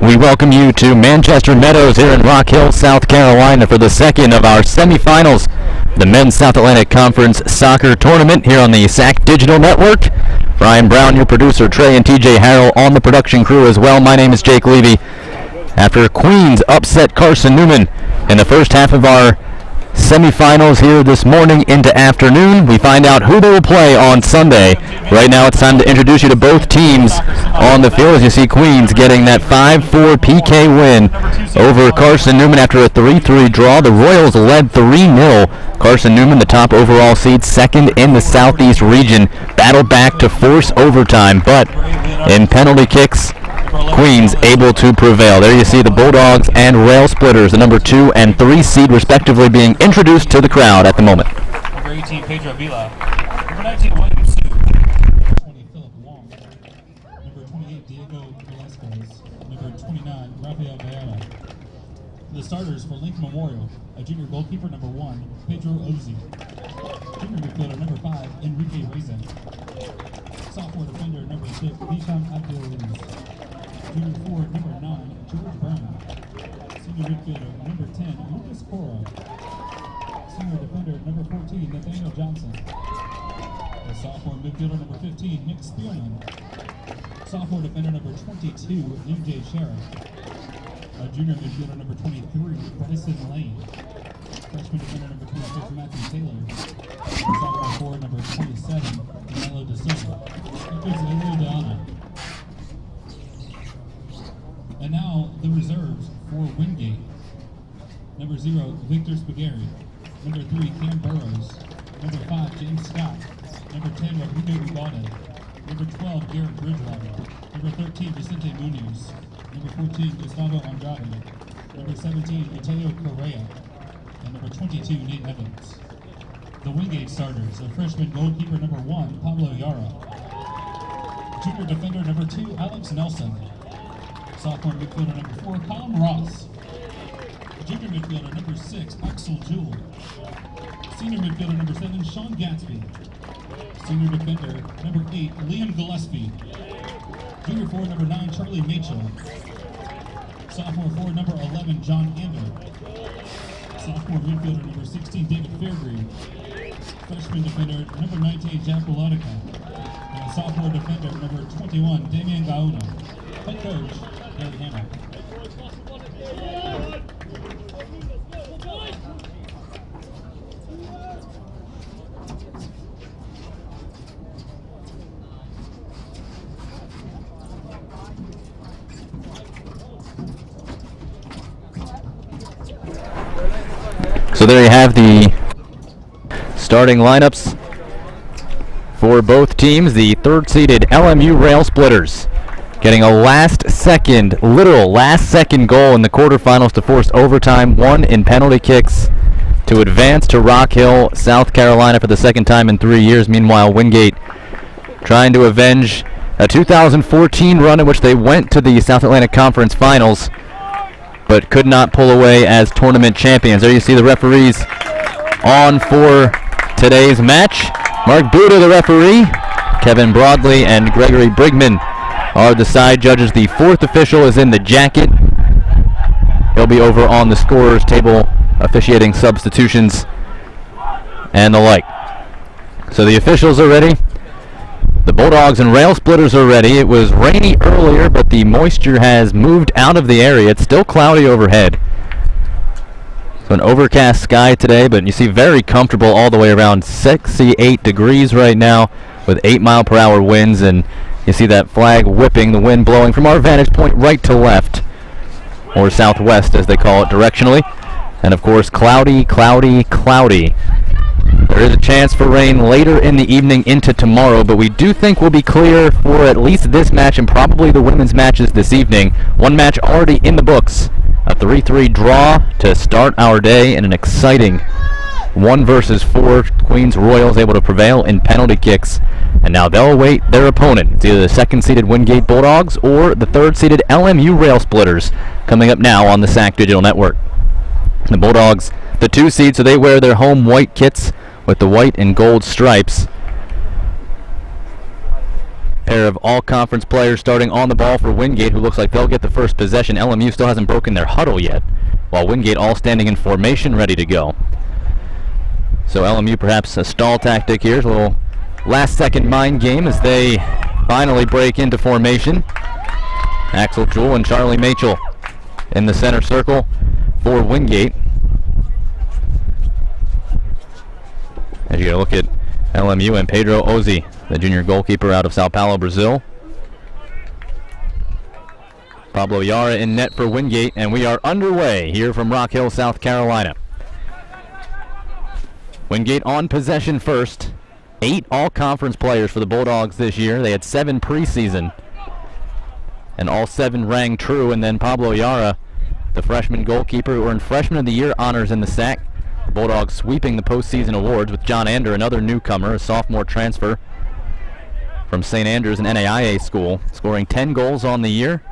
We welcome you to Manchester Meadows here in Rock Hill, South Carolina for the second of our semifinals, the Men's South Atlantic Conference Soccer Tournament here on the SAC Digital Network. Brian Brown, your producer, Trey and TJ Harrell on the production crew as well. My name is Jake Levy. After Queens upset Carson Newman in the first half of our semifinals here this morning into afternoon, we find out who they will play on Sunday. Right now it's time to introduce you to both teams on the field as you see Queens getting that 5-4 PK win over Carson Newman after a 3-3 draw. The Royals led 3-0. Carson Newman, the top overall seed, second in the Southeast region, battled back to force overtime, but in penalty kicks, Queens able to prevail. There you see the Bulldogs and Rail Splitters, the number 2 and 3 seed respectively, being introduced to the crowd at the moment. Number 18, Pedro Vila. Number 19, William Sue. Number 20, Philip Wong. Number 28, Diego Velasquez. Number 29, Rafael Guyana. The starters for Lincoln Memorial, a junior goalkeeper, number 1, Pedro Ozzi. Junior midfielder, number 5, Enrique Raisin. Sophomore defender, number 6, Hisham Abdul-Aziz. Junior forward, number 9, George Brown. Senior midfielder, number 10, Lucas Cora. Senior defender, number 14, Nathaniel Johnson. The sophomore midfielder, number 15, Nick Spearman. Sophomore defender, number 22, MJ Sheriff. A junior midfielder, number 23, Bryson Lane. Freshman defender, number 26, Matthew Taylor. Sophomore forward, number 27, Melo De Silva. And now the reserves for Wingate. Number 0, Victor Spaghetti. Number 3, Cam Burrows. Number 5, James Scott. Number 10, Rodrigo Ubalde. Number 12, Garrett Bridgewater. Number 13, Vicente Munoz. Number 14, Gustavo Andrade. Number 17, Mateo Correa. And number 22, Nate Evans. The Wingate starters, a freshman goalkeeper number 1, Pablo Yara. Junior defender number 2, Alex Nelson. Sophomore midfielder number 4, Colin Ross. Junior midfielder number 6, Axel Jewell. Senior midfielder number 7, Sean Gatsby. Senior defender number 8, Liam Gillespie. Junior forward number 9, Charlie Machel. Sophomore forward number 11, John Ander. Sophomore midfielder number 16, David Fairgrave. Freshman defender number 19, Jack Melodica. And sophomore defender number 21, Damian Gauna. Head coach, Gary Hammer. So there you have the starting lineups for both teams. The third-seeded LMU Rail Splitters getting a literal last-second goal in the quarterfinals to force overtime, one in penalty kicks to advance to Rock Hill, South Carolina for the second time in 3 years. Meanwhile, Wingate trying to avenge a 2014 run in which they went to the South Atlantic Conference Finals but could not pull away as tournament champions. There you see the referees on for today's match. Mark Buda, the referee. Kevin Broadley and Gregory Brigman are the side judges. The fourth official is in the jacket. He'll be over on the scorer's table officiating substitutions and the like. So the officials are ready. The Bulldogs and Rail Splitters are ready. It was rainy earlier, but the moisture has moved out of the area. It's still cloudy overhead. So an overcast sky today, but you see very comfortable all the way around 68 degrees right now with 8-mile-per-hour winds, and you see that flag whipping, the wind blowing from our vantage point right to left, or southwest as they call it directionally. And of course, cloudy, cloudy, cloudy. There is a chance for rain later in the evening into tomorrow, but we do think we'll be clear for at least this match and probably the women's matches this evening. One match already in the books, a 3-3 draw to start our day, and an exciting 1-4 Queens Royals able to prevail in penalty kicks. And now they'll await their opponent. It's either the second-seeded Wingate Bulldogs or the third-seeded LMU Rail Splitters coming up now on the SAC Digital Network. The Bulldogs, the 2 seed, so they wear their home white kits with the white and gold stripes. pair of all-conference players starting on the ball for Wingate, who looks like they'll get the first possession. LMU still hasn't broken their huddle yet, while Wingate all standing in formation, ready to go. So LMU perhaps a stall tactic here, a little last-second mind game as they finally break into formation. Axel Jewell and Charlie Machel in the center circle for Wingate. As you look at LMU and Pedro Ozzi, the junior goalkeeper out of Sao Paulo, Brazil. Pablo Yara in net for Wingate, and we are underway here from Rock Hill, South Carolina. Wingate on possession first. 8 all-conference players for the Bulldogs this year. They had 7 preseason, and all 7 rang true. And then Pablo Yara, the freshman goalkeeper, who earned Freshman of the Year honors in the SAC. The Bulldogs sweeping the postseason awards with John Ander, another newcomer, a sophomore transfer from St. Andrews, an NAIA school, scoring 10 goals on the year,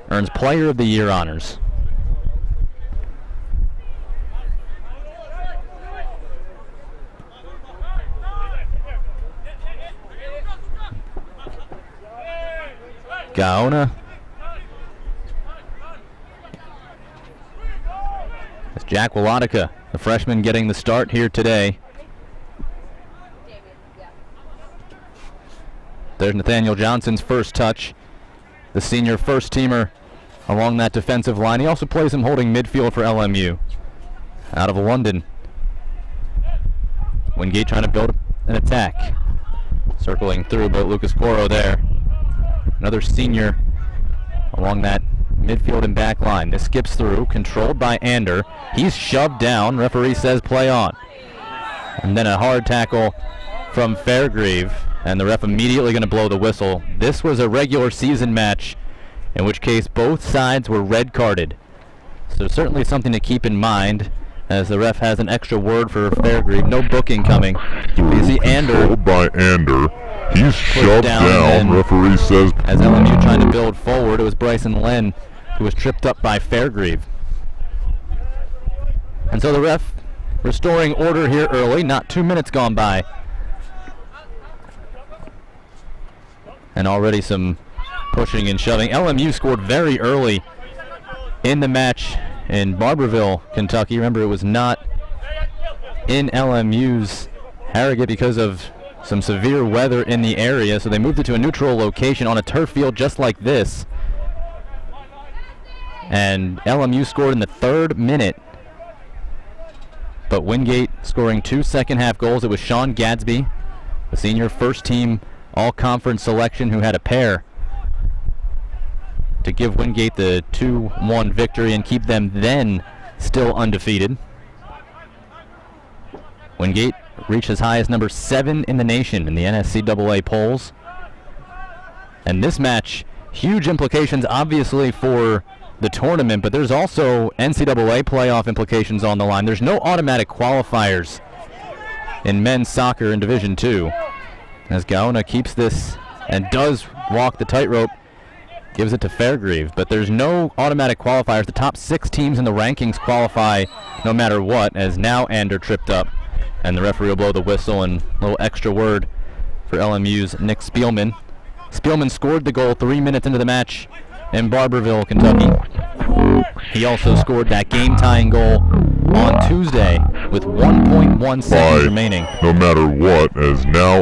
earns Player of the Year honors. Gaona. It's Jack Wolotica, the freshman, getting the start here today. There's Nathaniel Johnson's first touch, the senior first-teamer along that defensive line. He also plays him holding midfield for LMU out of London. Wingate trying to build an attack. Circling through, but Lucas Coro there. Another senior along that midfield and back line. This skips through, controlled by Ander. He's shoved down. Referee says play on. And then a hard tackle from Fairgrieve, and the ref immediately going to blow the whistle. This was a regular season match, in which case both sides were red carded. So certainly something to keep in mind, as the ref has an extra word for Fairgrieve. No booking coming. You see Ander by Ander. He's shoved down. Referee says as LMU trying to build forward, it was Bryson Len who was tripped up by Fairgrieve. And so the ref restoring order here early, not 2 minutes gone by. And already some pushing and shoving. LMU scored very early in the match in Barberville, Kentucky. Remember, it was not in LMU's Harrogate because of some severe weather in the area, so they moved it to a neutral location on a turf field just like this. And LMU scored in the 3rd minute, but Wingate scoring 2 second-half goals. It was Sean Gadsby, the senior first-team all-conference selection, who had a pair to give Wingate the 2-1 victory and keep them then still undefeated. Wingate reached as high as number 7 in the nation in the NSCAA polls. And this match, huge implications obviously for the tournament, but there's also NCAA playoff implications on the line. There's no automatic qualifiers in men's soccer in Division II. As Gaona keeps this and does walk the tightrope, gives it to Fairgrieve, but there's no automatic qualifiers. The top 6 teams in the rankings qualify no matter what, as now Ander tripped up, and the referee will blow the whistle, and a little extra word for LMU's Nick Spielman. Spielman scored the goal 3 minutes into the match in Barberville, Kentucky. He also scored that game-tying goal on Tuesday with 1.1 seconds remaining. No matter what, as now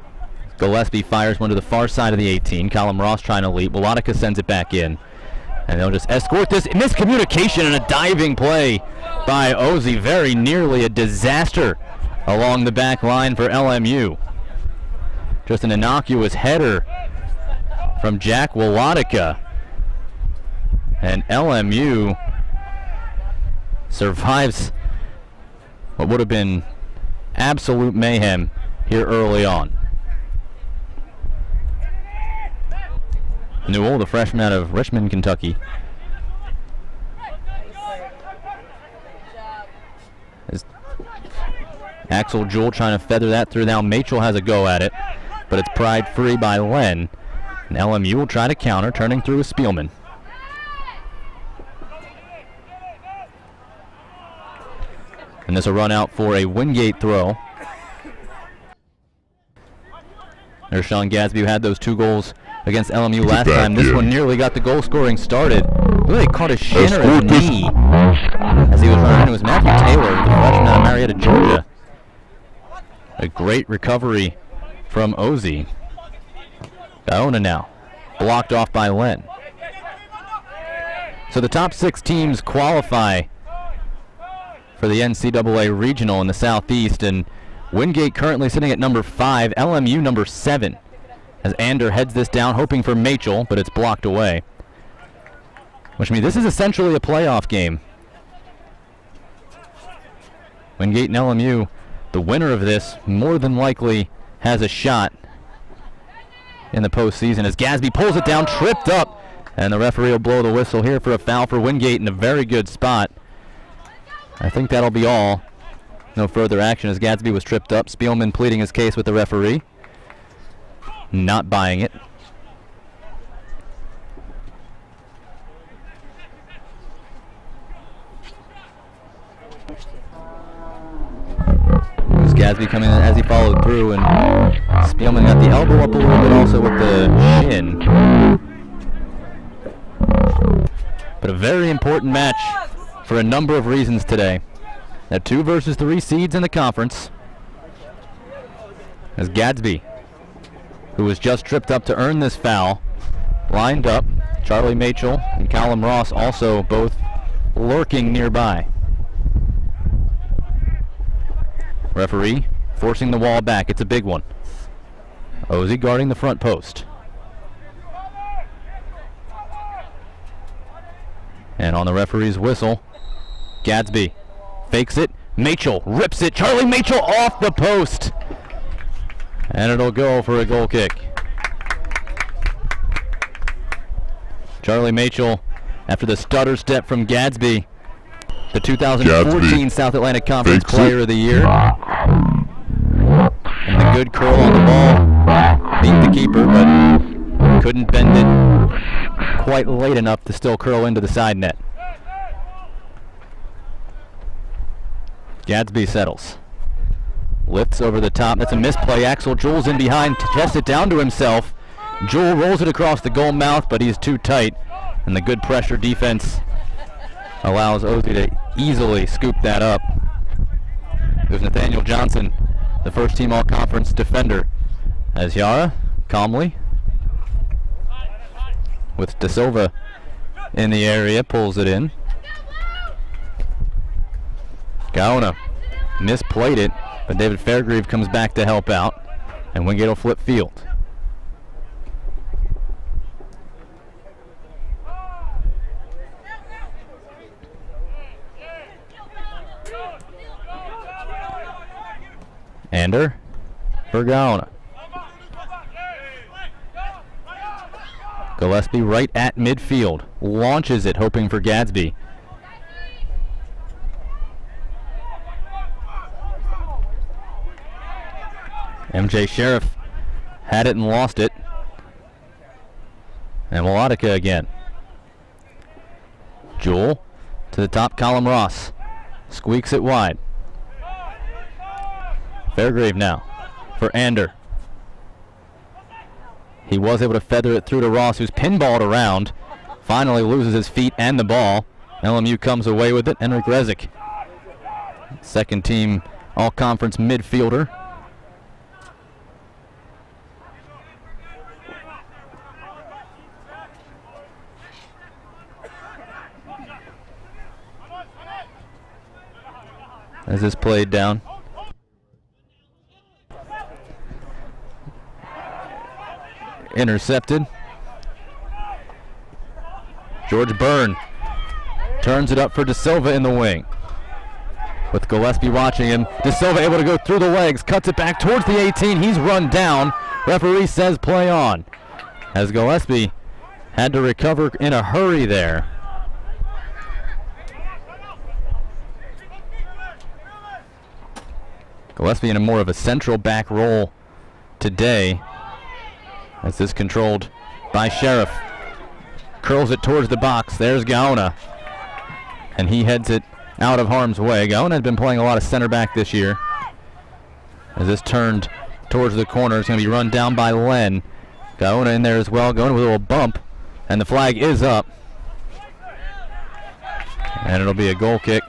Gillespie fires one to the far side of the 18. Callum Ross trying to leap. Wolotica sends it back in. And they'll just escort this. Miscommunication and a diving play by Ozzy. Very nearly a disaster along the back line for LMU. Just an innocuous header from Jack Wolotica. And LMU survives what would have been absolute mayhem here early on. Newell, the freshman out of Richmond, Kentucky. As Axel Jewell trying to feather that through. Now Machel has a go at it, but it's pried free by Len. And LMU will try to counter, turning through with Spielman. And this will run out for a Wingate throw. There's Sean Gadsby, who had those 2 goals against LMU last back time. This in. one nearly got the goal scoring started. Really caught his shin or his knee as he was running. It was Matthew Taylor, the freshman out of Marietta, Georgia. A great recovery from Ozzy. Gaona now, blocked off by Len. So the top 6 teams qualify for the NCAA Regional in the Southeast, and Wingate currently sitting at number 5, LMU number 7. As Ander heads this down, hoping for Machel, but it's blocked away. Which means this is essentially a playoff game. Wingate and LMU, the winner of this more than likely has a shot in the postseason as Gadsby pulls it down, tripped up, and the referee will blow the whistle here for a foul for Wingate in a very good spot. I think that'll be all. No further action as Gadsby was tripped up. Spielman pleading his case with the referee. Not buying it. As Gadsby coming in as he followed through, and Spielman got the elbow up a little bit also with the shin. But a very important match for a number of reasons today. Now 2 versus 3 seeds in the conference. As Gadsby, who was just tripped up to earn this foul, lined up. Charlie Machel and Callum Ross also both lurking nearby. Referee forcing the wall back. It's a big one. Ozzy guarding the front post. And on the referee's whistle, Gadsby fakes it. Machel rips it. Charlie Machel off the post. And it'll go for a goal kick. Charlie Machel, after the stutter step from Gadsby, the 2014 Gadsby South Atlantic Conference fakes Player it. of the Year. And the good curl on the ball beat the keeper, but couldn't bend it quite late enough to still curl into the side net. Gadsby settles. Lifts over the top. That's a misplay. Axel Jewell's in behind. Tests it down to himself. Jewell rolls it across the goal mouth, but he's too tight. And the good pressure defense allows Ozzy to easily scoop that up. There's Nathaniel Johnson, the first team all-conference defender. As Yara calmly, with De Silva in the area, pulls it in. Gaona misplayed it, but David Fairgrieve comes back to help out, and Wingate will flip field. Ander for Gaona. Gillespie right at midfield. Launches it, hoping for Gadsby. MJ Sheriff had it and lost it. And Melodica again. Jewell to the top column. Ross squeaks it wide. Fairgrave now for Ander. He was able to feather it through to Ross, who's pinballed around. Finally loses his feet and the ball. LMU comes away with it. Henrik Rezik, second team all-conference midfielder. As this played down. Intercepted. George Byrne turns it up for De Silva in the wing. With Gillespie watching him. De Silva able to go through the legs, cuts it back towards the 18. He's run down. Referee says play on. As Gillespie had to recover in a hurry there. Gillespie in a more of a central back role today. As this controlled by Sheriff. Curls it towards the box. There's Gaona. And he heads it out of harm's way. Gaona has been playing a lot of center back this year. As this turned towards the corner. It's going to be run down by Len. Gaona in there as well, going with a little bump. And the flag is up. And it'll be a goal kick.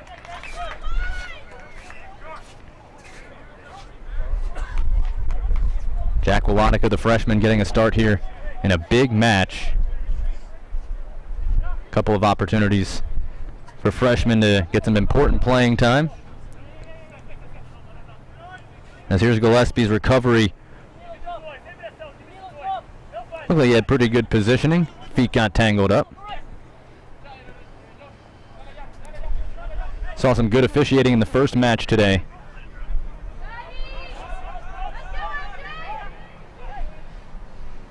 Jack Wolonica, the freshman, getting a start here in a big match. A couple of opportunities for freshmen to get some important playing time. As here's Gillespie's recovery. Looked like he had pretty good positioning. Feet got tangled up. Saw some good officiating in the first match today.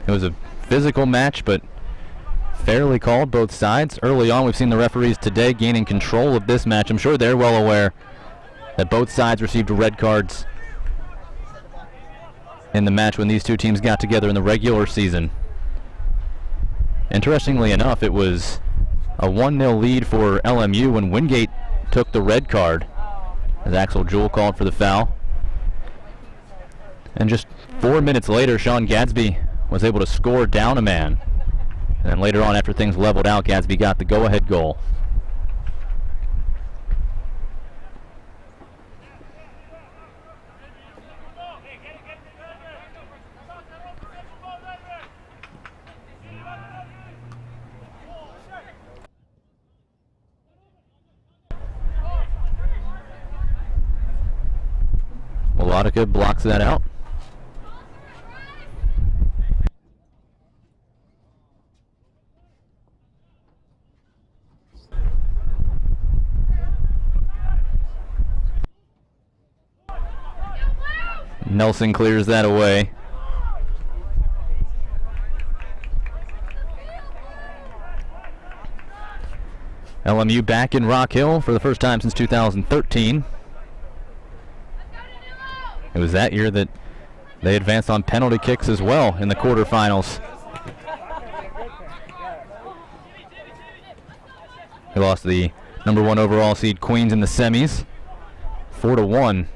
It was a physical match, but fairly called both sides. Early on, we've seen the referees today gaining control of this match. I'm sure they're well aware that both sides received red cards in the match when these two teams got together in the regular season. Interestingly enough, it was a 1-0 lead for LMU when Wingate took the red card, as Axel Jewell called for the foul. And just 4 minutes later, Sean Gadsby was able to score down a man. And then later on, after things leveled out, Gadsby got the go-ahead goal. Wolonica blocks that out. Nelson clears that away. LMU back in Rock Hill for the first time since 2013. It was that year that they advanced on penalty kicks as well in the quarterfinals. They lost to the number 1 overall seed Queens in the semis, 4-1.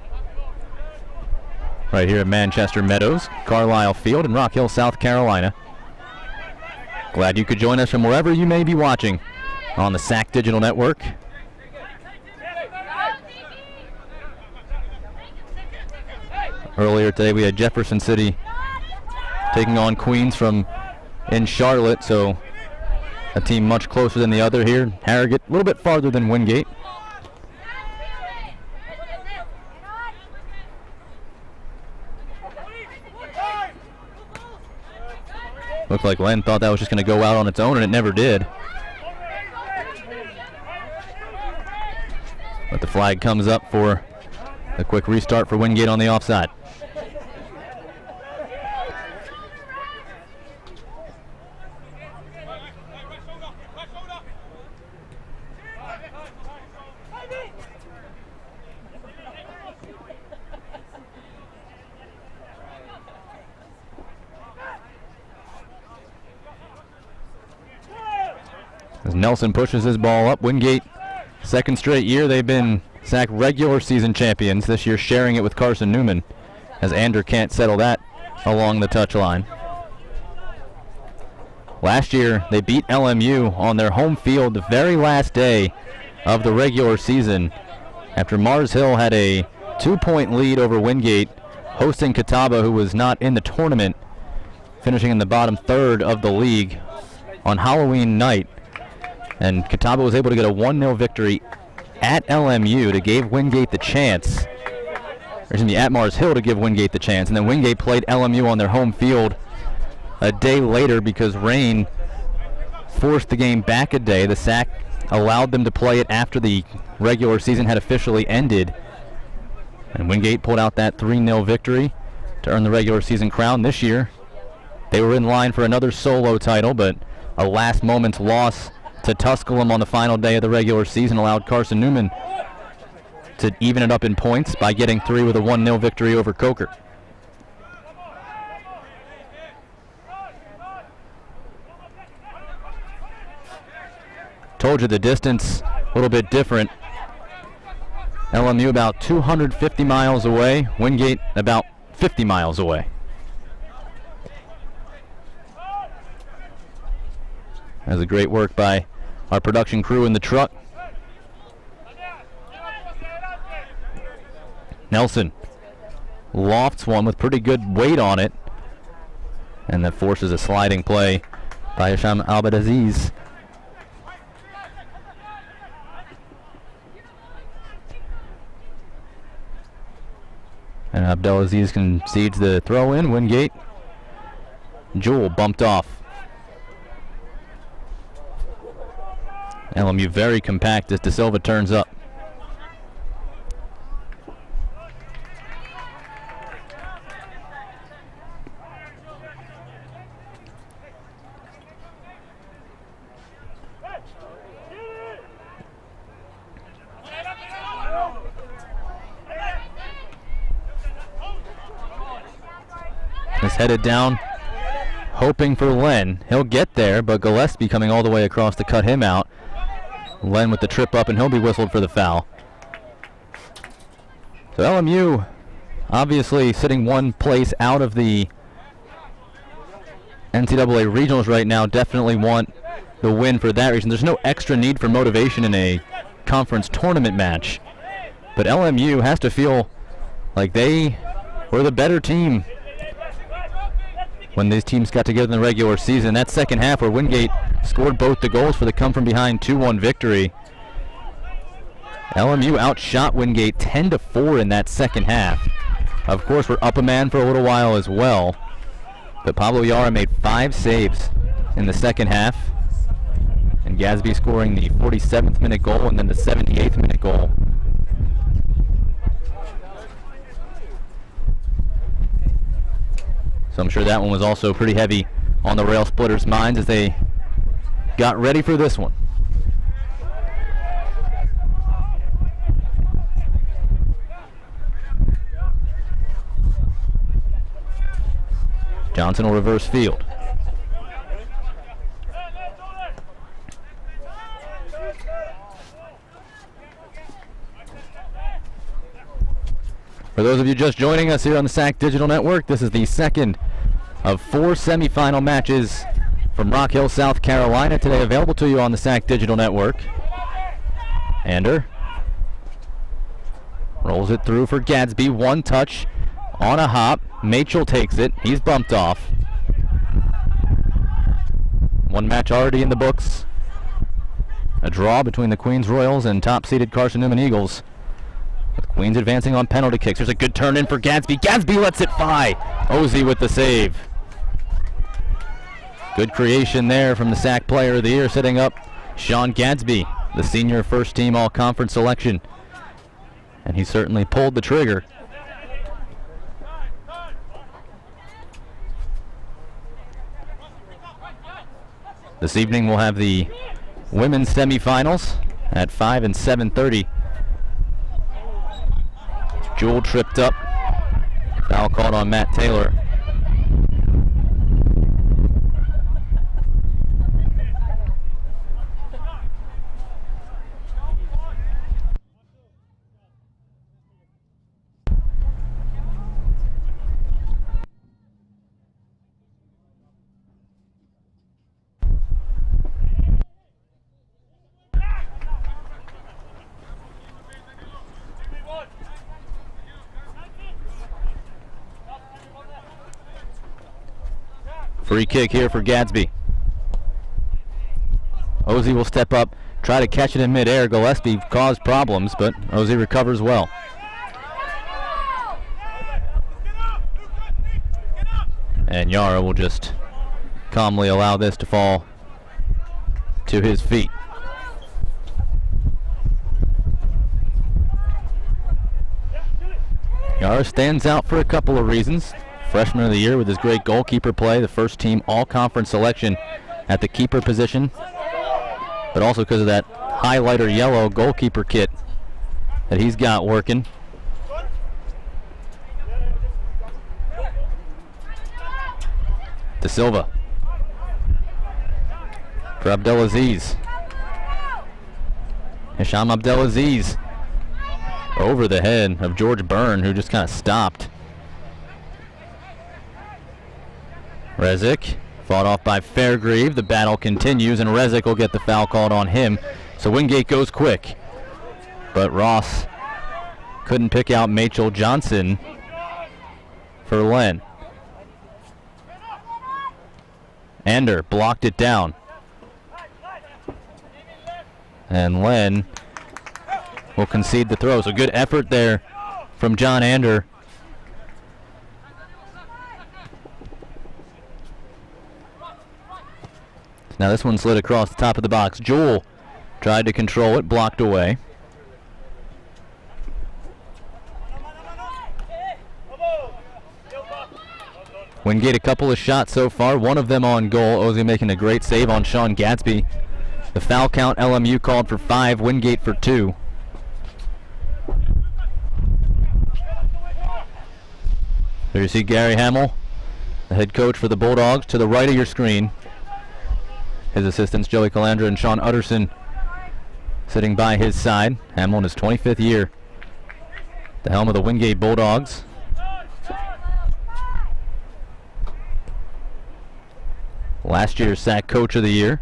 Right here at Manchester Meadows, Carlisle Field in Rock Hill, South Carolina. Glad you could join us from wherever you may be watching on the SAC Digital Network. Earlier today we had Jefferson City taking on Queens from in Charlotte, so a team much closer than the other here. Harrogate a little bit farther than Wingate. Looked like Len thought that was just going to go out on its own, and it never did. But the flag comes up for a quick restart for Wingate on the offside. As Nelson pushes his ball up, Wingate, second straight year they've been SAC regular season champions, this year sharing it with Carson Newman, as Ander can't settle that along the touchline. Last year they beat LMU on their home field the very last day of the regular season after Mars Hill had a 2-point lead over Wingate, hosting Catawba, who was not in the tournament, finishing in the bottom third of the league on Halloween night. And Catawba was able to get a 1-0 victory at LMU to give Wingate the chance, or excuse me, at Mars Hill to give Wingate the chance. And then Wingate played LMU on their home field a day later because rain forced the game back a day. The SAC allowed them to play it after the regular season had officially ended. And Wingate pulled out that 3-0 victory to earn the regular season crown. This year, they were in line for another solo title, but a last-moment loss to Tusculum on the final day of the regular season allowed Carson Newman to even it up in points by getting 3 with a 1-0 victory over Coker. Told you the distance a little bit different. LMU about 250 miles away, Wingate about 50 miles away. That was a great work by our production crew in the truck. Nelson lofts one with pretty good weight on it, and that forces a sliding play by Hisham Abdelaziz. And Abdelaziz concedes the throw in. Wingate. Jewell bumped off. LMU very compact as De Silva turns up. Is headed down, hoping for Len. He'll get there, but Gillespie coming all the way across to cut him out. Len with the trip up, and he'll be whistled for the foul. So LMU obviously sitting one place out of the NCAA regionals right now. Definitely want the win for that reason. There's no extra need for motivation in a conference tournament match, but LMU has to feel like they were the better team when these teams got together in the regular season. That second half where Wingate scored both the goals for the come-from-behind 2-1 victory. LMU outshot Wingate 10-4 in that second half. Of course, we're up a man for a little while as well, but Pablo Yara made 5 saves in the second half, and Gadsby scoring the 47th minute goal and then the 78th minute goal. So I'm sure that one was also pretty heavy on the Rail Splitters' minds as they got ready for this one. Johnson will reverse field. For those of you just joining us here on the SAC Digital Network, this is the second of 4 semifinal matches from Rock Hill, South Carolina, today available to you on the SAC Digital Network. Ander rolls it through for Gadsby. One touch on a hop. Machel takes it. He's bumped off. One match already in the books. A draw between the Queens Royals and top-seeded Carson Newman Eagles, with Queens advancing on penalty kicks. There's a good turn in for Gadsby. Gadsby lets it fly. Ozzie with the save. Good creation there from the SAC Player of the Year, setting up Sean Gadsby, the senior first-team all-conference selection. And he certainly pulled the trigger. This evening we'll have the women's semifinals at 5 and 7:30. Jewell tripped up. Foul called on Matt Taylor. Free kick here for Gadsby. Ozzie will step up, try to catch it in midair. Gillespie caused problems, but Ozzie recovers well. And Yara will just calmly allow this to fall to his feet. Yara stands out for a couple of reasons. Freshman of the year with his great goalkeeper play, the first team all-conference selection at the keeper position, but also because of that highlighter yellow goalkeeper kit that he's got working. De Silva for Abdelaziz. Hisham Abdelaziz over the head of George Byrne, who just kind of stopped Rezic fought off by Fairgrieve. The battle continues, and Rezic will get the foul called on him. So Wingate goes quick. But Ross couldn't pick out Machel Johnson for Len. Ander blocked it down. And Len will concede the throw. So good effort there from John Ander. Now this one slid across the top of the box. Jewell tried to control it, blocked away. Wingate a couple of shots so far, one of them on goal. Ozzie making a great save on Sean Gadsby. The foul count, LMU called for 5, Wingate for 2. There you see Gary Hamill, the head coach for the Bulldogs, to the right of your screen. His assistants Joey Calandra and Sean Utterson sitting by his side. Hamill in his 25th year. The helm of the Wingate Bulldogs. Last year's SAC Coach of the Year.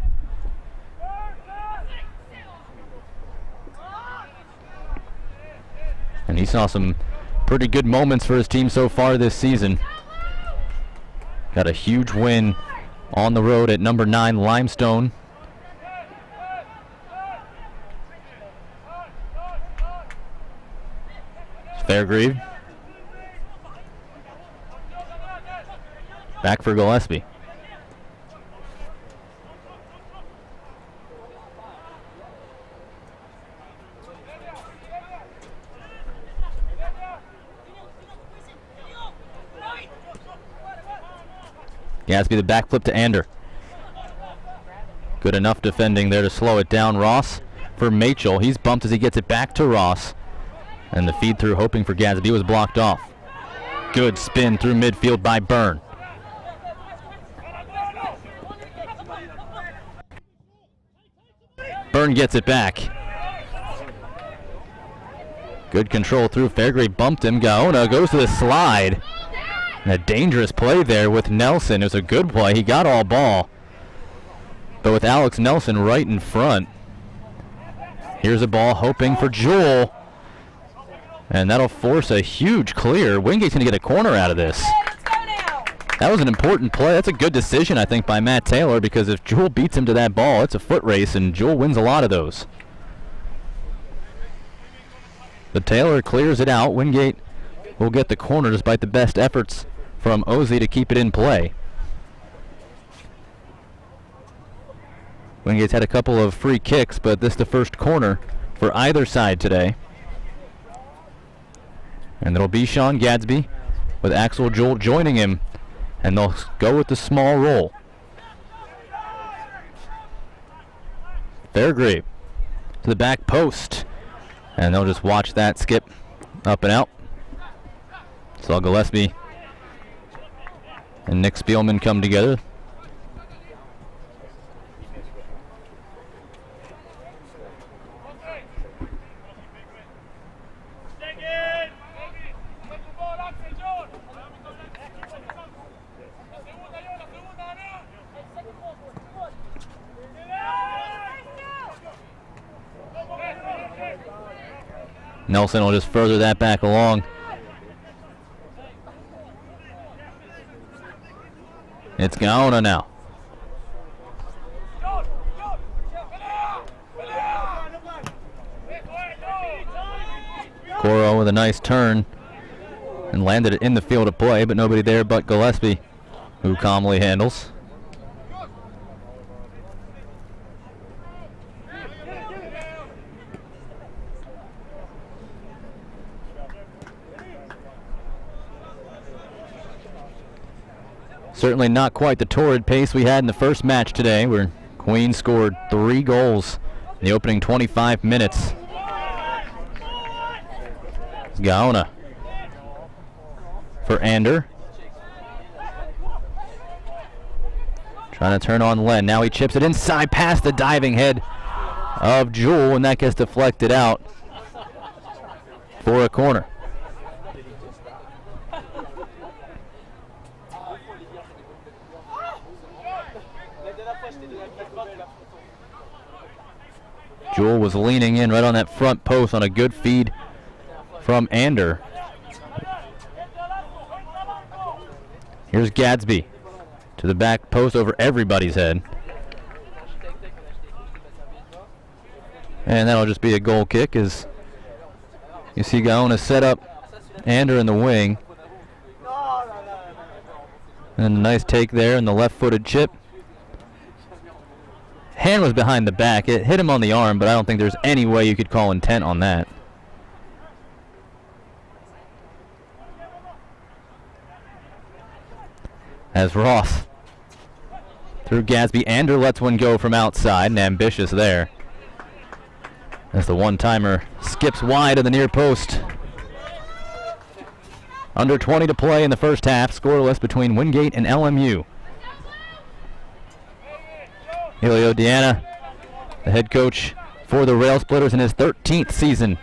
And he saw some pretty good moments for his team so far this season. Got a huge win on the road at number 9 Limestone. Fairgrieve. Back for Gillespie. Gadsby the back flip to Ander. Good enough defending there to slow it down. Ross for Machel. He's bumped as he gets it back to Ross. And the feed through hoping for Gadsby was blocked off. Good spin through midfield by Byrne. Byrne gets it back. Good control through. Fairgrieve bumped him. Gaona goes to the slide. And a dangerous play there with Nelson. It was a good play. He got all ball. But with Alex Nelson right in front. Here's a ball hoping for Jewell. And that'll force a huge clear. Wingate's going to get a corner out of this. That was an important play. That's a good decision, I think, by Matt Taylor, because if Jewell beats him to that ball, it's a foot race, and Jewell wins a lot of those. But Taylor clears it out. Wingate will get the corner despite the best efforts from Ozzie to keep it in play. Wingate's had a couple of free kicks, but this is the first corner for either side today. And it'll be Sean Gadsby with Axel Jewell joining him, and they'll go with the small roll. Fairgrieve to the back post, and they'll just watch that skip up and out. Saw Gillespie and Nick Spielman come together. Nelson will just further that back along. It's Gaona now. Coro with a nice turn and landed it in the field of play, but nobody there but Gillespie, who calmly handles. Certainly not quite the torrid pace we had in the first match today, where Queen scored 3 goals in the opening 25 minutes. It's Gaona for Ander. Trying to turn on Len. Now he chips it inside past the diving head of Jewell, and that gets deflected out for a corner. Jewell was leaning in right on that front post on a good feed from Ander. Here's Gadsby to the back post over everybody's head. And that'll just be a goal kick as you see Gaona set up Ander in the wing. And a nice take there in the left-footed chip. Hand was behind the back. It hit him on the arm, but I don't think there's any way you could call intent on that. As Ross through Gadsby. Ander lets one go from outside and ambitious there. As the one-timer skips wide of the near post. Under 20 to play in the first half. Scoreless between Wingate and LMU. Helio Diana, the head coach for the Rail Splitters in his 13th season.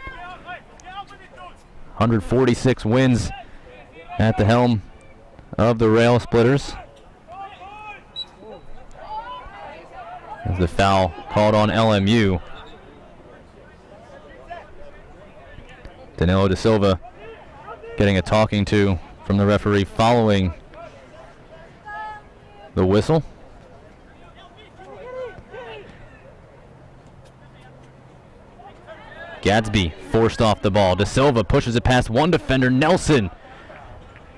146 wins at the helm of the Rail Splitters. As the foul called on LMU. Danilo da Silva getting a talking to from the referee following the whistle. Gadsby forced off the ball. Da Silva pushes it past one defender, Nelson,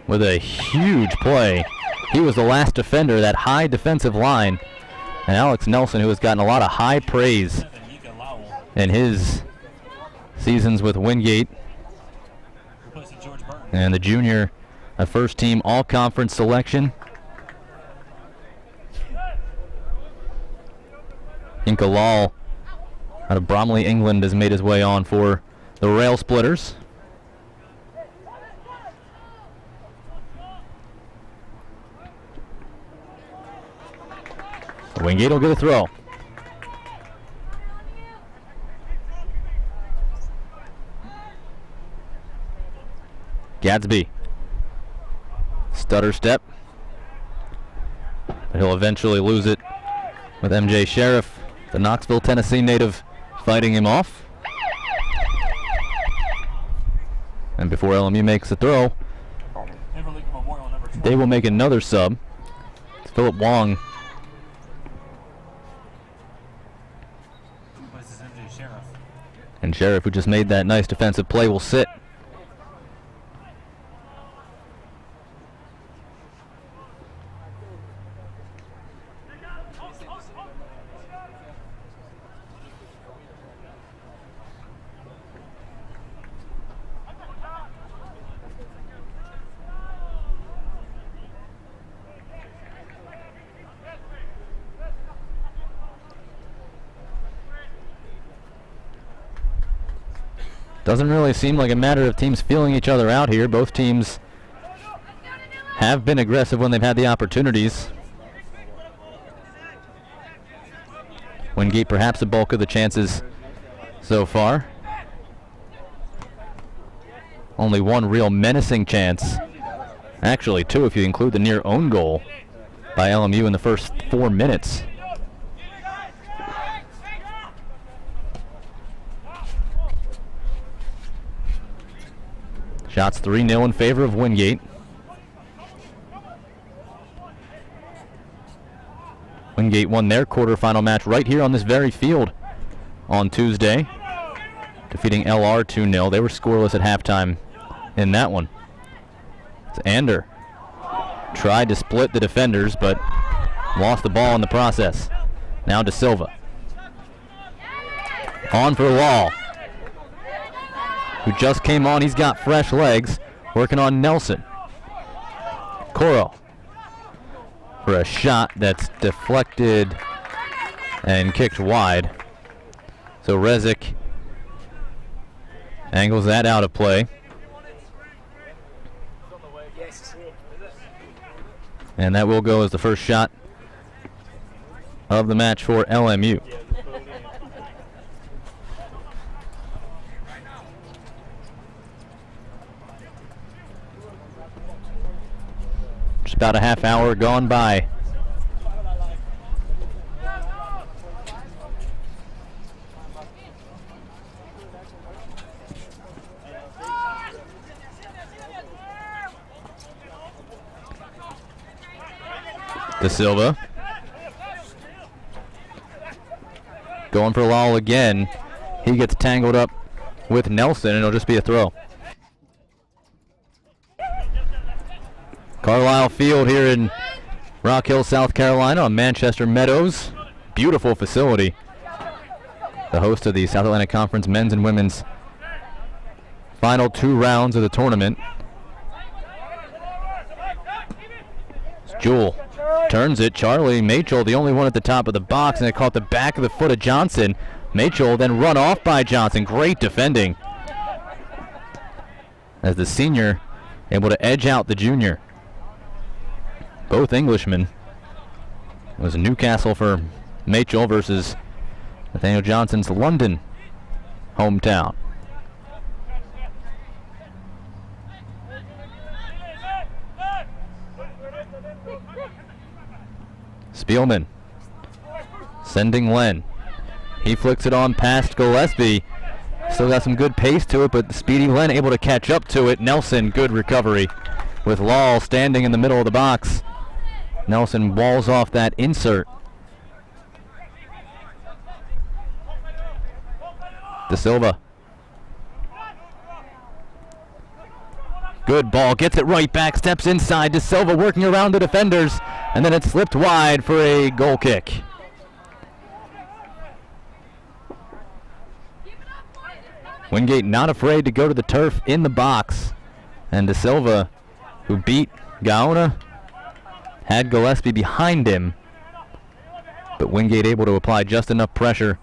with a huge play. He was the last defender, that high defensive line. And Alex Nelson, who has gotten a lot of high praise in his seasons with Wingate. And the junior, a first-team all-conference selection. Inkalal out of Bromley, England, has made his way on for the Rail Splitters. Wingate will get a throw. Gadsby. Stutter step. But he'll eventually lose it with MJ Sheriff, the Knoxville, Tennessee native, fighting him off. And before LMU makes the throw, they will make another sub. It's Philip Wong. And Sheriff, who just made that nice defensive play, will sit. Doesn't really seem like a matter of teams feeling each other out here. Both teams have been aggressive when they've had the opportunities. Wingate perhaps the bulk of the chances so far. Only one real menacing chance. Actually, two if you include the near own goal by LMU in the first 4 minutes. Shots 3-0 in favor of Wingate. Wingate won their quarterfinal match right here on this very field on Tuesday, defeating LR 2-0. They were scoreless at halftime in that one. It's Ander tried to split the defenders, but lost the ball in the process. Now Da Silva. On for Law, who just came on. He's got fresh legs, working on Nelson. Coro for a shot that's deflected and kicked wide. So Rezic angles that out of play. And that will go as the first shot of the match for LMU. Just about a half hour gone by. De Silva. Going for Lal again. He gets tangled up with Nelson, and it'll just be a throw. Carlisle Field here in Rock Hill, South Carolina on Manchester Meadows. Beautiful facility. The host of the South Atlantic Conference men's and women's final 2 rounds of the tournament. Jewell turns it. Charlie Machel, the only one at the top of the box, and it caught the back of the foot of Johnson. Machel then run off by Johnson. Great defending, as the senior able to edge out the junior. Both Englishmen. It was Newcastle for Machel versus Nathaniel Johnson's London hometown. Spielman sending Len. He flicks it on past Gillespie. Still got some good pace to it, but the speedy Len able to catch up to it. Nelson, good recovery with Lal standing in the middle of the box. Nelson walls off that insert. De Silva. Good ball, gets it right back, steps inside. De Silva working around the defenders, and then it slipped wide for a goal kick. Wingate not afraid to go to the turf in the box. And De Silva, who beat Gaona, had Gillespie behind him, but Wingate able to apply just enough pressure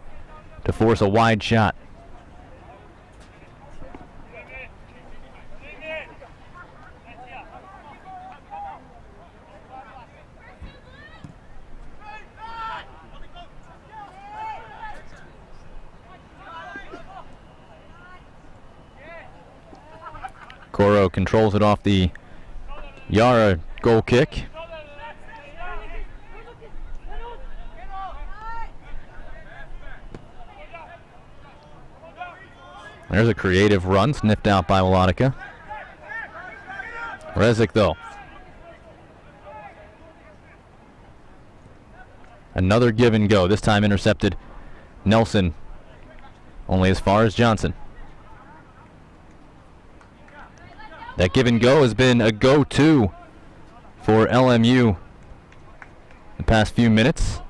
to force a wide shot. Coro controls it off the Yara goal kick. There's a creative run sniffed out by Melodica. Rezic though. Another give and go, this time intercepted Nelson only as far as Johnson. That give and go has been a go-to for LMU the past few minutes.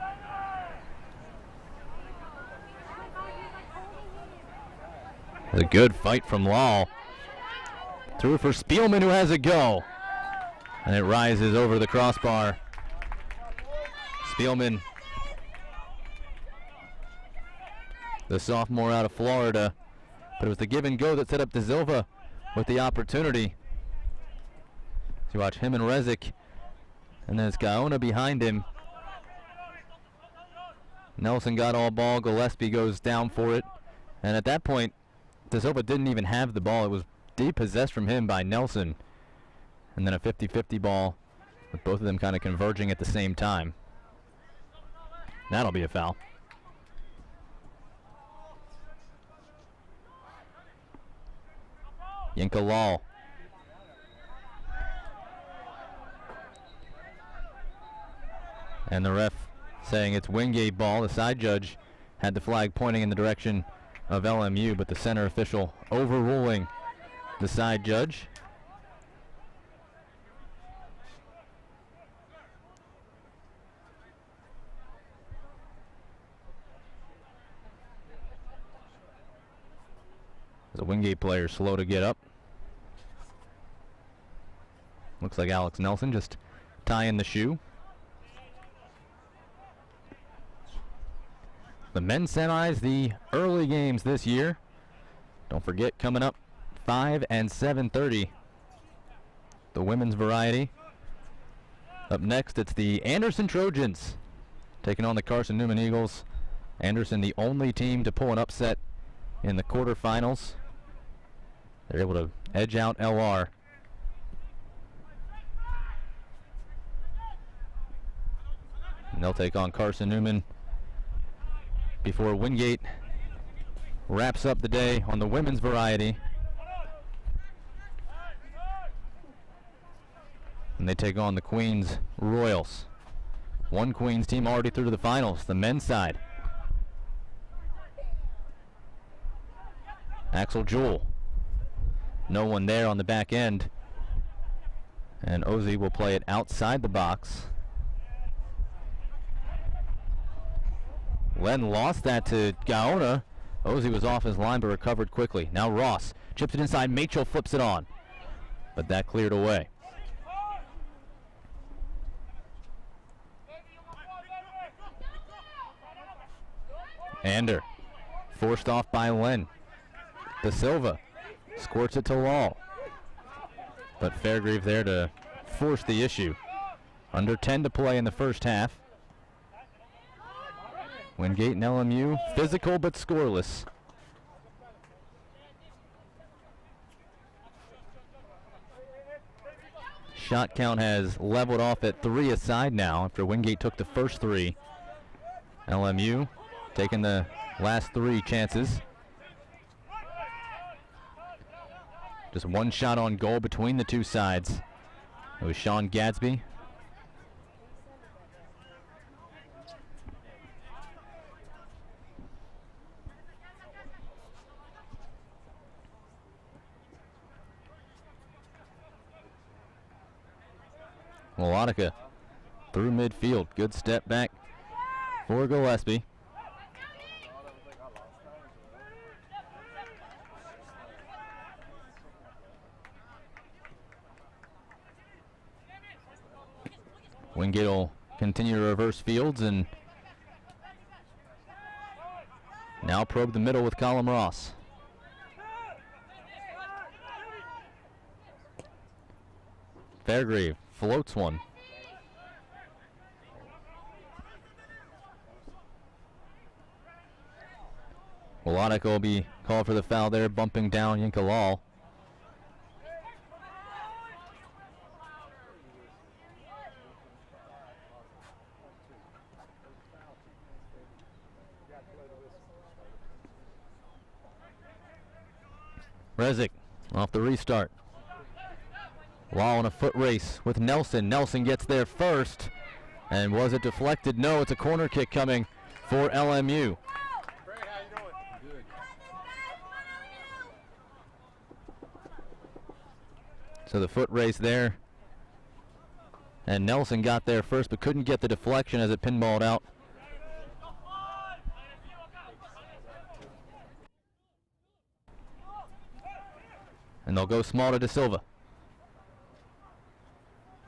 A good fight from Lal. Through for Spielman, who has a go. And it rises over the crossbar. Spielman, the sophomore out of Florida. But it was the give and go that set up De Silva with the opportunity. So you watch him and Rezic, and then it's Gaona behind him. Nelson got all ball. Gillespie goes down for it. And at that point, De Silva didn't even have the ball. It was depossessed from him by Nelson. And then a 50-50 ball with both of them kind of converging at the same time. That'll be a foul. Yinka Lal. And the ref saying it's Wingate ball. The side judge had the flag pointing in the direction of LMU, but the center official overruling the side judge. The Wingate player slow to get up. Looks like Alex Nelson just tying the shoe. The men's semis, the early games this year. Don't forget, coming up 5 and 7:30. The women's variety. Up next, it's the Anderson Trojans taking on the Carson Newman Eagles. Anderson, the only team to pull an upset in the quarterfinals. They're able to edge out LR. And they'll take on Carson Newman before Wingate wraps up the day on the women's variety. And they take on the Queens Royals. One Queens team already through to the finals, the men's side. Axel Jewell. No one there on the back end. And Ozzy will play it outside the box. Len lost that to Gaona. Ozzy was off his line but recovered quickly. Now Ross chips it inside. Machel flips it on. But that cleared away. Ander forced off by Len. De Silva squirts it to Law. But Fairgrieve there to force the issue. Under 10 to play in the first half. Wingate and LMU, physical but scoreless. Shot count has leveled off at 3 aside now after Wingate took the first 3. LMU taking the last 3 chances. Just one shot on goal between the two sides. It was Sean Gadsby. Melodica through midfield. Good step back for Gillespie. Wingate will continue to reverse fields and now probe the middle with Colin Ross. Fairgrieve floats one. Melodica will be called for the foul there, bumping down Yinkalal. Rezick off the restart. Law on a foot race with Nelson. Nelson gets there first. And was it deflected? No, it's a corner kick coming for LMU. Great, how you doing? Good. So the foot race there. And Nelson got there first but couldn't get the deflection as it pinballed out. And they'll go small to De Silva.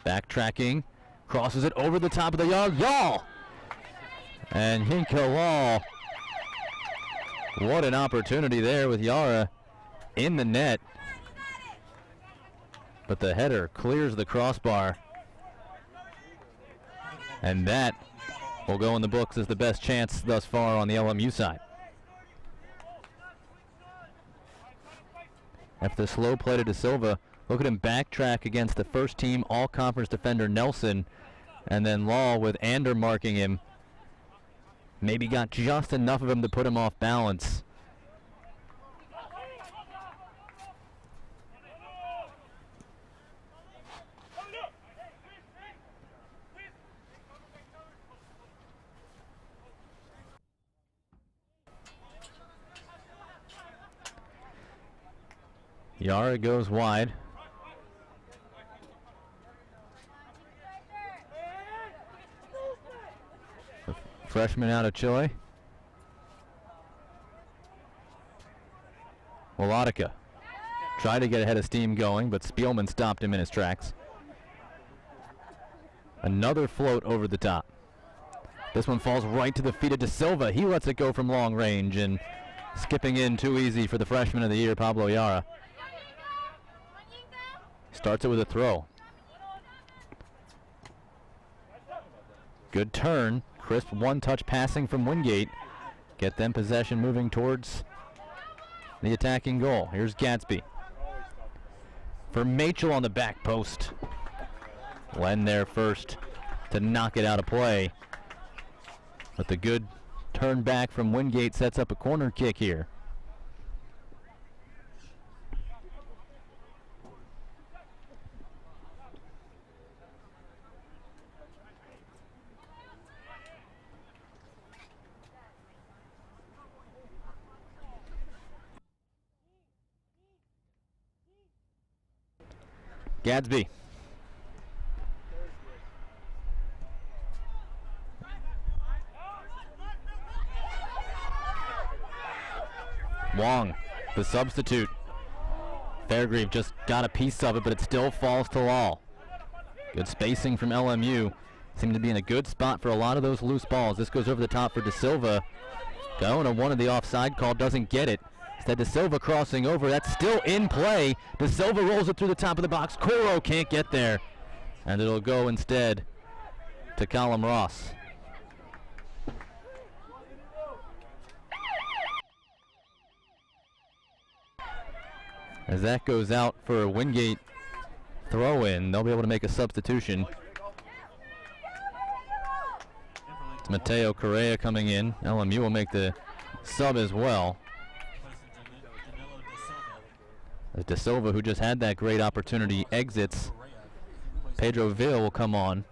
Backtracking, crosses it over the top of the yard. Y'all! And Hinka Law. What an opportunity there with Yara in the net. But the header clears the crossbar. And that will go in the books as the best chance thus far on the LMU side. After the slow play to De Silva, look at him backtrack against the first team all-conference defender Nelson, and then Law with Ander marking him. Maybe got just enough of him to put him off balance. Yara goes wide. The freshman out of Chile. Melodica tried to get ahead of steam going, but Spielman stopped him in his tracks. Another float over the top. This one falls right to the feet of De Silva. He lets it go from long range, and skipping in too easy for the freshman of the year, Pablo Yara. Starts it with a throw. Good turn. Crisp one-touch passing from Wingate. Get them possession moving towards the attacking goal. Here's Gadsby. For Machel on the back post. Len there first to knock it out of play. But the good turn back from Wingate sets up a corner kick here. Gadsby. Wong, the substitute. Fairgrieve just got a piece of it, but it still falls to Law. Good spacing from LMU. Seem to be in a good spot for a lot of those loose balls. This goes over the top for De Silva. Gaona wanted the offside call, doesn't get it. Instead, De Silva crossing over. That's still in play. De Silva rolls it through the top of the box. Coro can't get there. And it'll go instead to Callum Ross. As that goes out for a Wingate throw-in, they'll be able to make a substitution. It's Mateo Correa coming in. LMU will make the sub as well. As De Silva, who just had that great opportunity, exits. Pedro Villa will come on.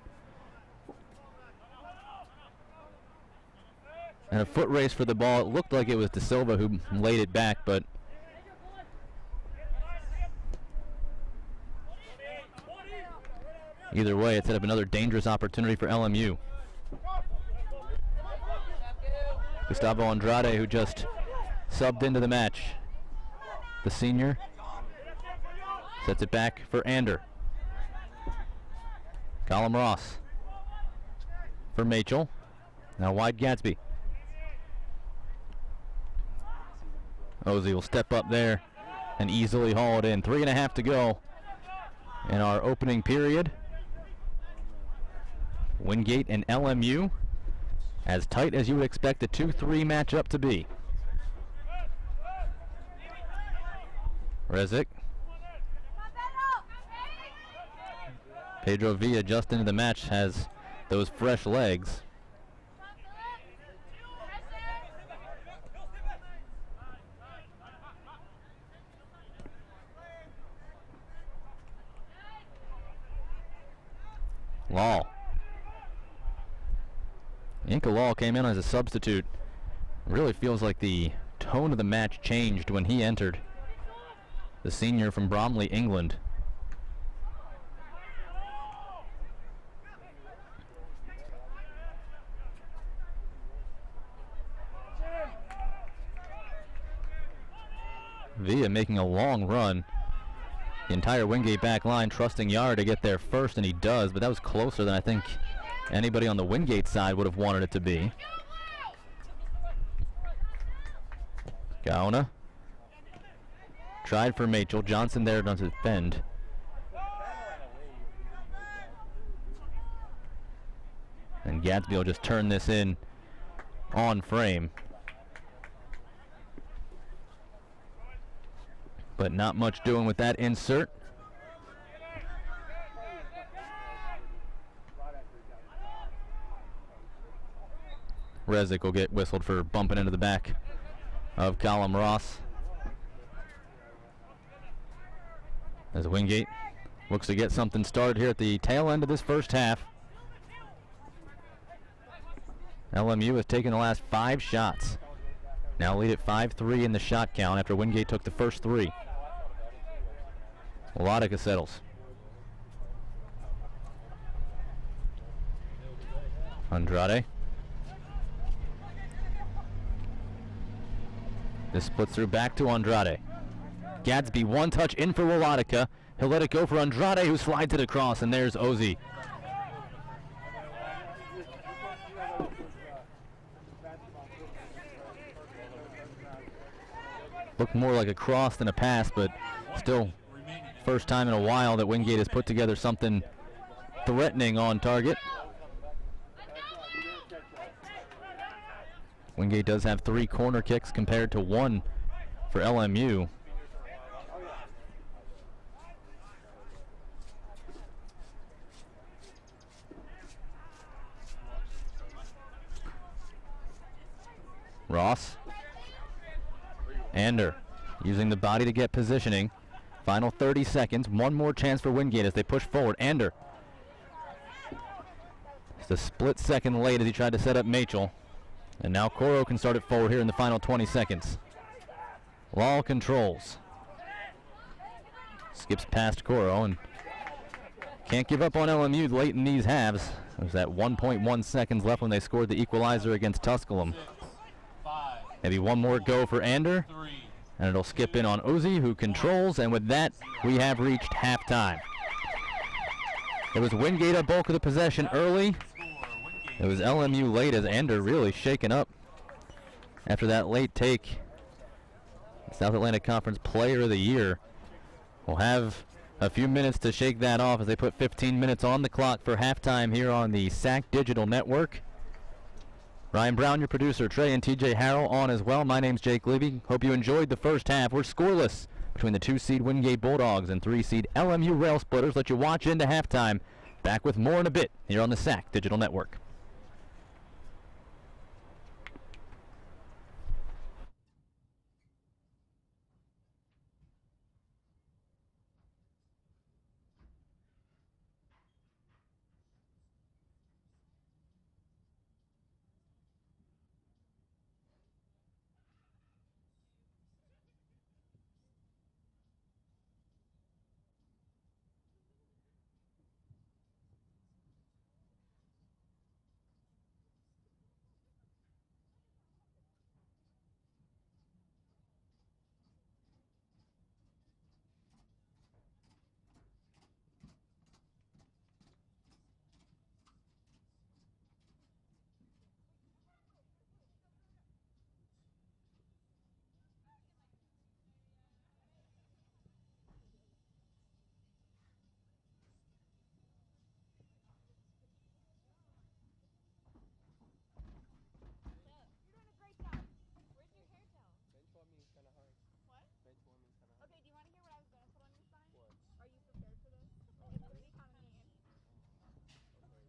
And a foot race for the ball. It looked like it was De Silva who laid it back, but either way, it set up another dangerous opportunity for LMU. Gustavo Andrade, who just subbed into the match. The senior sets it back for Ander. Callum Ross for Machel. Now wide Gadsby. Ozzie will step up there and easily haul it in. 3.5 to go in our opening period. Wingate and LMU, as tight as you would expect a 2-3 matchup to be. Rezic. Pedro Villa just into the match, has those fresh legs. Law. Inca Law came in as a substitute. Really feels like the tone of the match changed when he entered. The senior from Bromley, England. Villa making a long run. The entire Wingate back line trusting Yar to get there first, and he does, but that was closer than I think anybody on the Wingate side would have wanted it to be. Gaona. Tried for Machel. Johnson there to defend. And Gadsby will just turn this in on frame. But not much doing with that insert. Rezic will get whistled for bumping into the back of Callum Ross. As Wingate looks to get something started here at the tail end of this first half. LMU has taken the last 5 shots. Now lead at 5-3 in the shot count after Wingate took the first 3. Melodica settles. Andrade. This splits through back to Andrade. Gadsby one touch in for Melodica. He'll let it go for Andrade, who slides it across, and there's Ozzie. Looked more like a cross than a pass, but still first time in a while that Wingate has put together something threatening on target. Wingate does have 3 corner kicks compared to 1 for LMU. Ross. Ander using the body to get positioning. Final 30 seconds. One more chance for Wingate as they push forward. Ander. It's a split second late as he tried to set up Machel. And now Coro can start it forward here in the final 20 seconds. Law controls. Skips past Coro and Can't give up on LMU late in these halves. There's that 1.1 seconds left when they scored the equalizer against Tusculum. 5, Maybe one more go for Ander, 3, and it'll skip in on Ozzy, who controls, and with that, we have reached halftime. It was Wingate a bulk of the possession early. It was LMU late as Ander really shaken up after that late take. South Atlantic Conference Player of the Year. We'll have a few minutes to shake that off as they put 15 minutes on the clock for halftime here on the SAC Digital Network. Ryan Brown, your producer, Trey and TJ Harrell on as well. My name's Jake Levy. Hope you enjoyed the first half. We're scoreless between the 2-seed Wingate Bulldogs and 3-seed LMU Rail Splitters. Let you watch into halftime. Back with more in a bit here on the SAC Digital Network. Bench warming is kind of hard. What? Bench warming is kind of hard. Okay, do you want to hear what I was going to put on your sign? What? Are you prepared for this? Oh, it's going to be kind of mean. Okay.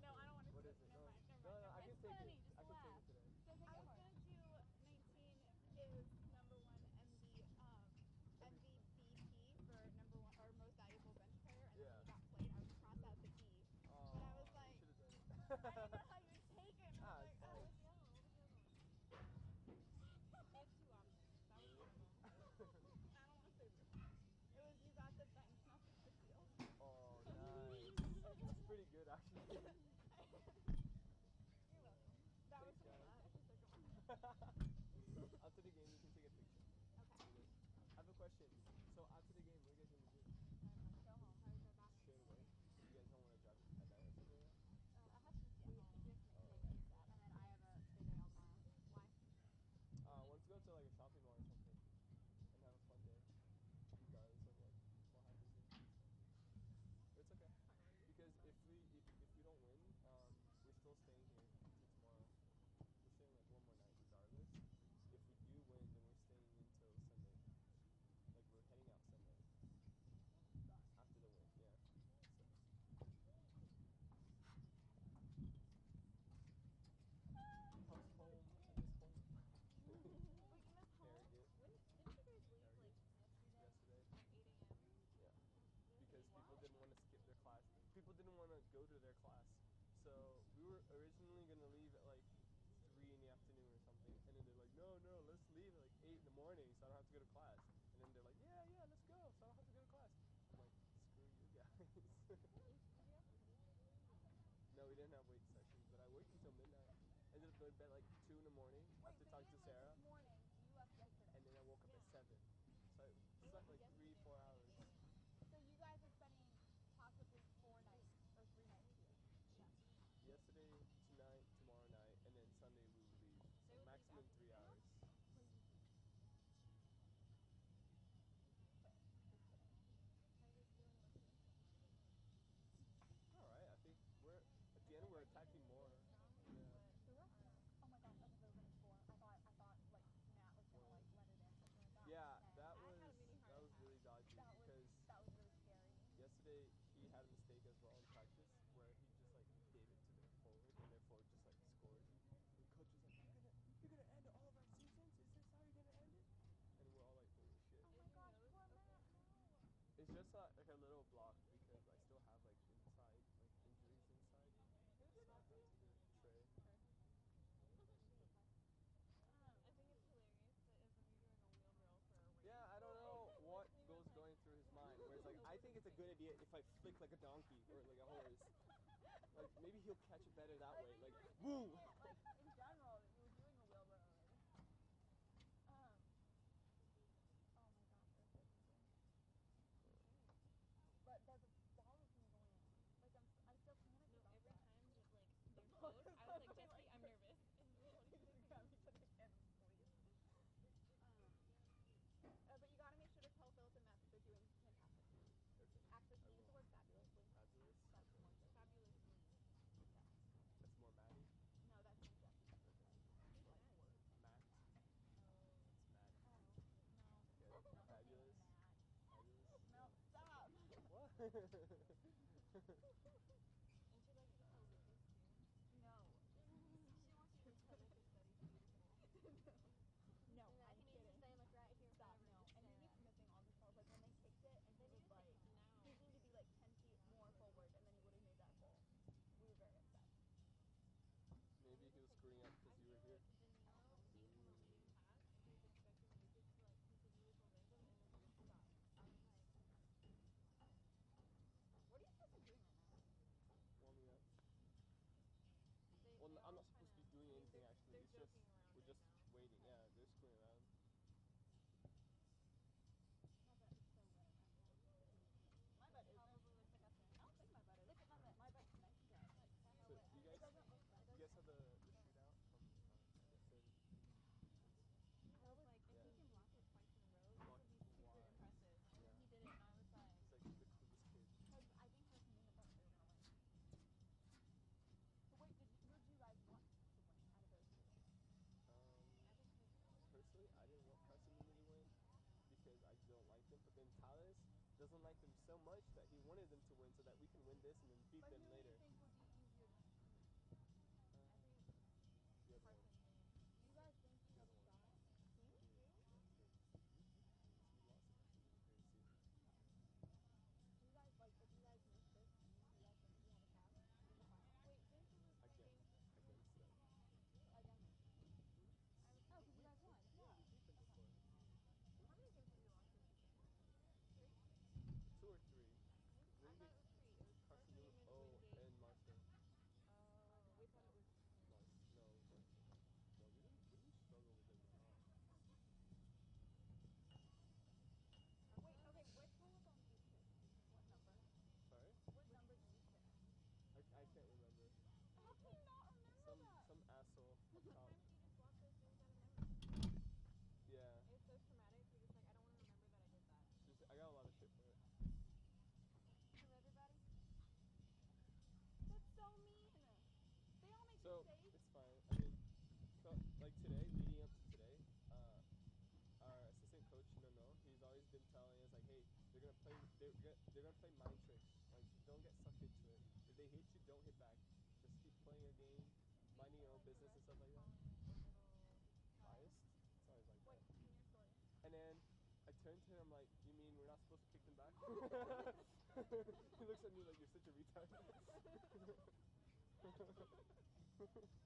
No, I don't want to. What is it? Never mind. Never mind. No, I can take it. I can take it today. I was going to do 19 is number 1 MVP for number 1 or most valuable bench player, and then you got played. I would cross out the E. But I was like, I didn't know how you would take it. And I was like, oh. They had 2 options. That was one of them. I don't want to say this. It was you got the bench, not the field. Oh, nice. That's pretty good, actually. You're welcome. That was one. I actually took one. After the game, you can take a picture. Okay. I have a question. So after the game, what are you guys going to do? I'm going to go home. How do you go back? Straight away. You guys don't want to drive at night or something like that? I have to get home. We have to make things ASAP. And then I have a payday on tomorrow. Why? Let's go to like a shopping mall or something and have a fun day, regardless of like what happens here. But it's okay because if we don't win, we're still staying here until tomorrow. We're staying like one more night regardless. If we do win, then we're staying until Sunday. Like we're heading out Sunday after the win. Yeah. So. How's home at this point? Wait, you miss home? Arrogant. When didn't you guys leave like yesterday? At 8 a.m. Yeah. Because people didn't want to skip their class. People didn't want to go to their class. So we were originally going to leave at like 3 in the afternoon or something. And then they're like, no, let's leave at like 8 in the morning so I don't have to go to class. And then they're like, yeah, let's go so I don't have to go to class. I'm like, screw you guys. No, we didn't have weight sessions, but I worked until midnight. Ended up going to bed like 2 in the morning after talking to Sarah. This morning, you left yesterday. And then I woke up at 7. So I slept like 3-4 hours. So you guys are spending possibly 4 nights or 3 nights here. Yes. Yesterday, tonight, tomorrow night, and then Sunday we will leave. So maximum 3 hours. Crazy. But just kidding. How are you guys feeling about this? Alright, I think we're at the end we're attacking more. Yeah. Oh my gosh, I thought they were gonna score. I thought like Matt was gonna like let it in or something like that. Yeah, that was really dodgy because that was really scary. Yesterday he had a mistake as well in practice where he just like gave it to their forward and their forward just like scored. And the coach was like, You're gonna end all of our seasons? Is this how you're gonna end it? And we're all like, holy shit. Oh my gosh, poor Matt, no. It's just like a little block because I still have like inside, like injuries inside. Who did that to you? Trey. I think it's hilarious that SMU doing a wheeled roll for a race. Yeah, I don't know what goes going through his mind. Where it's like, I think it's a good idea if I flick like a donkey or like a Like maybe he'll catch it better that way. Like boom. Like in general, you were doing a wheelbarrow already. Oh my gosh, that's so stupid. But the ball is gonna go in. Like I still panic No, about every that. time that like they're ball close, is I was like, going Jesse, like I'm this. nervous. And what do you think? Grab each other hands, please. But you gotta make sure to tell Philip and Matt that they're doing fantastic. Okay. Actually, can I you use the will. word fabulously? Fabulous. That's more Jesse. Fabulously. Yeah. That's more Maddie. No, that's more Jesse. Who's Like Maddie? word. Matt. Oh. It's Maddie. Oh, no. Okay. No, his name Fabulous. is Matt. Fabulous. No, stop! What? And she like to call Lucas too. No. She wants you to tell Lucas that he's beautiful. No, And that I'm he needs to kidding. stay like right here in Stop, front of her. no. Just And say he keeps that. missing all the calls. Like when they kicked it and he They was need to like, say now. he needed to be like 10 feet more forward and then he would have made that goal. We were very upset. Maybe he was screwing up because you were here. Like Danilo, anytime I'm getting past, he was expecting Lucas to like continue with momentum and Lucas would stop. I was like, What are you supposed to be doing right now? Warming up. they, Well, they're I'm all not supposed to be kinda- doing I mean, anything they're- actually. They're It's just joking around we're right just now. waiting. Yeah, they're screwing around. My butt is so red. My butt is Probably looks like a I don't think my butt is. Look at my butt. My butt's nice and dry. like kind So of wet. you It guys, doesn't look red. you guys have the shootout from Dixon. I was like, if Yeah. he can block it twice in a row, this Block would be super twice. impressive. And then Yeah. he did it, and I was like, He's like the coolest kid. Because I think her and me had thought they were gonna win. But wait, who did you guys want to win out of those two? I think Personally, I didn't want Carson Newman to win because I don't like them. But then Talis doesn't like them so much that he wanted them to win so that we can win this and then beat But them who later. do you think would be easier to beat? I think The other Carson one. Newman. You guys think you The have other a one. shot? Who? You lost it. Crazy. Do you guys like if you guys miss this game? Do you guys think you have a shot in the final? Wait, didn't you lose 3 games this season? Against them. Against? I was Oh, because you guys won. Yeah, we beat them before. How many games have you lost this season? 3? 2 or 3. I thought it was 3. It was Carson Newman. Newman, Oh, Wingate. and Marshall. Oh, we thought it was. No, Marshall. No, we didn't struggle with them at all. Wait, okay, which one was on these two? What number? Sorry? What number did you finish? I can't remember. How can you not remember that? Some asshole. Sometimes you just block those games out of memory. Yeah. It's so traumatic. You're just like, I don't want to remember that I did that. Just, I got a lot of shit for it. From everybody? That's so mean. They all make So mistakes. it's fine. I mean, so, like today, leading up to today, our assistant coach, he's always been telling us like, hey, they're gonna play mind tricks. Like, don't get sucked into it. If they hit you, don't hit back. Just keep playing your game, minding your own business and stuff like that. Biased? It's always like Wait, that. in your story. And then I turned to him, I'm like, you mean we're not supposed to kick them back? He looks at me like, you're such a retard.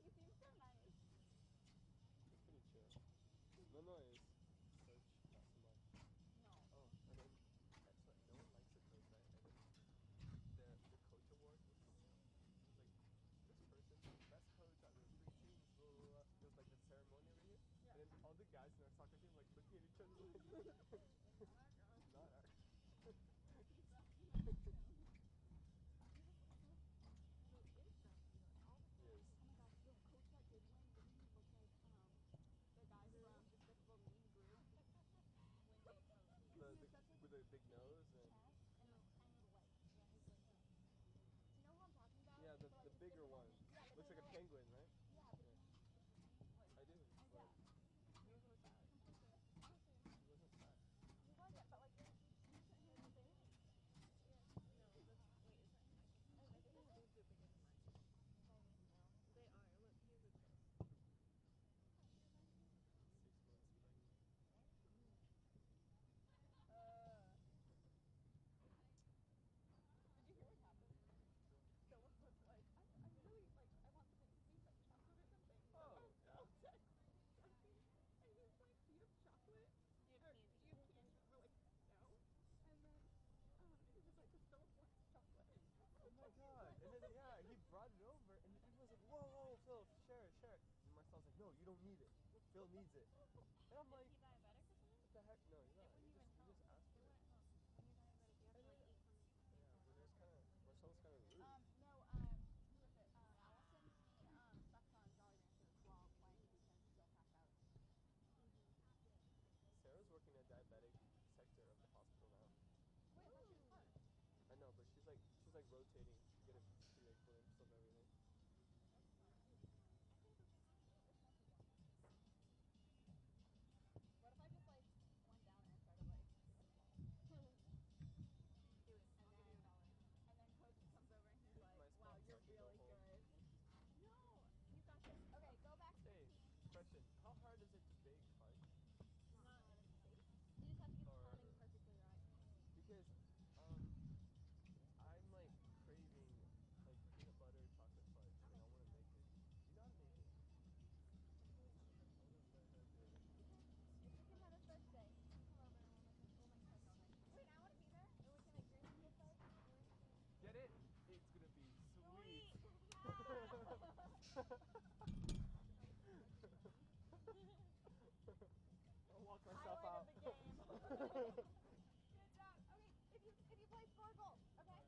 He seems so nice. It's pretty chill. No is search, not so much. No. Oh, and then that's what no one likes the coach, right? And then the coach award was like this person, best coach out of the 3 teams, blah, blah, blah. It was like the ceremony over here. Yeah. And then all the guys in our soccer team like looking at each other like not our He is grumpy. Like, all the time. Yes. Oh my god, the coach Phil needs it. And I'm like, Is he diabetic or something? what the heck? No, he's not. Wouldn't He even just help. asked for It it. wouldn't help. When you're diabetic, you have to like eat something healthy. Yeah, but it was kind of, Marcelo's kind of rude. No, who was it? Allison sucked on Jolly Ranchers while playing because Phil passed out. Sarah's working a diabetic sector of the hospital now. Wait, I thought she was part. I know, but she's like rotating to get a free like glimpse of everything. That's smart. There's more people in there. What if I just like went down there and started like giving them balls? Do it. And I'll give you $1. and then coach comes over and he's like, My "Wow, spot so you're I can go really home. good." No, you got this. Okay, go back to your Hey, team. question. How hard is it to bake fudge? Not bake. You just have to get the Or timing perfectly right. because I'm like craving like peanut butter chocolate fudge and I want to make it. Do you know how to make it? I want to learn how to do it. It's your Pinata's birthday. Come over and we'll make fudge all night. Wait, I want to be there. And we can make green tea fudge. Green tea. Get it? It's gonna be sweet. I'll walk myself out. Highlight of the game. Good job. Okay, if you play, score a goal. Okay.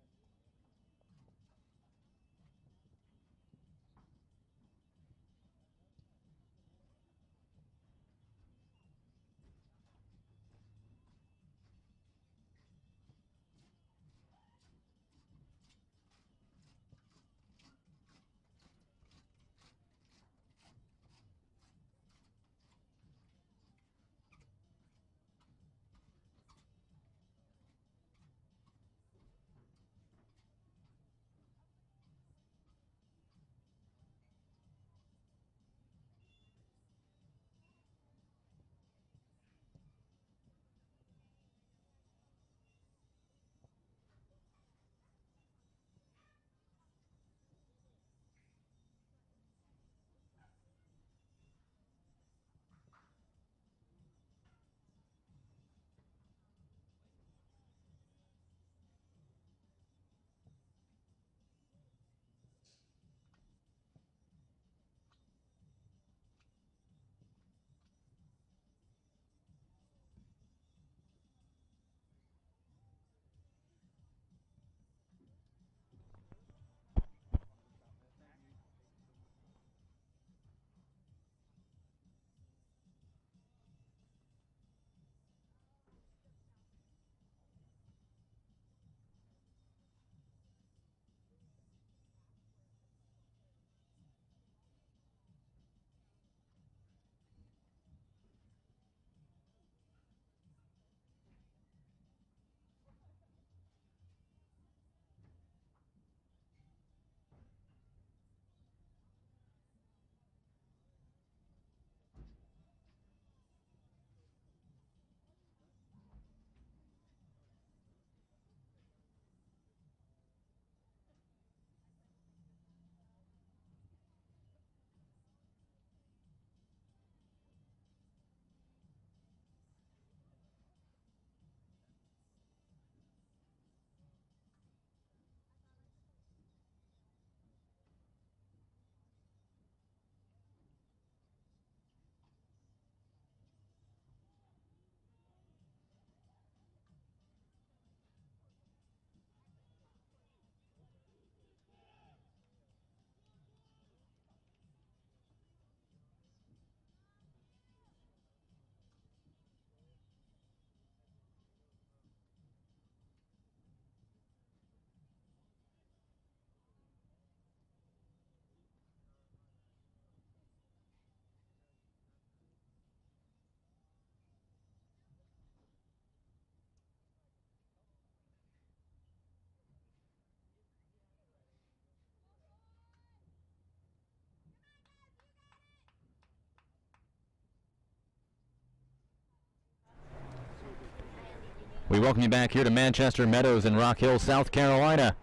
We welcome you back here to Manchester Meadows in Rock Hill, South Carolina.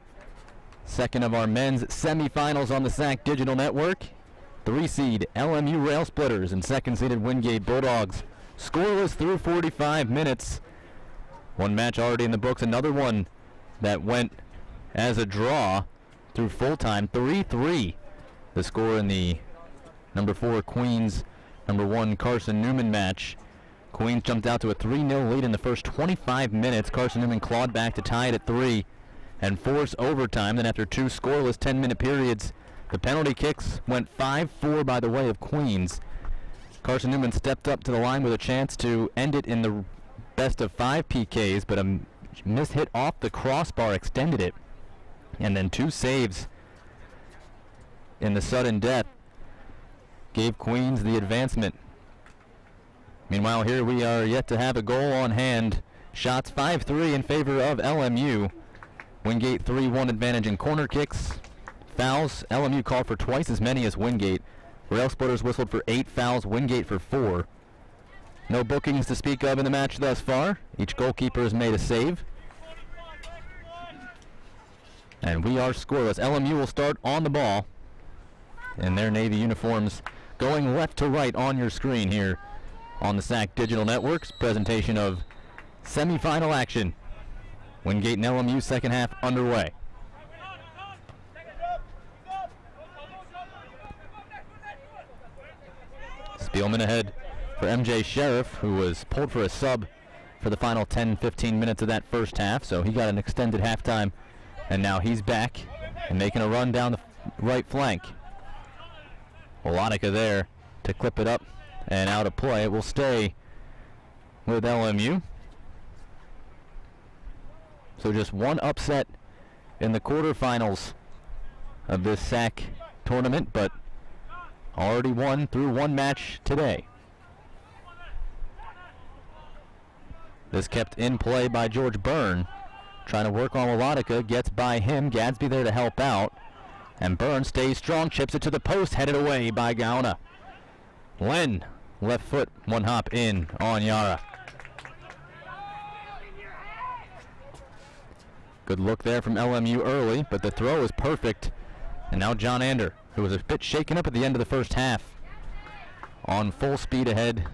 Second of our men's semifinals on the SAC Digital Network. 3-seed LMU Rail Splitters and 2nd-seeded Wingate Bulldogs. Scoreless through 45 minutes. One match already in the books, another one that went as a draw through full time. 3-3 the score in the number 4 Queens number 1 Carson Newman match. Queens jumped out to a 3-0 lead in the first 25 minutes. Carson Newman clawed back to tie it at 3 and force overtime. Then after 2 scoreless 10-minute periods, the penalty kicks went 5-4 by the way of Queens. Carson Newman stepped up to the line with a chance to end it in the best of 5 PKs, but a missed hit off the crossbar extended it. And then 2 saves in the sudden death gave Queens the advancement. Meanwhile, here we are yet to have a goal on hand. Shots 5-3 in favor of LMU. Wingate 3-1 advantage in corner kicks. Fouls, LMU called for twice as many as Wingate. Rail Splitters whistled for 8 fouls, Wingate for 4. No bookings to speak of in the match thus far. Each goalkeeper has made a save. And we are scoreless. LMU will start on the ball in their Navy uniforms, going left to right on your screen here on the SAC Digital Networks. Presentation of semifinal action. Wingate and LMU second half underway. Spielman ahead for MJ Sheriff, who was pulled for a sub for the final 10-15 minutes of that first half, so he got an extended halftime, and now he's back and making a run down the right flank. Wolonica there to clip it up and out of play. It will stay with LMU. So just one upset in the quarterfinals of this SAC tournament, but already won through one match today. This kept in play by George Byrne, trying to work on Wolonica, gets by him, Gadsby there to help out, and Byrne stays strong, chips it to the post, headed away by Gauna. Len, left foot, one hop in on Yara. Good look there from LMU early, but the throw is perfect. And now John Ander, who was a bit shaken up at the end of the first half, on full speed ahead.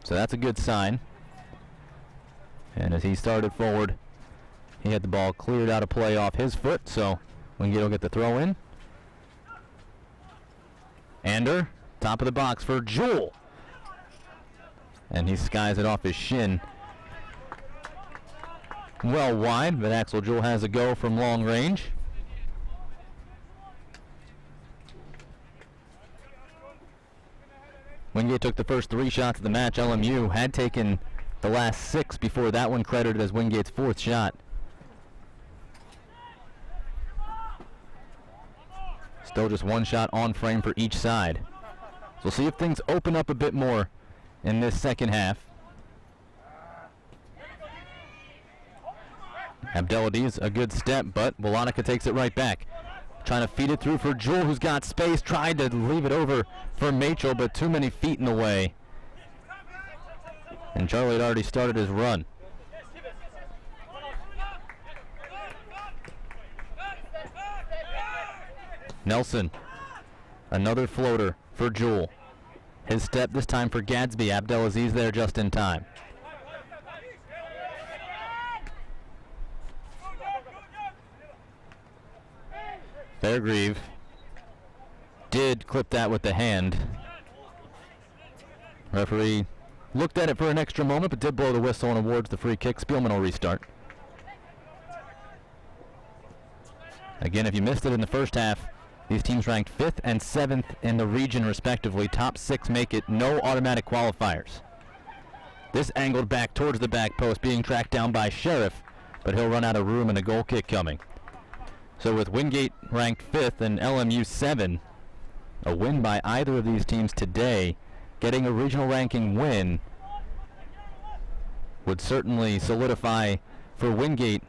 So that's a good sign. And as he started forward, he had the ball cleared out of play off his foot, so Wingate will get the throw in. Ander, top of the box for Jewell. And he skies it off his shin. Well wide, but Axel Jewell has a go from long range. Wingate took the first 3 shots of the match. LMU had taken the last 6 before that one, credited as Wingate's 4th shot. Still just 1 shot on frame for each side. So we'll see if things open up a bit more in this second half. Abdeladiz, a good step, but Wolonica takes it right back. Trying to feed it through for Jewell, who's got space. Tried to leave it over for Machel, but too many feet in the way. And Charlie had already started his run. Nelson, another floater for Jewell. His step this time for Gadsby. Abdelaziz there just in time. Fairgrieve did clip that with the hand. Referee looked at it for an extra moment, but did blow the whistle and awards the free kick. Spielman will restart. Again, if you missed it in the first half, these teams ranked 5th and 7th in the region respectively. Top 6 make it, no automatic qualifiers. This angled back towards the back post, being tracked down by Sheriff, but he'll run out of room and a goal kick coming. So with Wingate ranked 5th and LMU 7, a win by either of these teams today, getting a regional ranking win, would certainly solidify for Wingate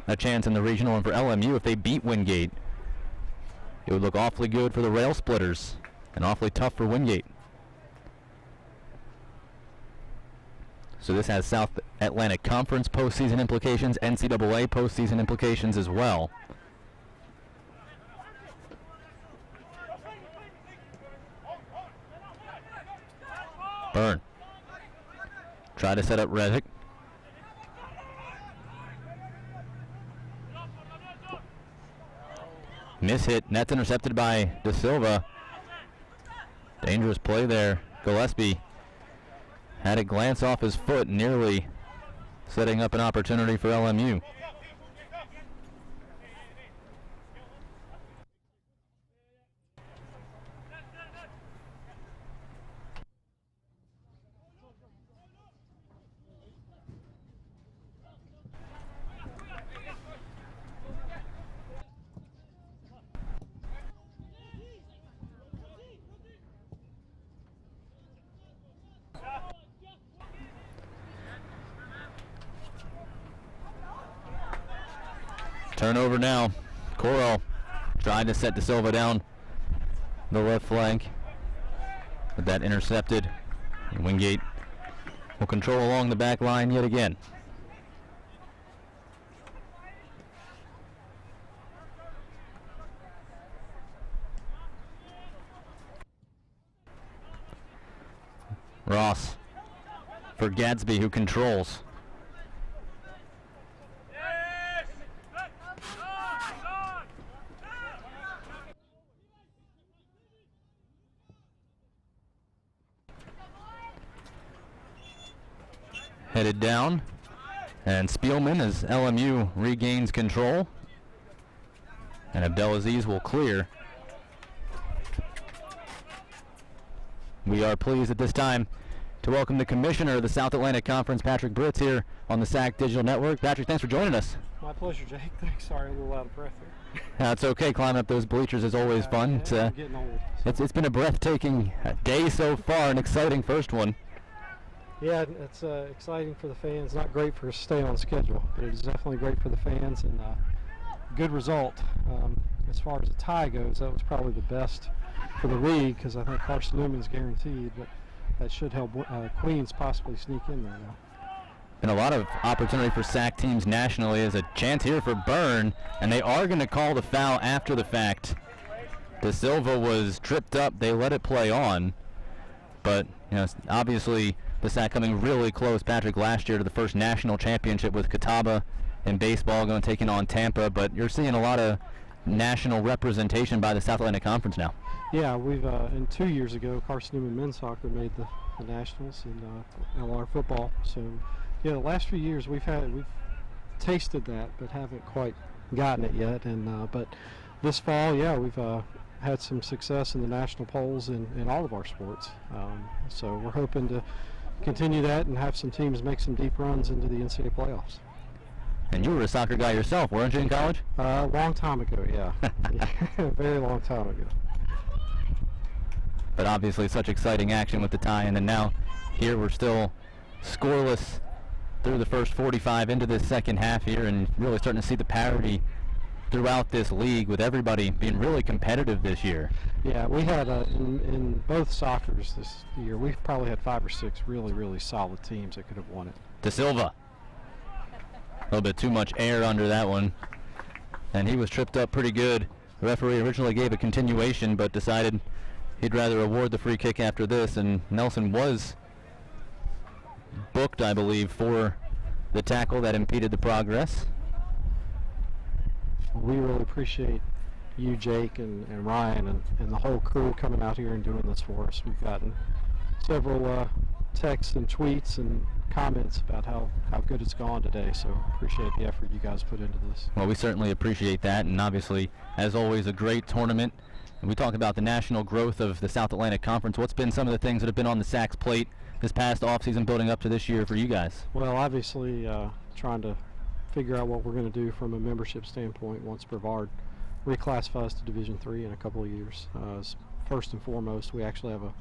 a chance in the regional, and for LMU, if they beat Wingate, it would look awfully good for the Rail Splitters and awfully tough for Wingate. So this has South Atlantic Conference postseason implications, NCAA postseason implications as well. Byrne. Try to set up Reddick. Miss hit. That's intercepted by De Silva. Dangerous play there. Gillespie had it glance off his foot, nearly setting up an opportunity for LMU. Turnover now. Coro trying to set De Silva down the left flank, but that intercepted. And Wingate will control along the back line yet again. Ross for Gadsby, who controls. Headed down, and Spielman as LMU regains control, and Abdelaziz will clear. We are pleased at this time to welcome the Commissioner of the South Atlantic Conference, Patrick Britz, here on the SAC Digital Network. Patrick, thanks for joining us. My pleasure, Jake. Thanks. Sorry, I'm a little out of breath here. It's okay. Climbing up those bleachers is always fun. I'm getting old. It's been a breathtaking day so far, an exciting first one. Yeah, it's exciting for the fans. Not great for staying on schedule, but it's definitely great for the fans and good result. As far as the tie goes, that was probably the best for the league because I think Carson Newman's guaranteed, but that should help Queens possibly sneak in there now. And a lot of opportunity for SAC teams nationally. Is a chance here for Byrne, and they are going to call the foul after the fact. De Silva was tripped up. They let it play on, but obviously the SAC coming really close, Patrick, last year to the first national championship with Catawba in baseball, going taking on Tampa. But you're seeing a lot of national representation by the South Atlantic Conference now. Yeah, we've and 2 years ago, Carson Newman men's soccer made the nationals in LR football. So yeah, the last few years we've tasted that, but haven't quite gotten it yet. And but this fall, yeah, we've had some success in the national polls in all of our sports. So we're hoping to continue that and have some teams make some deep runs into the NCAA playoffs. And you were a soccer guy yourself, weren't you, in college? A long time ago, yeah. A very long time ago. But obviously such exciting action with the tie, and then now here we're still scoreless through the first 45 into this second half here, and really starting to see the parity throughout this league with everybody being really competitive this year. Yeah, we had in both soccers this year, we've probably had 5 or 6 really, really solid teams that could have won it. De Silva. A little bit too much air under that one, and he was tripped up pretty good. The referee originally gave a continuation, but decided he'd rather award the free kick after this, and Nelson was booked, I believe, for the tackle that impeded the progress. We really appreciate you, Jake, and Ryan, and the whole crew coming out here and doing this for us. We've gotten several texts and tweets and comments about how good it's gone today, so appreciate the effort you guys put into this. Well, we certainly appreciate that, and obviously, as always, a great tournament. And we talk about the national growth of the South Atlantic Conference. What's been some of the things that have been on the SAC's plate this past offseason building up to this year for you guys? Well, obviously, trying to figure out what we're going to do from a membership standpoint once Brevard reclassifies to Division III in a couple of years. First and foremost, we actually have a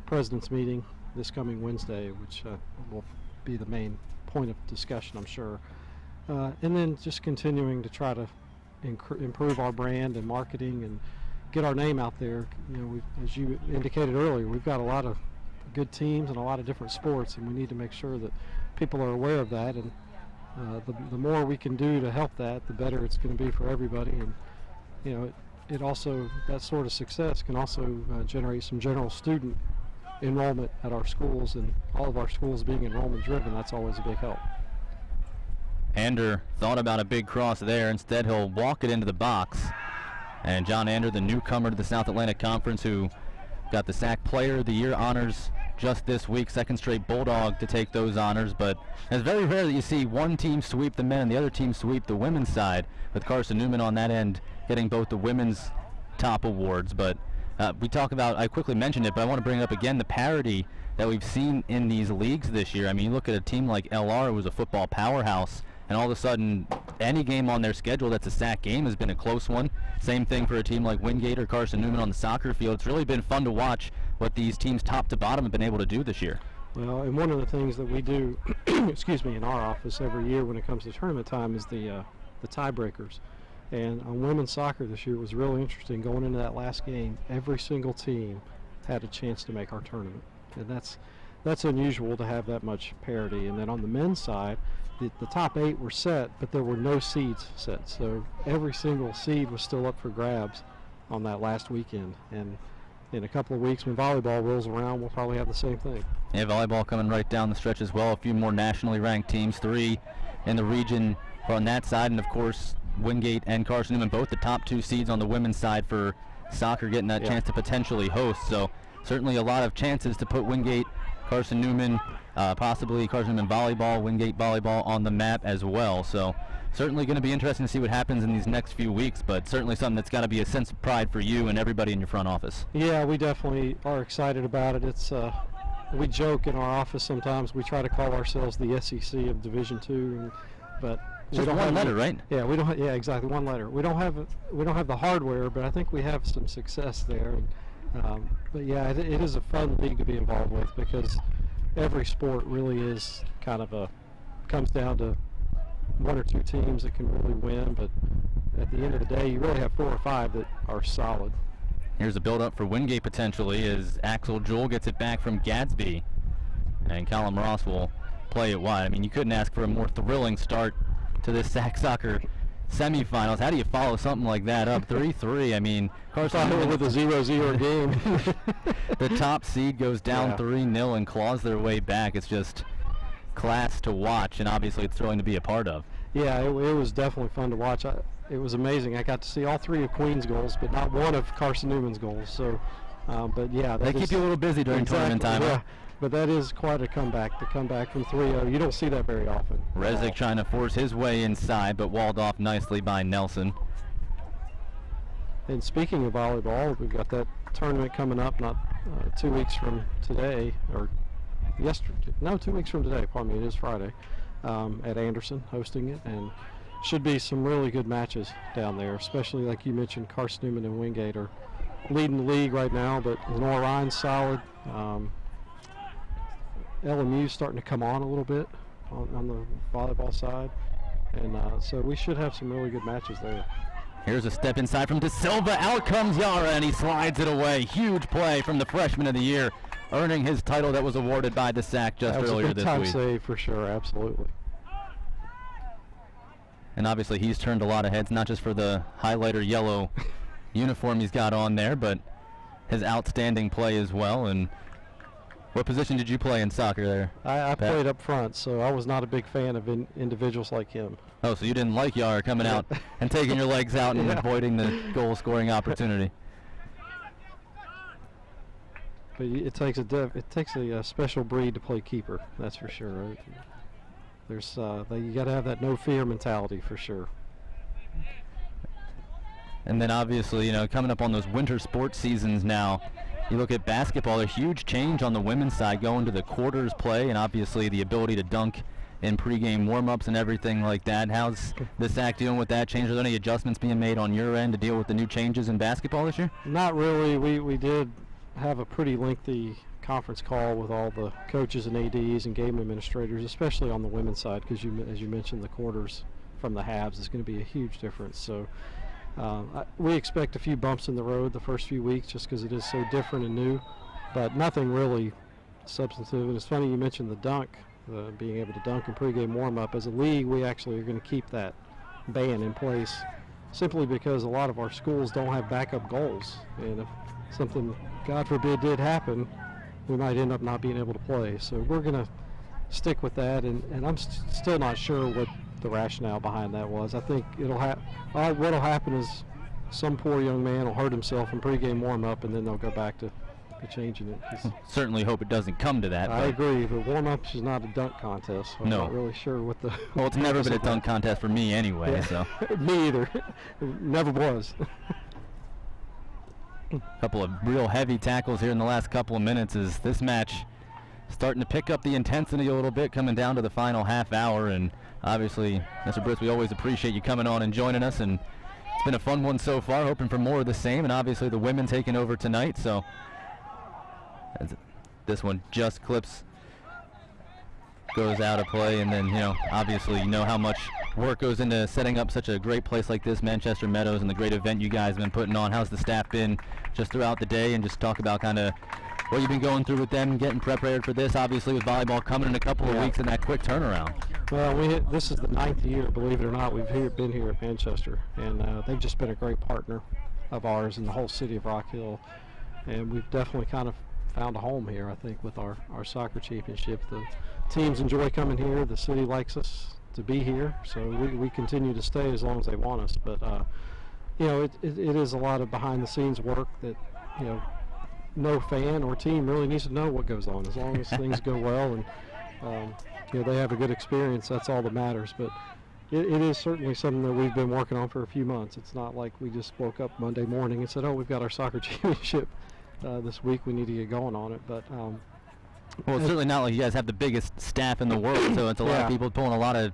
president's meeting this coming Wednesday, which will be the main point of discussion, I'm sure. And then just continuing to try to improve our brand and marketing and get our name out there. As you indicated earlier, we've got a lot of good teams and a lot of different sports, and we need to make sure that people are aware of that. And the more we can do to help that, the better it's going to be for everybody. And it also, that sort of success can also generate some general student enrollment at our schools, and all of our schools being enrollment driven, that's always a big help. Ander thought about a big cross there. Instead, he'll walk it into the box. And John Ander, the newcomer to the South Atlantic Conference, who got the SAC Player of the Year honors just this week, second straight Bulldog to take those honors, but it's very rare that you see one team sweep the men and the other team sweep the women's side, with Carson Newman on that end getting both the women's top awards. But we talk about, I quickly mentioned it, but I want to bring up again the parity that we've seen in these leagues this year. I mean, you look at a team like LR, who was a football powerhouse, and all of a sudden, any game on their schedule that's a SAC game has been a close one. Same thing for a team like Wingate or Carson Newman on the soccer field. It's really been fun to watch what these teams top to bottom have been able to do this year. Well, and one of the things that we do, excuse me, in our office every year when it comes to tournament time is the tiebreakers. And on women's soccer this year, it was really interesting. Going into that last game, every single team had a chance to make our tournament. And that's unusual to have that much parity. And then on the men's side, the top 8 were set, but there were no seeds set. So every single seed was still up for grabs on that last weekend. And in a couple of weeks when volleyball rolls around, we'll probably have the same thing. Yeah, volleyball coming right down the stretch as well. A few more nationally ranked teams, 3 in the region on that side. And, of course, Wingate and Carson Newman, both the top 2 seeds on the women's side for soccer, getting that chance to potentially host. So certainly a lot of chances to put Wingate, Carson Newman, possibly Carson Newman volleyball, Wingate volleyball on the map as well. So certainly going to be interesting to see what happens in these next few weeks, but certainly something that's got to be a sense of pride for you and everybody in your front office. Yeah, we definitely are excited about it. It's we joke in our office sometimes. We try to call ourselves the SEC of Division II, but just one letter, right? Yeah, we don't. Yeah, exactly, one letter. We don't have the hardware, but I think we have some success there. But yeah, it is a fun league to be involved with because every sport really is kind of comes down to 1 or 2 teams that can really win. But at the end of the day, you really have 4 or 5 that are solid. Here's a build-up for Wingate potentially as Axel Jewell gets it back from Gadsby, and Callum Ross will play it wide. I mean, you couldn't ask for a more thrilling start to this SAC soccer semifinals. How do you follow something like that up? 3-3. I mean, Carson with a 0-0 game. The top seed goes down 3-0 and claws their way back. It's just class to watch, and obviously it's thrilling to be a part of. Yeah, it was definitely fun to watch. It was amazing. I got to see all 3 of Queen's goals, but not one of Carson Newman's goals. So, but yeah, they keep you a little busy during tournament time. Yeah, but that is quite a comeback. To come back from 3-0, you don't see that very often. Rezick trying to force his way inside, but walled off nicely by Nelson. And speaking of volleyball, we've got that tournament coming up not 2 weeks from today, or yesterday. No, 2 weeks from today. Pardon me. It is Friday at Anderson, hosting it, and should be some really good matches down there. Especially like you mentioned, Carson Newman and Wingate are leading the league right now, but Lenore Ryan's solid. LMU's starting to come on a little bit on the volleyball side, and so we should have some really good matches there. Here's a step inside from De Silva. Out comes Yara, and he slides it away. Huge play from the freshman of the year, earning his title that was awarded by the SAC just earlier this week. That was a big time save for sure, absolutely. And obviously he's turned a lot of heads, not just for the highlighter yellow uniform he's got on there, but his outstanding play as well. And what position did you play in soccer there? I played up front, so I was not a big fan of individuals like him. Oh, so you didn't like Yara coming out and taking your legs out and avoiding the goal-scoring opportunity. But it takes a special breed to play keeper, that's for sure. Right? There's you got to have that no fear mentality for sure. And then obviously, you know, coming up on those winter sports seasons now, you look at basketball, a huge change on the women's side going to the quarters play, and obviously the ability to dunk in pregame warm-ups and everything like that. How's the SAC dealing with that change? Are there any adjustments being made on your end to deal with the new changes in basketball this year? Not really. We did have a pretty lengthy conference call with all the coaches and ADs and game administrators, especially on the women's side, because as you mentioned, the quarters from the halves is going to be a huge difference. So we expect a few bumps in the road the first few weeks just because it is so different and new, but nothing really substantive. And it's funny you mentioned the dunk, being able to dunk in pregame warm-up. As a league, we actually are going to keep that ban in place simply because a lot of our schools don't have backup goals, and if something, God forbid, did happen, we might end up not being able to play. So we're going to stick with that, and I'm still not sure what the rationale behind that was. I think what'll happen is some poor young man will hurt himself in pregame warm-up, and then they'll go back to to changing it. 'Cause Certainly hope it doesn't come to that. I but- agree, but warm-ups is not a dunk contest. So I'm No. not really sure what the. Well, it's never been a dunk contest for me anyway, Yeah. so. Me either. Never was. Couple of real heavy tackles here in the last couple of minutes as this match starting to pick up the intensity a little bit coming down to the final half hour. And obviously, Mr. Britt, we always appreciate you coming on and joining us, and it's been a fun one so far, hoping for more of the same, and obviously the women taking over tonight. So as this one just clips, goes out of play, and then obviously you know how much work goes into setting up such a great place like this, Manchester Meadows, and the great event you guys have been putting on. How's the staff been just throughout the day, and just talk about kind of what you've been going through with them, getting prepared for this, obviously with volleyball coming in a couple of weeks and that quick turnaround. Well, this is the 9th year, believe it or not, we've been here at Manchester, and they've just been a great partner of ours in the whole city of Rock Hill, and we've definitely kind of found a home here, I think, with our soccer championship. The teams enjoy coming here. The city likes us to be here, so we continue to stay as long as they want us. But it is a lot of behind-the-scenes work that no fan or team really needs to know what goes on. As long as things go well and they have a good experience, that's all that matters. But it is certainly something that we've been working on for a few months. It's not like we just woke up Monday morning and said, "Oh, we've got our soccer championship this week. We need to get going on it." But well, it's certainly not like you guys have the biggest staff in the world, so it's a lot of people pulling a lot of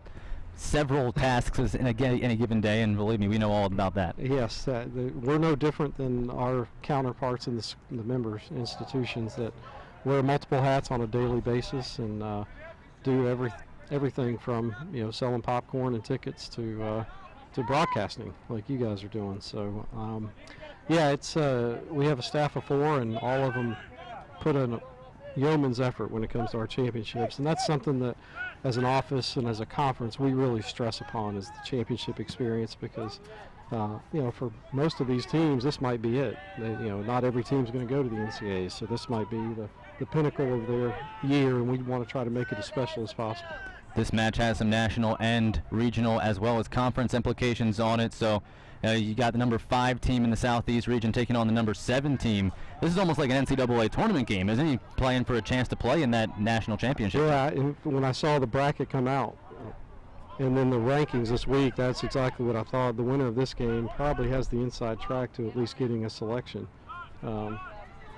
several tasks in any given day, and believe me, we know all about that. Yes, we're no different than our counterparts in the members institutions that wear multiple hats on a daily basis and do everything from selling popcorn and tickets to broadcasting like you guys are doing. So it's we have a staff of 4, and all of them put in a yeoman's effort when it comes to our championships, and that's something that as an office and as a conference we really stress upon, is the championship experience, because for most of these teams this might be it. Not every team's going to go to the NCAAs, so this might be the pinnacle of their year, and we want to try to make it as special as possible. This match has some national and regional as well as conference implications on it. So you got the number 5 team in the Southeast region taking on the number 7 team. This is almost like an NCAA tournament game, isn't he? Playing for a chance to play in that national championship. Yeah, and when I saw the bracket come out and then the rankings this week, that's exactly what I thought. The winner of this game probably has the inside track to at least getting a selection. And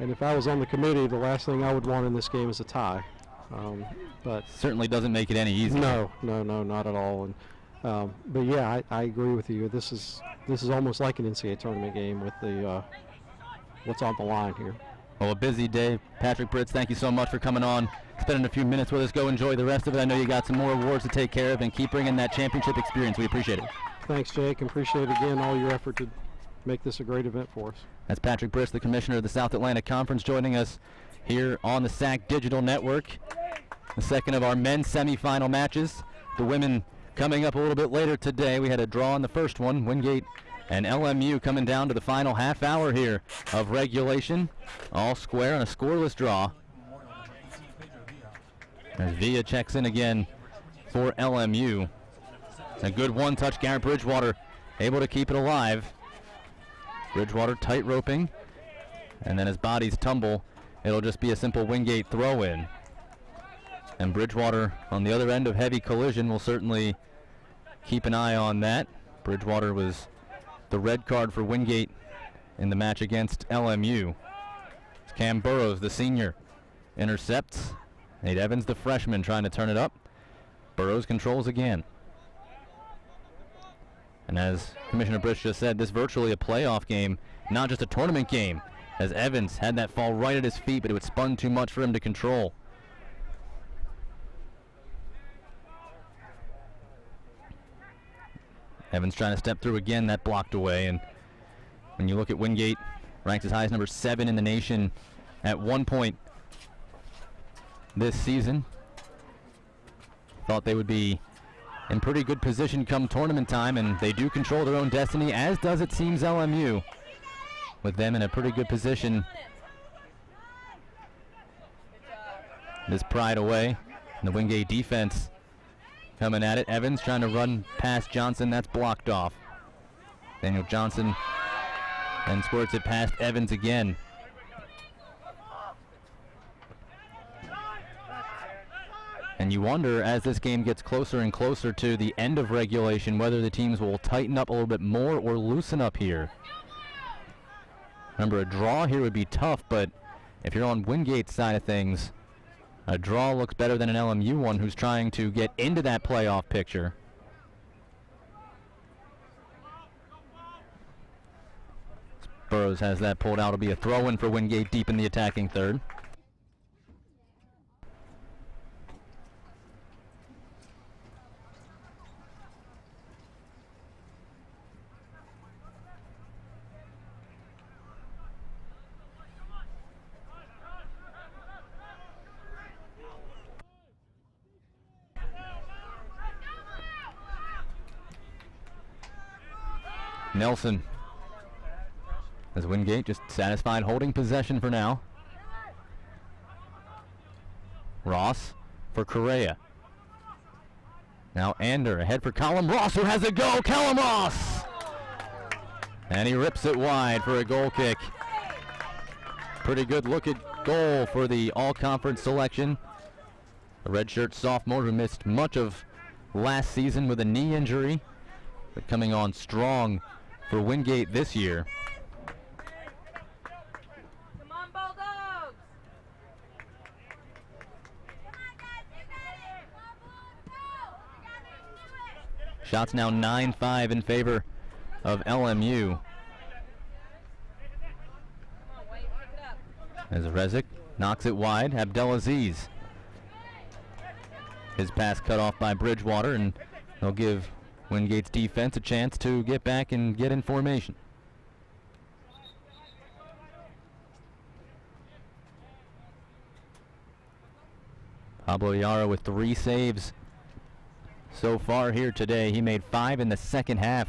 if I was on the committee, the last thing I would want in this game is a tie. But certainly doesn't make it any easier. No, not at all. And but yeah, I agree with you. This is almost like an NCAA tournament game with the what's on the line here. Well, a busy day. Patrick Britz, thank you so much for coming on, spending a few minutes with us. Go enjoy the rest of it. I know you got some more awards to take care of, and keep bringing that championship experience. We appreciate it. Thanks, Jake, and appreciate again all your effort to make this a great event for us. That's Patrick Britz, the commissioner of the South Atlantic Conference, joining us here on the SAC Digital Network. The second of our men's semifinal matches. The women coming up a little bit later today. We had a draw in the first one. Wingate and LMU coming down to the final half hour here of regulation. All square on a scoreless draw. As Villa checks in again for LMU. A good one-touch. Garrett Bridgewater able to keep it alive. Bridgewater tight roping. And then as bodies tumble, it'll just be a simple Wingate throw-in. And Bridgewater on the other end of heavy collision will certainly keep an eye on that. Bridgewater was the red card for Wingate in the match against LMU. It's Cam Burrows, the senior, intercepts. Nate Evans, the freshman, trying to turn it up. Burrows controls again. And as Commissioner Britt just said, this virtually a playoff game, not just a tournament game, as Evans had that fall right at his feet, but it would spun too much for him to control. Evans trying to step through again, that blocked away. And when you look at Wingate, ranked as high as number 7 in the nation at one point this season. Thought they would be in pretty good position come tournament time, and they do control their own destiny, as does it seems LMU, with them in a pretty good position. This pried away, and the Wingate defense coming at it. Evans trying to run past Johnson. That's blocked off. Daniel Johnson then squirts it past Evans again. And you wonder, as this game gets closer and closer to the end of regulation, whether the teams will tighten up a little bit more or loosen up here. Remember, a draw here would be tough, but if you're on Wingate's side of things, a draw looks better than an LMU one who's trying to get into that playoff picture. Burrows has that pulled out. It'll be a throw-in for Wingate deep in the attacking third. Nelson, as Wingate just satisfied holding possession for now. Ross for Correa. Now Ander ahead for Callum Ross, who has a go. Callum Ross! And he rips it wide for a goal kick. Pretty good look at goal for the all-conference selection. The redshirt sophomore who missed much of last season with a knee injury, but coming on strong for Wingate this year. Come on, Bulldogs! Come on, guys, you got it! Come on, Bulldogs, go! You got it, do it! Shots now 9-5 in favor of LMU. Come on, Wade, pick it up. As Rezic knocks it wide, Abdelaziz. His pass cut off by Bridgewater, and they'll give Wingate's defense a chance to get back and get in formation. Pablo Yara with 3 saves so far here today. He made 5 in the second half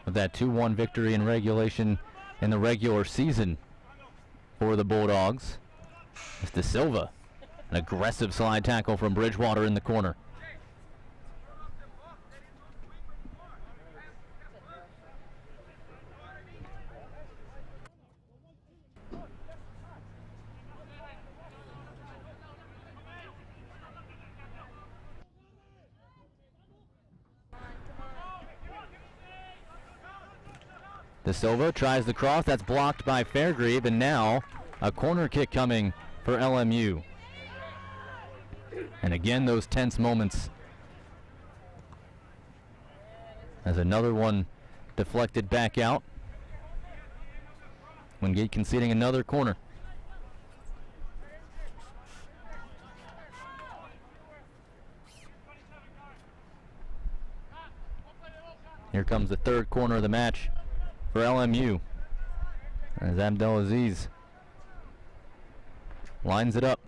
of that 2-1 victory in regulation in the regular season for the Bulldogs. It's De Silva, an aggressive slide tackle from Bridgewater in the corner. De Silva tries the cross. That's blocked by Fairgrieve, and now a corner kick coming for LMU. And again, those tense moments as another one deflected back out. Wingate conceding another corner. Here comes the third corner of the match for LMU, as Abdelaziz lines it up.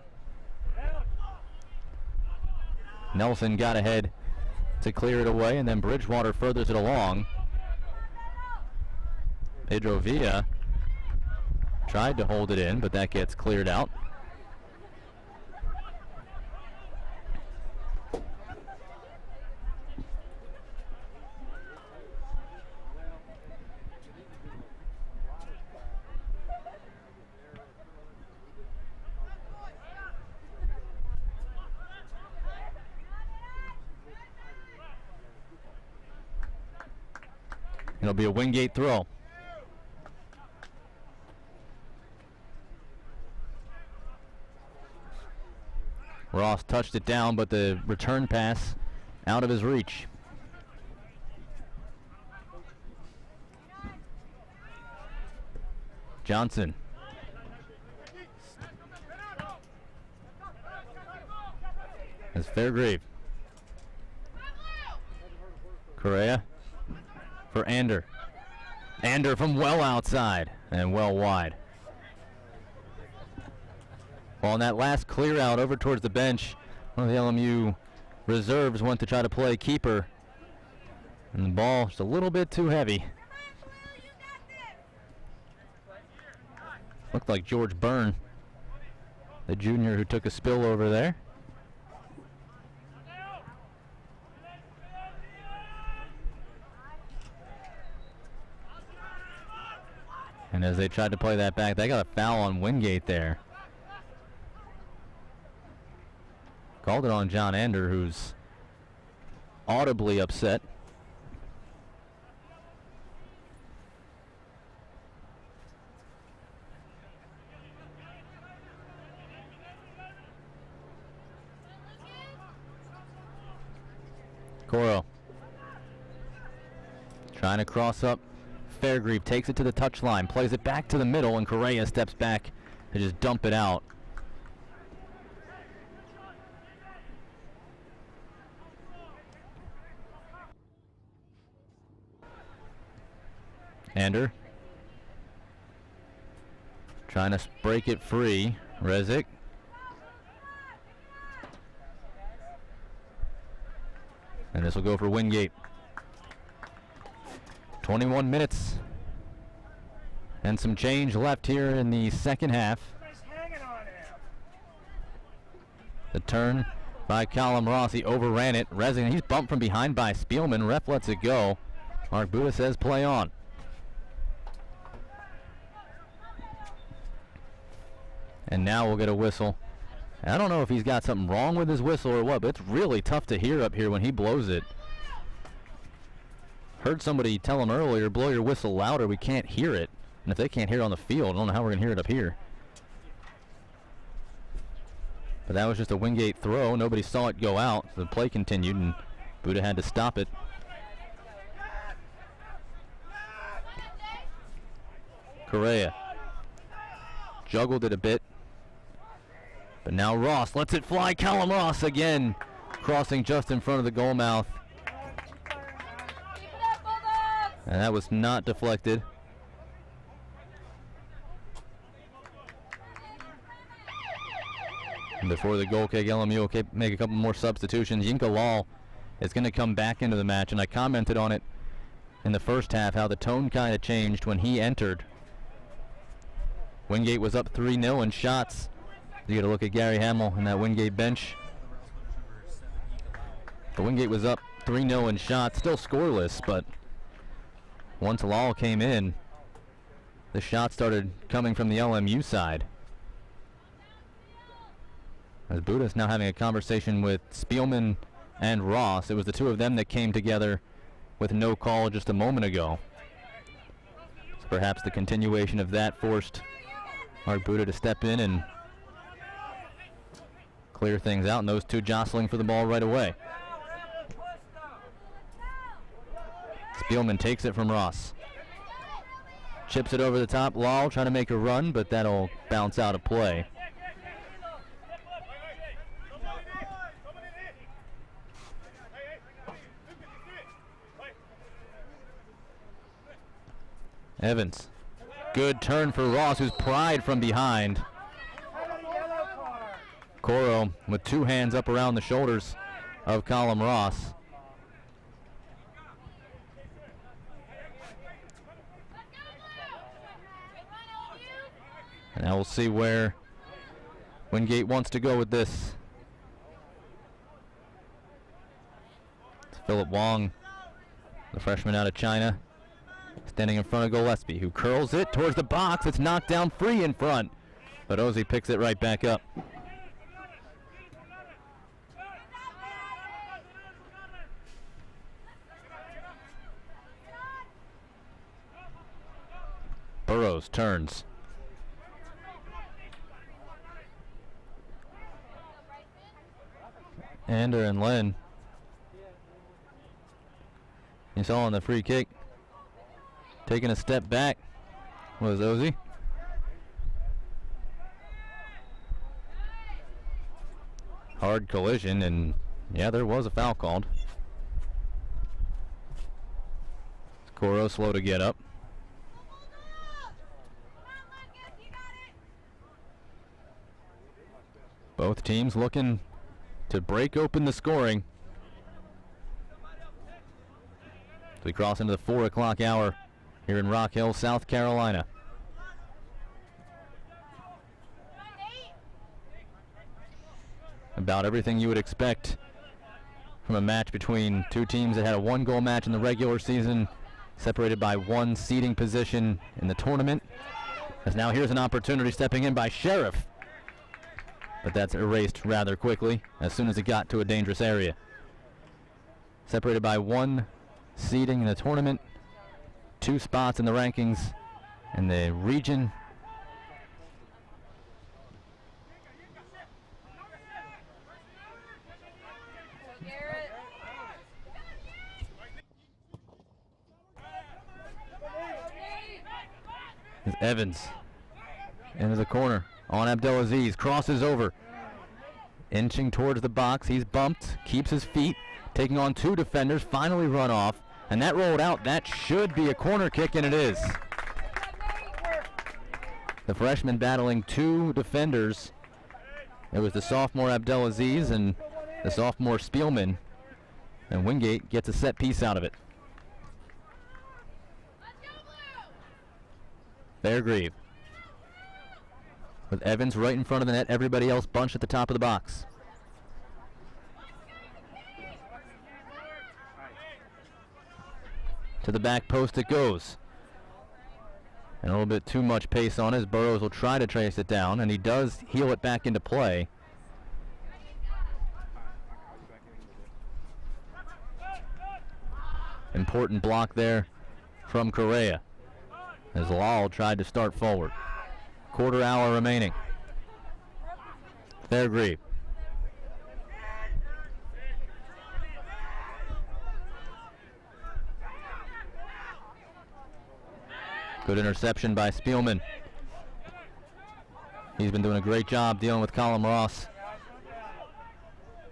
Nelson got ahead to clear it away, and then Bridgewater furthers it along. Pedro Villa tried to hold it in, but that gets cleared out. It'll be a Wingate throw. Ross touched it down, but the return pass out of his reach. Johnson. As Fairgrave. Correa for Ander. Ander from well outside and well wide. Well, on that last clear out over towards the bench, one of the LMU reserves went to try to play keeper, and the ball just a little bit too heavy. Looked like George Byrne, the junior who took a spill over there. And as they tried to play that back, they got a foul on Wingate there. Called it on John Ander, who's audibly upset. Coro trying to cross up. Fairgrieve takes it to the touchline, plays it back to the middle, and Correa steps back to just dump it out. Ander trying to break it free. Rezic. And this will go for Wingate. 21 minutes and some change left here in the second half. The turn by Callum Ross. He overran it. Rezic, he's bumped from behind by Spielman. Ref lets it go. Mark Buda says play on. And now we'll get a whistle. I don't know if he's got something wrong with his whistle or what, but it's really tough to hear up here when he blows it. Heard somebody tell him earlier, blow your whistle louder, we can't hear it. And if they can't hear it on the field, I don't know how we're going to hear it up here. But that was just a Wingate throw. Nobody saw it go out. So the play continued, and Buda had to stop it. Correa juggled it a bit. But now Ross lets it fly. Callum Ross again crossing just in front of the goal mouth. And that was not deflected. And before the goal kick, LMU will make a couple more substitutions. Yinka Lal is going to come back into the match, and I commented on it in the first half, how the tone kind of changed when he entered. Wingate was up 3-0 in shots. You get a look at Gary Hamill and that Wingate bench. But Wingate was up 3-0 in shots, still scoreless, but once Lal came in, the shots started coming from the LMU side. As Buda's now having a conversation with Spielman and Ross. It was the two of them that came together with no call just a moment ago. So perhaps the continuation of that forced Mark Buda to step in and clear things out, and those two jostling for the ball right away. Spielman takes it from Ross. Chips it over the top. Lal trying to make a run, but that'll bounce out of play. Evans. Good turn for Ross, who's pried from behind. Coro with two hands up around the shoulders of Callum Ross. And now we'll see where Wingate wants to go with this. It's Philip Wong, the freshman out of China, standing in front of Gillespie, who curls it towards the box. It's knocked down free in front, but Ozzie picks it right back up. Burrows turns. Ander and Len. You saw on the free kick. Taking a step back was Ozzie. Hard collision, and yeah, there was a foul called. Coro slow to get up. Both teams looking to break open the scoring. As we cross into the 4 o'clock hour here in Rock Hill, South Carolina. About everything you would expect from a match between two teams that had a one-goal match in the regular season, separated by one seeding position in the tournament. As now here's an opportunity stepping in by Sheriff. but that's erased rather quickly as soon as it got to a dangerous area. Separated by 1 seeding in the tournament, 2 spots in the rankings in the region. Is Evans into the corner on Abdelaziz, crosses over, inching towards the box. He's bumped, keeps his feet, taking on 2 defenders, finally run off, and that rolled out. That should be a corner kick, and it is. The freshman battling 2 defenders. It was the sophomore Abdelaziz and the sophomore Spielman, and Wingate gets a set piece out of it. Fairgrieve with Evans right in front of the net, everybody else bunched at the top of the box. To the back post it goes. And a little bit too much pace on it. Burrows will try to trace it down, and he does heel it back into play. Important block there from Correa as Lal tried to start forward. Quarter hour remaining. Fairgrieve. Good interception by Spielman. He's been doing a great job dealing with Colin Ross.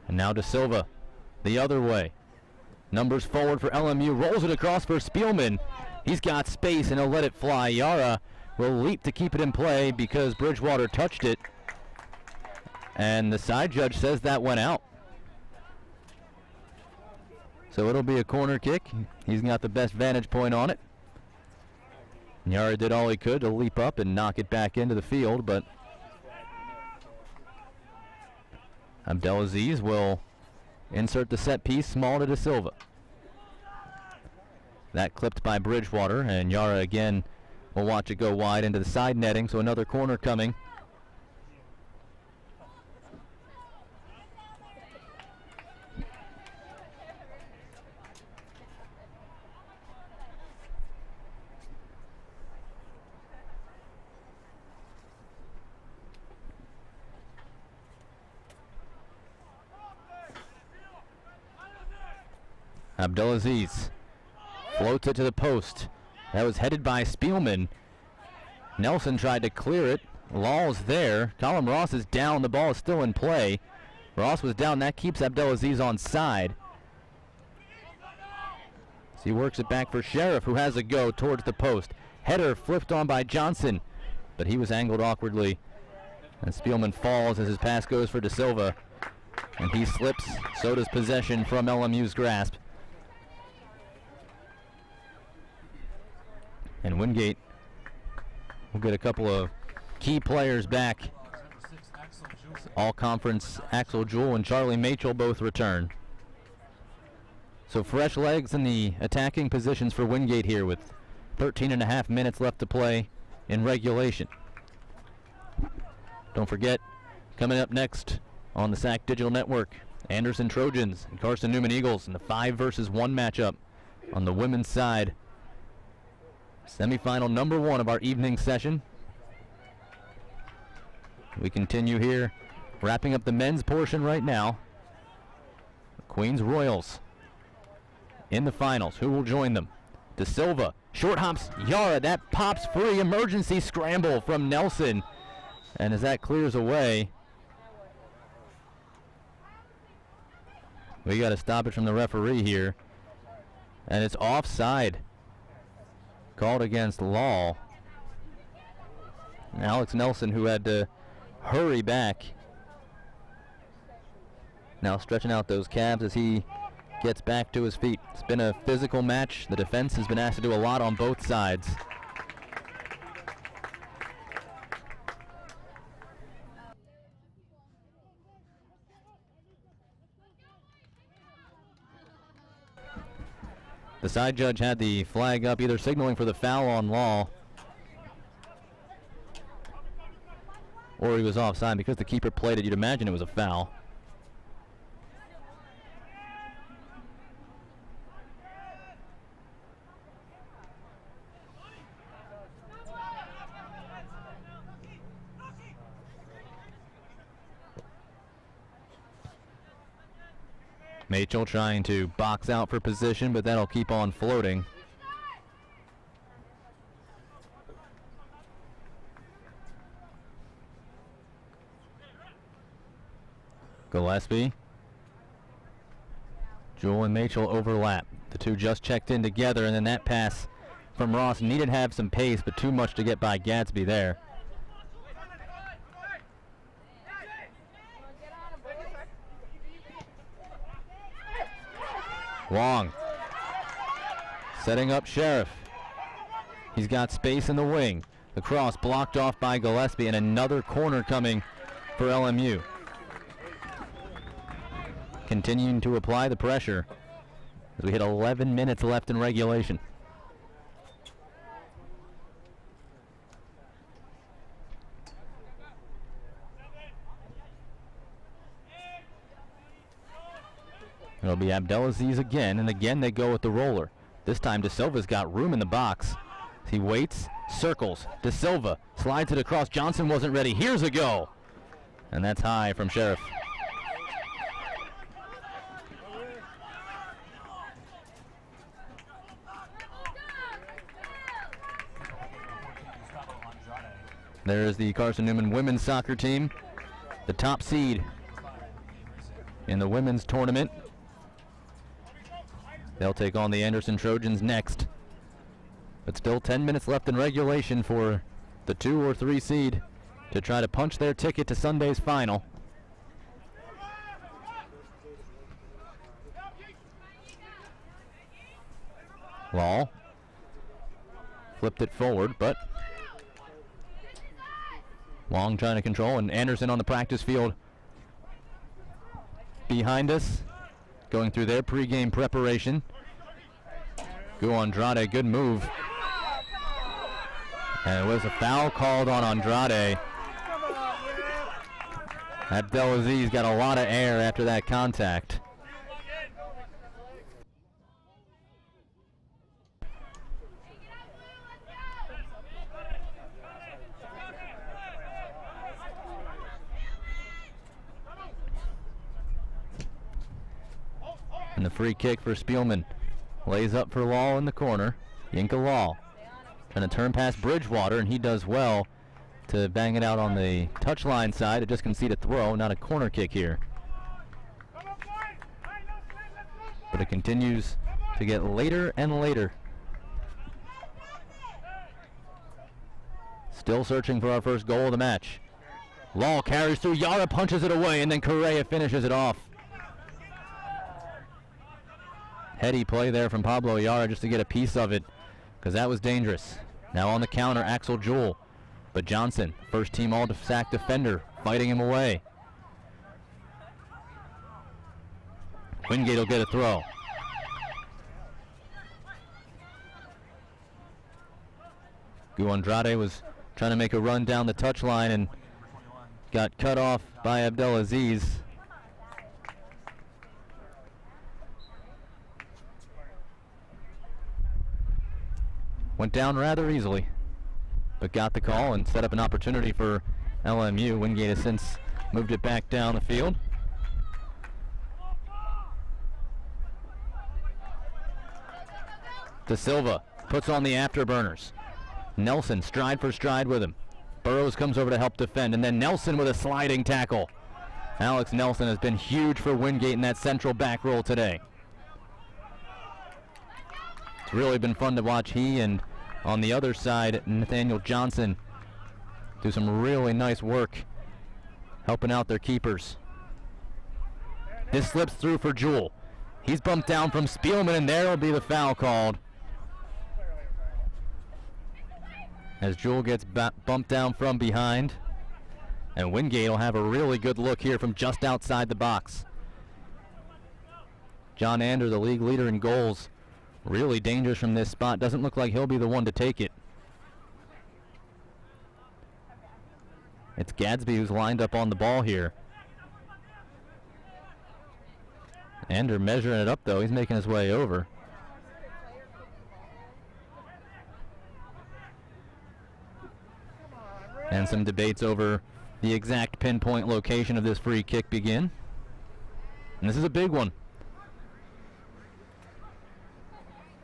And now De Silva, the other way. Numbers forward for LMU, rolls it across for Spielman. He's got space and he'll let it fly. Yara will leap to keep it in play because Bridgewater touched it. And the side judge says that went out. So it'll be a corner kick. He's got the best vantage point on it. Yara did all he could to leap up and knock it back into the field, but Abdelaziz will insert the set piece, small to De Silva. That clipped by Bridgewater, and Yara again will watch it go wide into the side netting, so another corner coming. Abdelaziz floats it to the post. That was headed by Spielman. Nelson tried to clear it. Law's there. Colin Ross is down. The ball is still in play. Ross was down. That keeps Abdelaziz on side. So he works it back for Sheriff, who has a go towards the post. Header flipped on by Johnson, but he was angled awkwardly. And Spielman falls as his pass goes for De Silva. And he slips. So does possession from LMU's grasp. And Wingate will get a couple of key players back. All-conference Axel Jewell and Charlie Machel both return. So fresh legs in the attacking positions for Wingate here with 13.5 minutes left to play in regulation. Don't forget, coming up next on the SAC Digital Network, Anderson Trojans and Carson Newman Eagles in the 5 versus 1 matchup on the women's side. Semifinal number 1 of our evening session. We continue here, wrapping up the men's portion right now. Queens Royals in the finals. Who will join them? De Silva, short hops Yara, that pops free. Emergency scramble from Nelson. And as that clears away, we got to stop it from the referee here. And it's offside. Called against Law. And Alex Nelson, who had to hurry back, now stretching out those calves as he gets back to his feet. It's been a physical match. The defense has been asked to do a lot on both sides. The side judge had the flag up, either signaling for the foul on Law or he was offside. Because the keeper played it, you'd imagine it was a foul. Machel trying to box out for position, but that'll keep on floating. Gillespie. Jewell and Machel overlap. The two just checked in together, and then that pass from Ross needed to have some pace, but too much to get by Gadsby there. Long. Setting up Sheriff. He's got space in the wing. The cross blocked off by Gillespie, and another corner coming for LMU. Continuing to apply the pressure as we hit 11 minutes left in regulation. It'll be Abdelaziz again, and again they go with the roller. This time De Silva's got room in the box. He waits, circles. De Silva slides it across. Johnson wasn't ready. Here's a go. And that's high from Sheriff. There's the Carson Newman women's soccer team, the top seed in the women's tournament. They'll take on the Anderson Trojans next. But still 10 minutes left in regulation for the 2 or 3 seed to try to punch their ticket to Sunday's final. Law flipped it forward, but Long trying to control, and Anderson on the practice field behind us, going through their pregame preparation. Go Andrade, good move. And it was a foul called on Andrade. Abdelaziz got a lot of air after that contact. And the free kick for Spielman. Lays up for Law in the corner. Yinka Law trying to turn past Bridgewater, and he does well to bang it out on the touchline side. It just concede a throw, not a corner kick here. But it continues to get later and later. Still searching for our first goal of the match. Law carries through, Yara punches it away, and then Correa finishes it off. Heady play there from Pablo Yara just to get a piece of it, because that was dangerous. Now on the counter, Axel Jewell. But Johnson, first team all-SAC defender, fighting him away. Wingate will get a throw. Gu Andrade was trying to make a run down the touchline and got cut off by Abdelaziz. Went down rather easily, but got the call and set up an opportunity for LMU. Wingate has since moved it back down the field. De Silva puts on the afterburners. Nelson stride for stride with him. Burrows comes over to help defend, and then Nelson with a sliding tackle. Alex Nelson has been huge for Wingate in that central back roll today. It's really been fun to watch he and on the other side, Nathaniel Johnson do some really nice work helping out their keepers. This slips through for Jewell. He's bumped down from Spielman, and there will be the foul called. As Jewell gets bumped down from behind. And Wingate will have a really good look here from just outside the box. John Ander, the league leader in goals, really dangerous from this spot. Doesn't look like he'll be the one to take it. It's Gadsby who's lined up on the ball here. Ander measuring it up, though. He's making his way over. And some debates over the exact pinpoint location of this free kick begin. And this is a big one.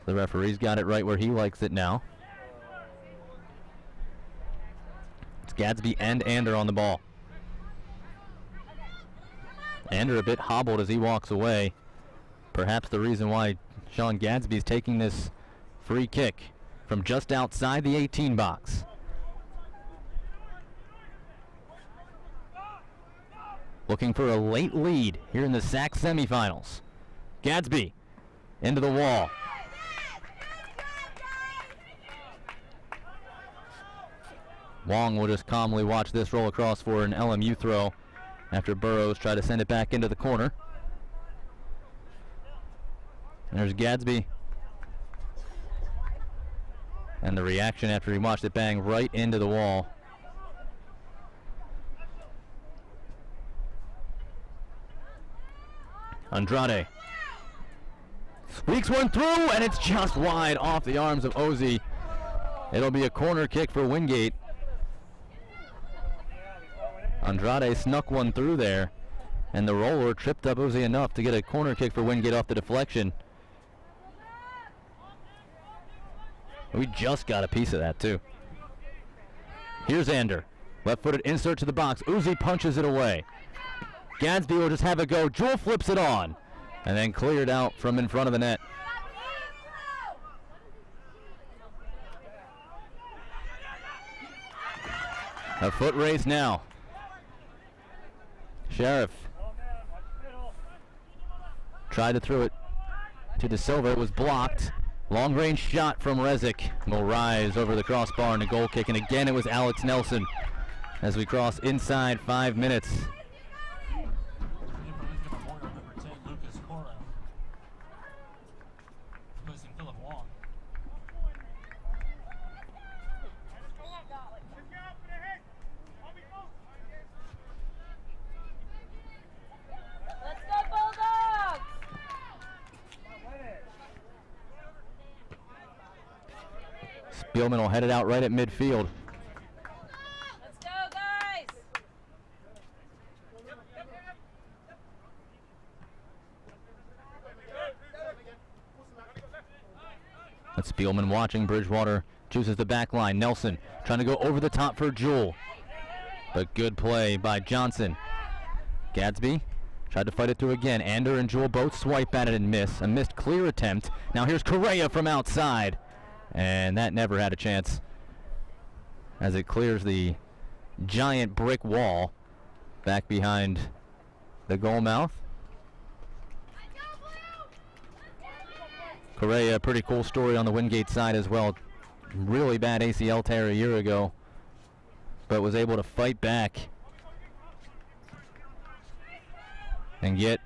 The referee's got it right where he likes it now. It's Gadsby and Ander on the ball. Ander a bit hobbled as he walks away. Perhaps the reason why Sean Gadsby's taking this free kick from just outside the 18 box. Looking for a late lead here in the SAC semifinals. Gadsby into the wall. Wong will just calmly watch this roll across for an LMU throw after Burrows tried to send it back into the corner. And there's Gadsby. And the reaction after he watched it bang right into the wall. Andrade squeaks one through, and it's just wide off the arms of Ozzy. It'll be a corner kick for Wingate. Andrade snuck one through there, and the roller tripped up Ozzy enough to get a corner kick for Wingate off the deflection. We just got a piece of that, too. Here's Ander. Left-footed insert to the box. Ozzy punches it away. Gadsby will just have a go. Jewell flips it on, and then cleared out from in front of the net. A foot race now. Sheriff tried to throw it to De Silva. It was blocked. Long range shot from Rezic will rise over the crossbar and a goal kick. And again, it was Alex Nelson as we cross inside 5 minutes. Let's go Bulldogs! Spielman will head it out right at midfield. Let's go, guys! That's Spielman watching. Bridgewater chooses the back line. Nelson trying to go over the top for Jewell. But good play by Johnson. Gadsby tried to fight it through again. Ander and Jewell both swipe at it and miss. A missed clear attempt. Now here's Correa from outside. And that never had a chance as it clears the giant brick wall back behind the goal mouth. Correa, a pretty cool story on the Wingate side as well. Really bad ACL tear a year ago, but was able to fight back and get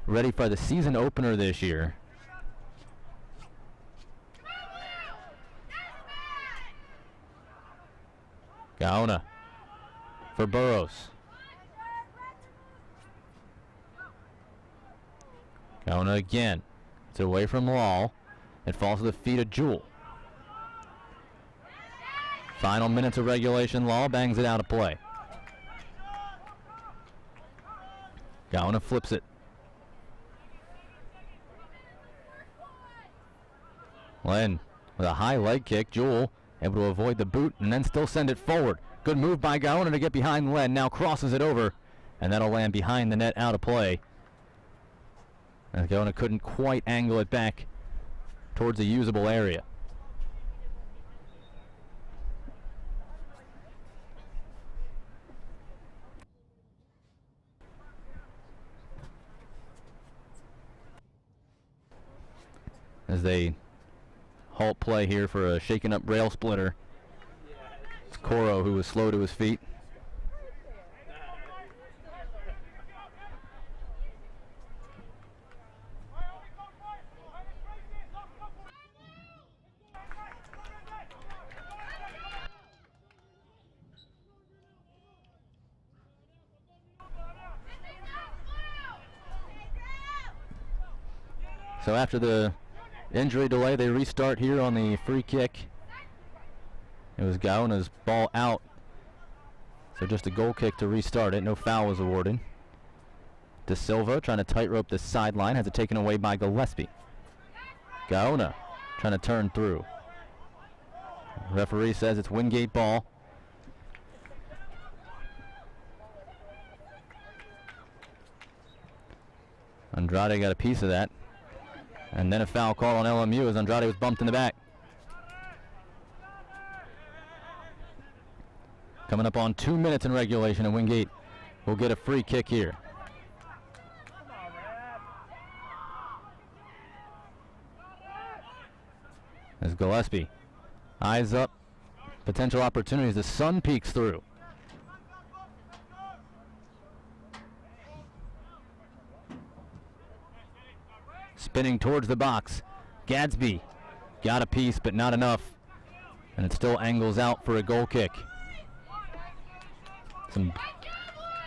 ready for the season opener this year. Gaona for Burrows. Gaona again. It's away from Law. It falls to the feet of Jewell. Final minutes of regulation. Law bangs it out of play. Gaona flips it. Len with a high leg kick. Jewell able to avoid the boot and then still send it forward. Good move by Gaona to get behind Len. Now crosses it over, and that'll land behind the net out of play. And Gaona couldn't quite angle it back towards the usable area. As they halt play here for a shaken up rail splitter. It's Coro who was slow to his feet. So after the injury delay, they restart here on the free kick. It was Gaona's ball out. So just a goal kick to restart it. No foul was awarded. De Silva trying to tightrope the sideline. Has it taken away by Gillespie. Gaona trying to turn through. Referee says it's Wingate ball. Andrade got a piece of that. And then a foul call on LMU as Andrade was bumped in the back. Coming up on 2 minutes in regulation, and Wingate will get a free kick here. As Gillespie eyes up potential opportunities, the sun peeks through. Spinning towards the box. Gadsby got a piece, but not enough. And it still angles out for a goal kick. Some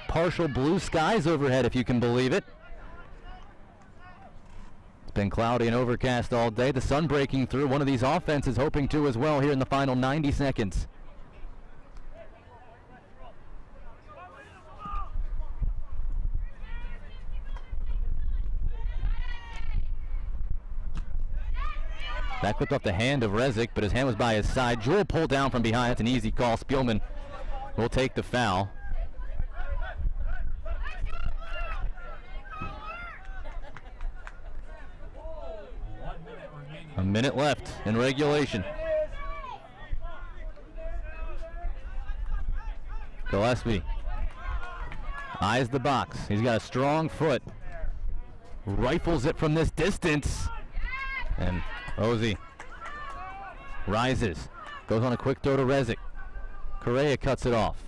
partial blue skies overhead, if you can believe it. It's been cloudy and overcast all day. The sun breaking through. One of these offenses hoping to as well here in the final 90 seconds. That clipped off the hand of Rezic, but his hand was by his side. Jewell pulled down from behind. It's an easy call. Spielman will take the foul. A minute left in regulation. Gillespie eyes the box. He's got a strong foot. Rifles it from this distance. And Rosie rises. Goes on a quick throw to Rezic. Correa cuts it off.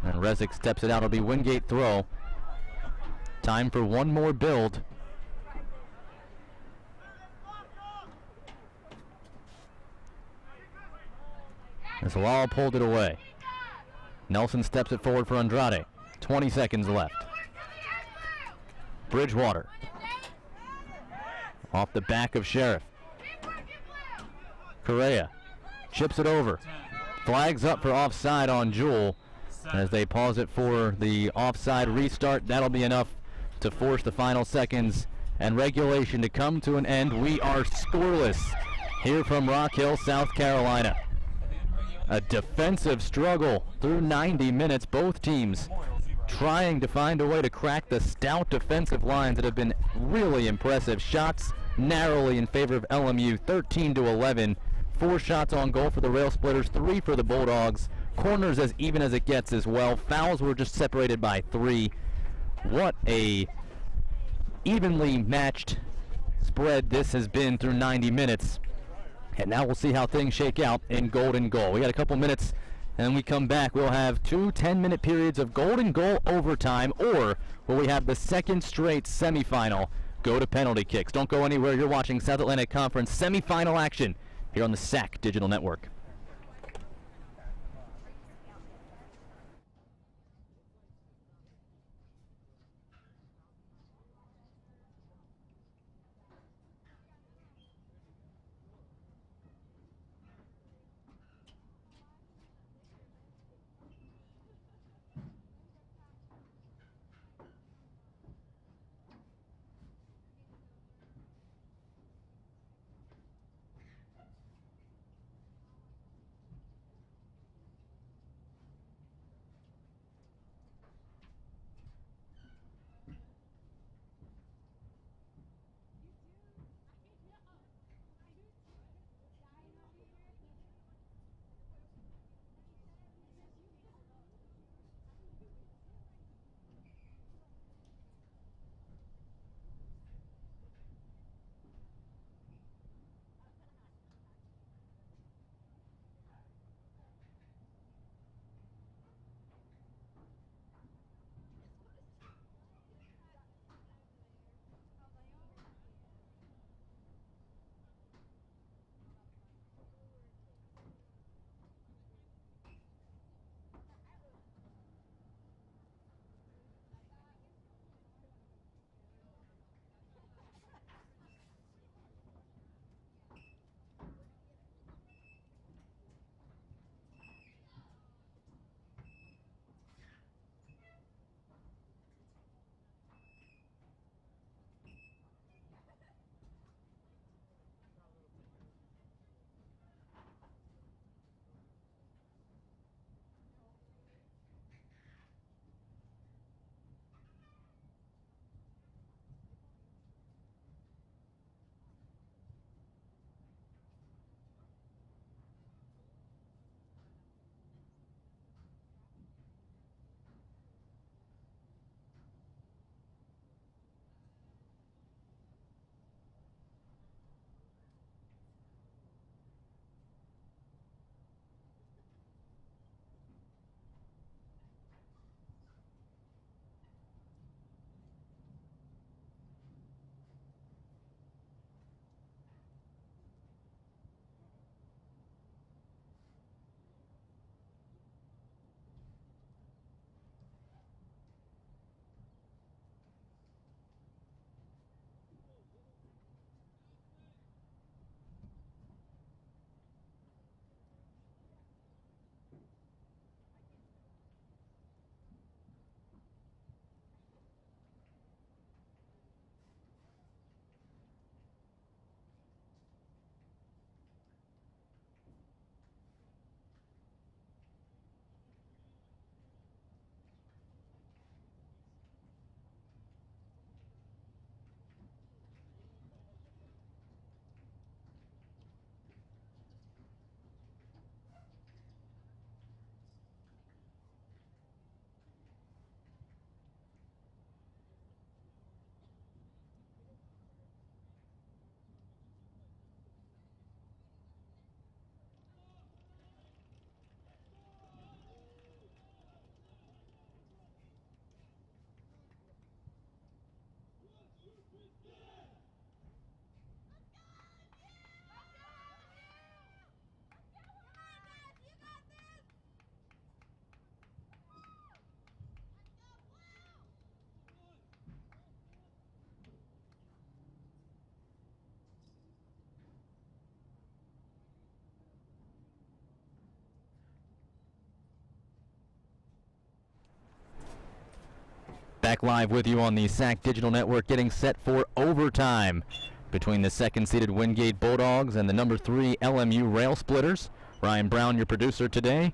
And Rezic steps it out. It'll be Wingate throw. Time for one more build. As Lal pulled it away. Nelson steps it forward for Andrade. 20 seconds left. Bridgewater. Off the back of Sheriff. Correa chips it over. Flags up for offside on Jewell. As they pause it for the offside restart, that'll be enough to force the final seconds and regulation to come to an end. We are scoreless here from Rock Hill, South Carolina. A defensive struggle through 90 minutes. Both teams trying to find a way to crack the stout defensive lines that have been really impressive. Shots narrowly in favor of LMU, 13-11. 4 shots on goal for the Rail Splitters, 3 for the Bulldogs. Corners as even as it gets as well. Fouls were just separated by 3. What a evenly matched spread this has been through 90 minutes. And now we'll see how things shake out in Golden Goal. We got a couple minutes, and when we come back, we'll have 2 10-minute periods of Golden Goal overtime, or will we have the second straight semifinal go to penalty kicks? Don't go anywhere. You're watching South Atlantic Conference semifinal action here on the SAC Digital Network. Back live with you on the SAC Digital Network, getting set for overtime between the second-seeded Wingate Bulldogs and the number 3 LMU Rail Splitters. Ryan Brown, your producer today.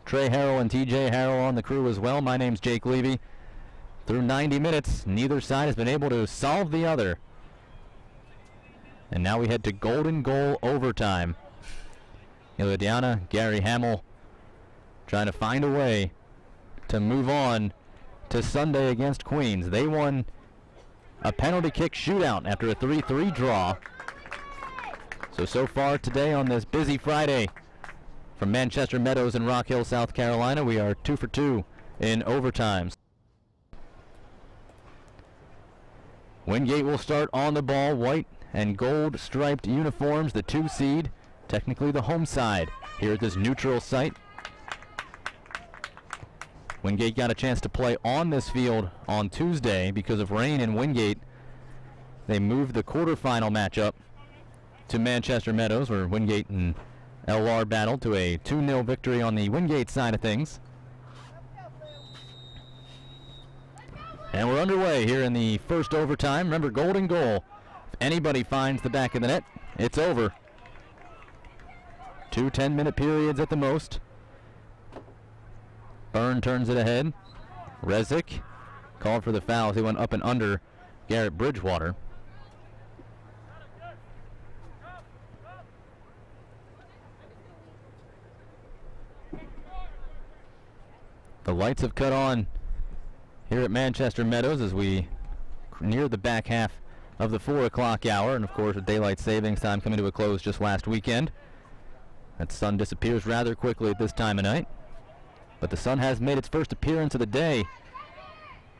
Trey Harrell and TJ Harrell on the crew as well. My name's Jake Levy. Through 90 minutes, neither side has been able to solve the other. And now we head to golden goal overtime. Illidiana, Gary Hamill trying to find a way to move on to Sunday against Queens. They won a penalty kick shootout after a 3-3 draw. So far today on this busy Friday from Manchester Meadows and Rock Hill, South Carolina, we are 2 for 2 in overtimes. Wingate will start on the ball, white and gold striped uniforms, the 2 seed, technically the home side here at this neutral site. Wingate got a chance to play on this field on Tuesday because of rain in Wingate. They moved the quarterfinal matchup to Manchester Meadows, where Wingate and LR battled to a 2-0 victory on the Wingate side of things. And we're underway here in the first overtime. Remember, golden goal. If anybody finds the back of the net, it's over. 2 10-minute periods at the most. Byrne turns it ahead. Rezick called for the foul as he went up and under Garrett Bridgewater. The lights have cut on here at Manchester Meadows as we near the back half of the 4 o'clock hour, and of course with daylight savings time coming to a close just last weekend, that sun disappears rather quickly at this time of night. But the sun has made its first appearance of the day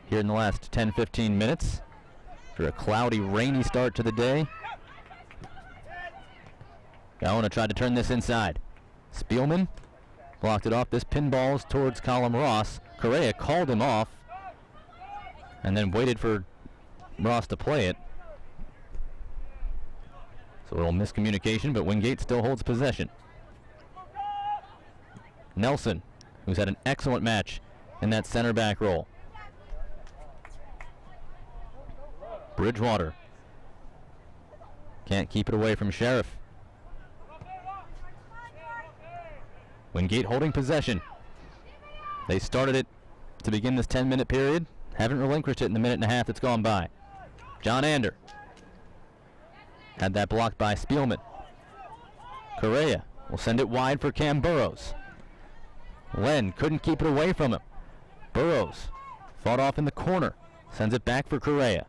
here in the last 10-15 minutes after a cloudy, rainy start to the day. Gaona tried to turn this inside. Spielman blocked it off. This pinballs towards Colum Ross. Correa called him off and then waited for Ross to play it. So a little miscommunication, but Wingate still holds possession. Nelson, who's had an excellent match in that center back role. Bridgewater can't keep it away from Sheriff. Wingate holding possession. They started it to begin this 10-minute period. Haven't relinquished it in the minute and a half that's gone by. John Ander had that blocked by Spielman. Correa will send it wide for Cam Burrows. Len couldn't keep it away from him. Burrows fought off in the corner. Sends it back for Correa.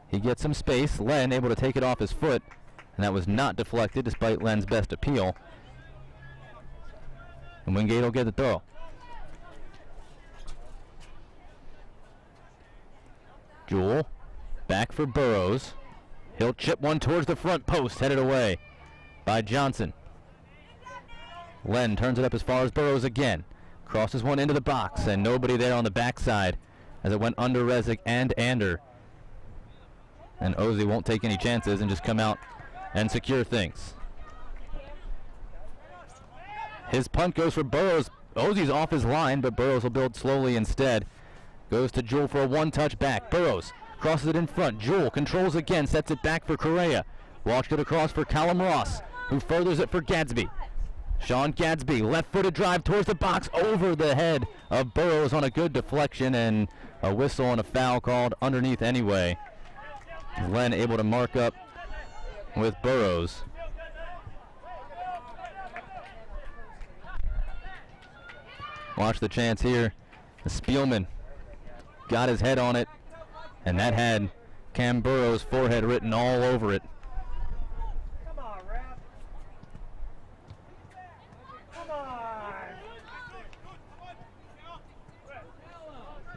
He gets some space. Len able to take it off his foot. And that was not deflected despite Len's best appeal. And Wingate will get the throw. Jewell back for Burrows. He'll chip one towards the front post. Headed away by Johnson. Len turns it up as far as Burrows again. Crosses one into the box, and nobody there on the backside as it went under Rezick and Ander. And Ozzy won't take any chances and just come out and secure things. His punt goes for Burrows. Ozzy's off his line, but Burrows will build slowly instead. Goes to Jewell for a one-touch back. Burrows crosses it in front. Jewell controls again, sets it back for Correa. Walks it across for Callum Ross, who furthers it for Gadsby. Sean Gadsby, left-footed drive towards the box, over the head of Burrows on a good deflection, and a whistle and a foul called underneath anyway. Len able to mark up with Burrows. Watch the chance here. Spielman got his head on it, and that had Cam Burrows' forehead written all over it. Come on, ref. Come on.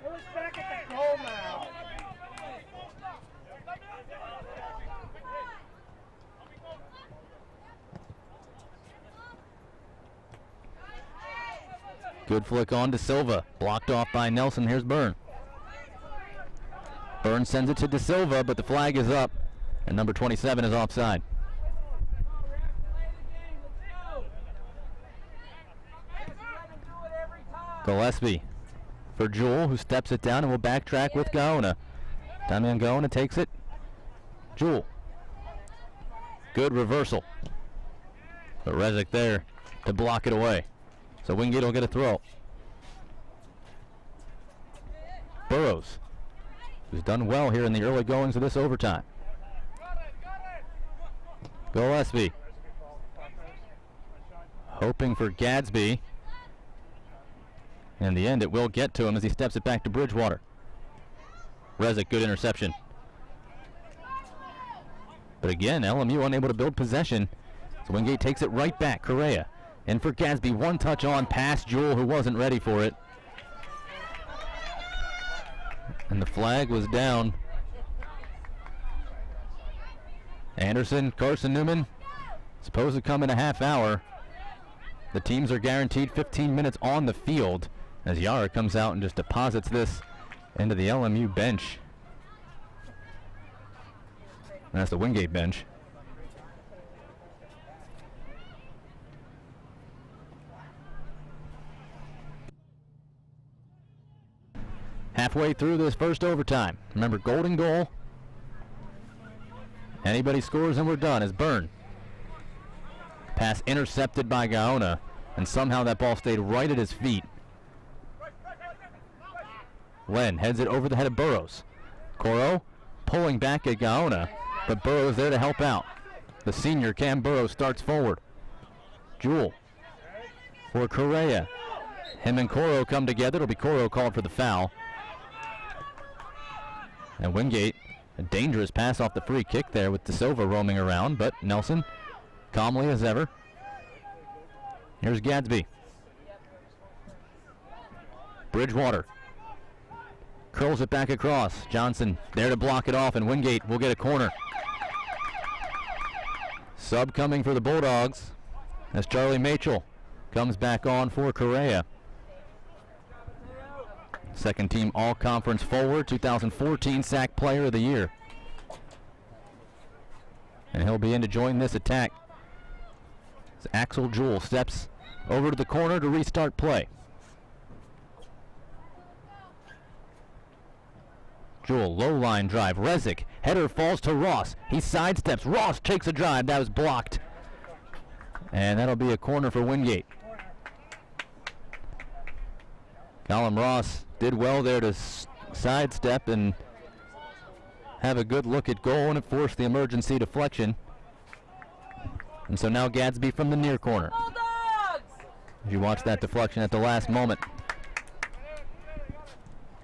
Who's back at the goal now? Good flick on to Silva. Blocked off by Nelson. Here's Byrne. Byrne sends it to De Silva, but the flag is up, and number 27 is offside. Gillespie for Jewel, who steps it down and will backtrack with Gaona. Damian Gaona takes it. Jewel. Good reversal. But Rezic there to block it away. So Wingate will get a throw. Burrows, who's done well here in the early goings of this overtime. Gillespie. Hoping for Gadsby. In the end, it will get to him as he steps it back to Bridgewater. Rezic, good interception. But again, LMU unable to build possession. So Wingate takes it right back. Correa in for Gadsby. One touch on past Jewel, who wasn't ready for it. And the flag was down. Anderson, Carson Newman, supposed to come in a half hour. The teams are guaranteed 15 minutes on the field as Yara comes out and just deposits this into the LMU bench. And that's the Wingate bench. Halfway through this first overtime. Remember, golden goal. Anybody scores and we're done. Is Byrne. Pass intercepted by Gaona, and somehow that ball stayed right at his feet. Len heads it over the head of Burrows. Coro pulling back at Gaona, but Burrows there to help out. The senior Cam Burrows starts forward. Jewel for Correa. Him and Coro come together. It'll be Coro called for the foul. And Wingate, a dangerous pass off the free kick there with De Silva roaming around, but Nelson calmly as ever. Here's Gadsby. Bridgewater curls it back across. Johnson there to block it off, and Wingate will get a corner. Sub coming for the Bulldogs as Charlie Machel comes back on for Correa. Second team all-conference forward, 2014 SAC Player of the Year. And he'll be in to join this attack. As Axel Jewell steps over to the corner to restart play. Jewell, low line drive. Rezic, header falls to Ross. He sidesteps. Ross takes a drive. That was blocked. And that'll be a corner for Wingate. Callum Ross did well there to sidestep and have a good look at goal, and it forced the emergency deflection. And so now Gadsby from the near corner. As you watch that deflection at the last moment.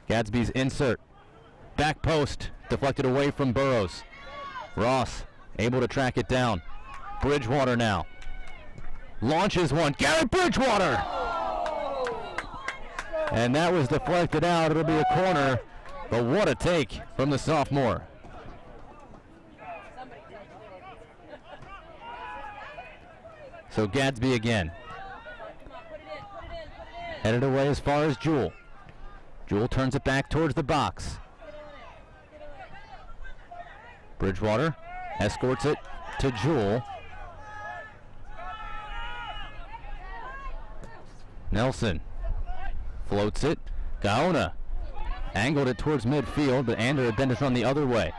Gadsby's insert. Back post. Deflected away from Burrows. Ross able to track it down. Bridgewater now. Launches one. Garrett Bridgewater! And that was deflected out. It'll be a corner. But what a take from the sophomore. So Gadsby again. Headed away as far as Jewell. Jewell turns it back towards the box. Bridgewater escorts it to Jewell. Nelson floats it. Gaona angled it towards midfield, but Ander had been to run the other way.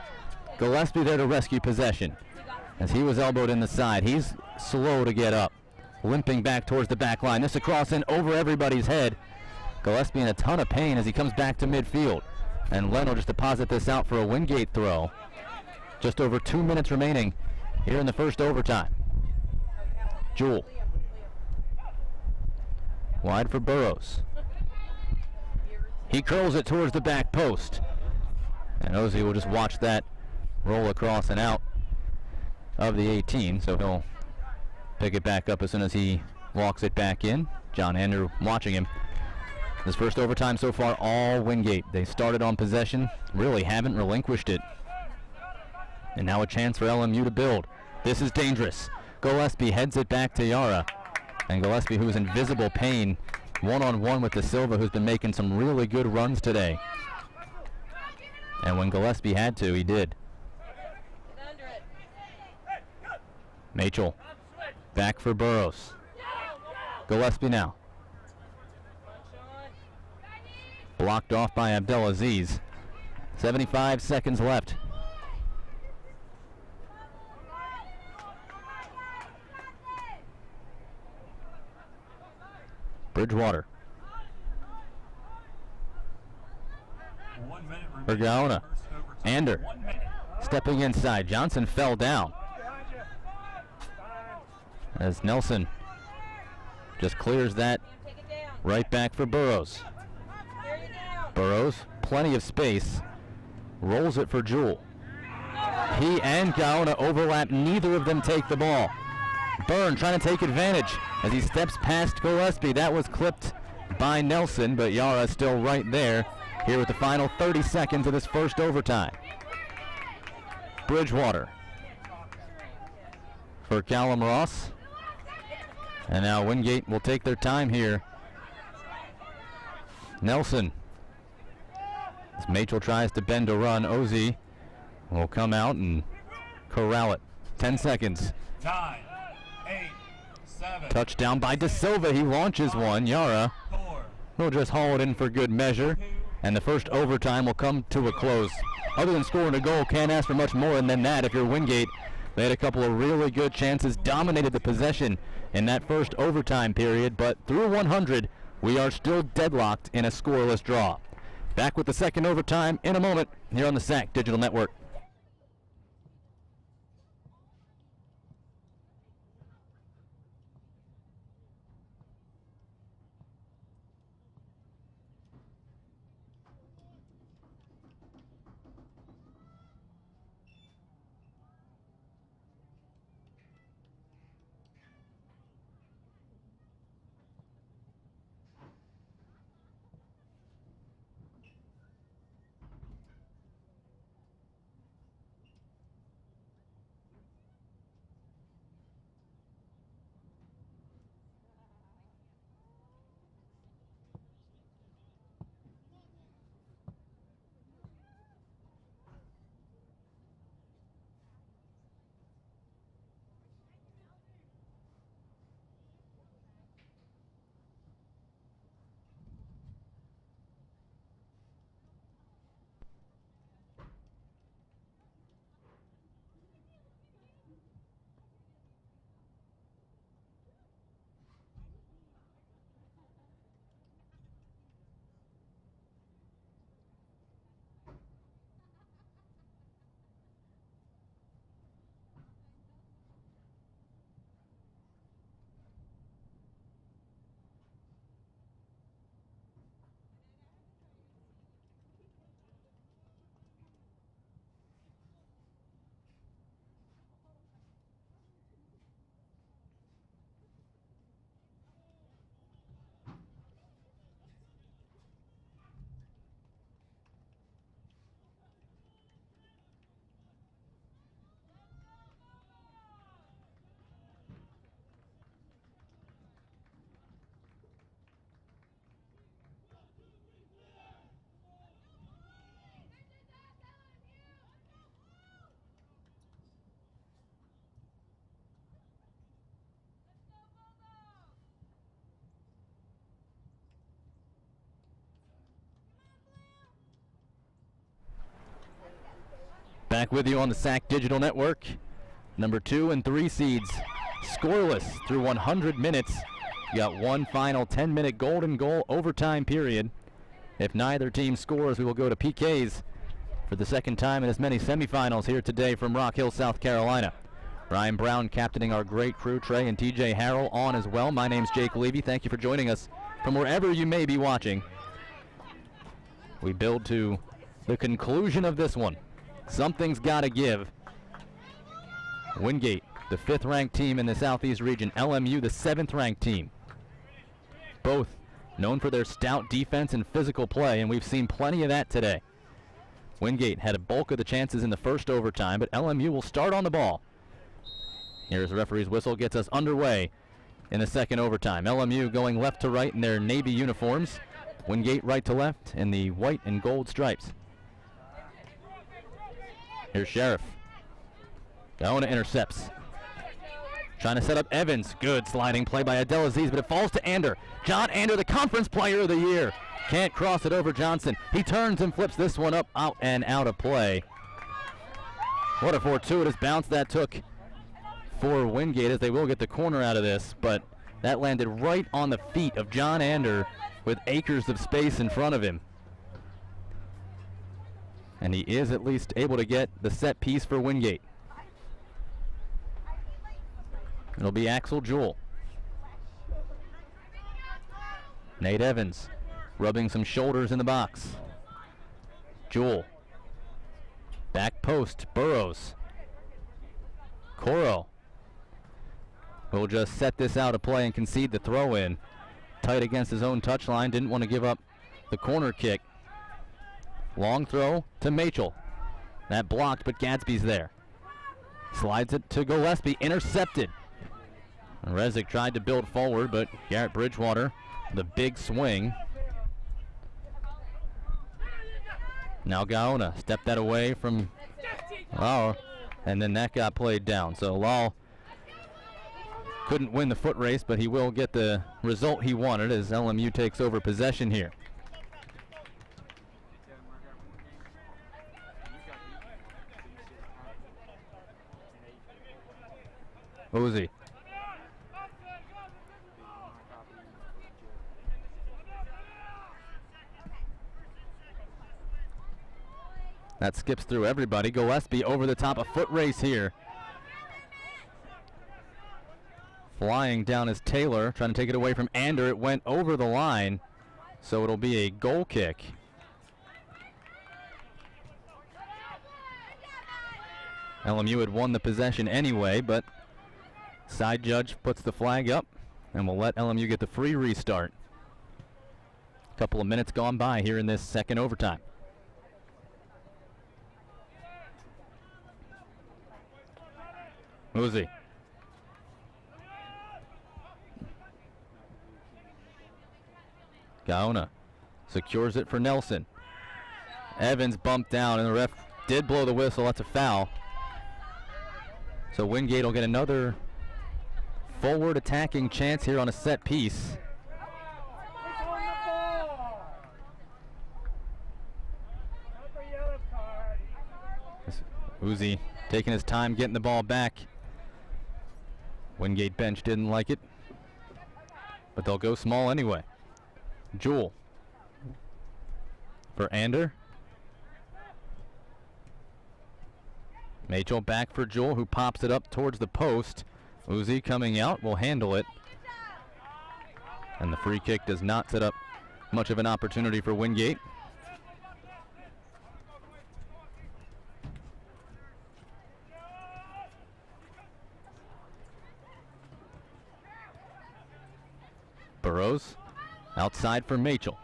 Gillespie there to rescue possession as he was elbowed in the side. He's slow to get up, limping back towards the back line. This across and over everybody's head. Gillespie in a ton of pain as he comes back to midfield. And Len will just deposit this out for a Wingate throw. Just over 2 minutes remaining here in the first overtime. Jewell. Wide for Burrows. He curls it towards the back post. And Ozzie will just watch that roll across and out of the 18, so he'll pick it back up as soon as he walks it back in. John Ander watching him. This first overtime so far, all Wingate. They started on possession, really haven't relinquished it. And now a chance for LMU to build. This is dangerous. Gillespie heads it back to Yara. And Gillespie, who's in visible pain, one-on-one with De Silva, who's been making some really good runs today. And when Gillespie had to, he did. Machel back for Burrows. Gillespie now. blocked off by Abdelaziz. 75 seconds left. Bridgewater. 1 minute remaining. Bergaona. First overtime. Ander 1 minute. stepping inside. Johnson fell down as Nelson just clears that Take it down. right back for Burrows. Clear it down. Burrows, plenty of space, rolls it for Jewell. He and Gaona overlap. Neither of them take the ball. Byrne trying to take advantage as he steps past Gillespie. That was clipped by Nelson, but Yara still right there here with the final 30 seconds of this first overtime. Bridgewater for Callum Ross. And now Wingate will take their time here. Nelson. As Machel tries to bend a run, Ozzie will come out and corral it. 10 seconds. 9, 8, 7. Touchdown by De Silva. He launches one. Yara 4. will just haul it in for good measure. And the first overtime will come to a close. Other than scoring a goal, can't ask for much more than that if you're Wingate. They had a couple of really good chances, dominated the possession in that first overtime period, but through 100, we are still deadlocked in a scoreless draw. Back with the second overtime in a moment here on the SAC Digital Network. Back with you on the SAC Digital Network. Number 2 and 3 seeds scoreless through 100 minutes. You got one final 10-minute golden goal overtime period. If neither team scores, we will go to PKs for the second time in as many semifinals here today from Rock Hill, South Carolina. Ryan Brown captaining our great crew, Trey and TJ Harrell on as well. My name's Jake Levy. Thank you for joining us from wherever you may be watching. We build to the conclusion of this one. Something's got to give. Wingate, the 5th-ranked team in the Southeast region. LMU, the 7th-ranked team. Both known for their stout defense and physical play, and we've seen plenty of that today. Wingate had a bulk of the chances in the first overtime, but LMU will start on the ball. Here's the referee's whistle, gets us underway in the second overtime. LMU going left to right in their navy uniforms. Wingate right to left in the white and gold stripes. Here's Sheriff. Gaona intercepts. Trying to set up Evans. Good sliding play by Abdelaziz, but it falls to Ander. John Ander, the conference player of the year. Can't cross it over Johnson. He turns and flips this one up, out and out of play. What a fortuitous bounce that took for Wingate, as they will get the corner out of this, but that landed right on the feet of John Ander with acres of space in front of him. And he is at least able to get the set piece for Wingate. It'll be Axel Jewell. Nate Evans rubbing some shoulders in the box. Jewell. Back post, Burrows. Coro will just set this out of play and concede the throw in. Tight against his own touchline, didn't want to give up the corner kick. Long throw to Machel. That blocked, but Gadsby's there. Slides it to Gillespie, intercepted. Rezick tried to build forward, but Garrett Bridgewater, the big swing. Now Gaona stepped that away from Lau, and then that got played down. So Lau couldn't win the foot race, but he will get the result he wanted as LMU takes over possession here. Uzi. That skips through everybody. Gillespie over the top, a foot race here. Flying down is Taylor, trying to take it away from Ander. It went over the line, so it'll be a goal kick. LMU had won the possession anyway, but side judge puts the flag up and will let LMU get the free restart. A couple of minutes gone by here in this second overtime. Uzi. Gaona secures it for Nelson. Evans bumped down, and the ref did blow the whistle. That's a foul. So Wingate will get another forward attacking chance here on a set piece. Uzi taking his time getting the ball back. Wingate bench didn't like it, but they'll go small anyway. Jewell for Ander. Machel back for Jewell, who pops it up towards the post. Uzi coming out, will handle it. And the free kick does not set up much of an opportunity for Wingate. Burrows outside for Machel.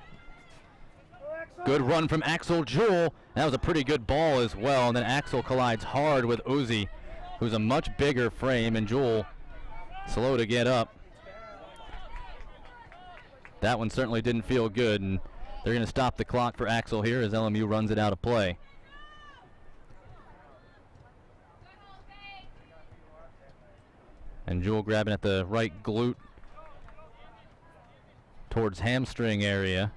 Good run from Axel Jewell. That was a pretty good ball as well. And then Axel collides hard with Uzi, who's a much bigger frame, and Jewell slow to get up. That one certainly didn't feel good, and they're going to stop the clock for Axel here as LMU runs it out of play. And Jewell grabbing at the right glute towards hamstring area.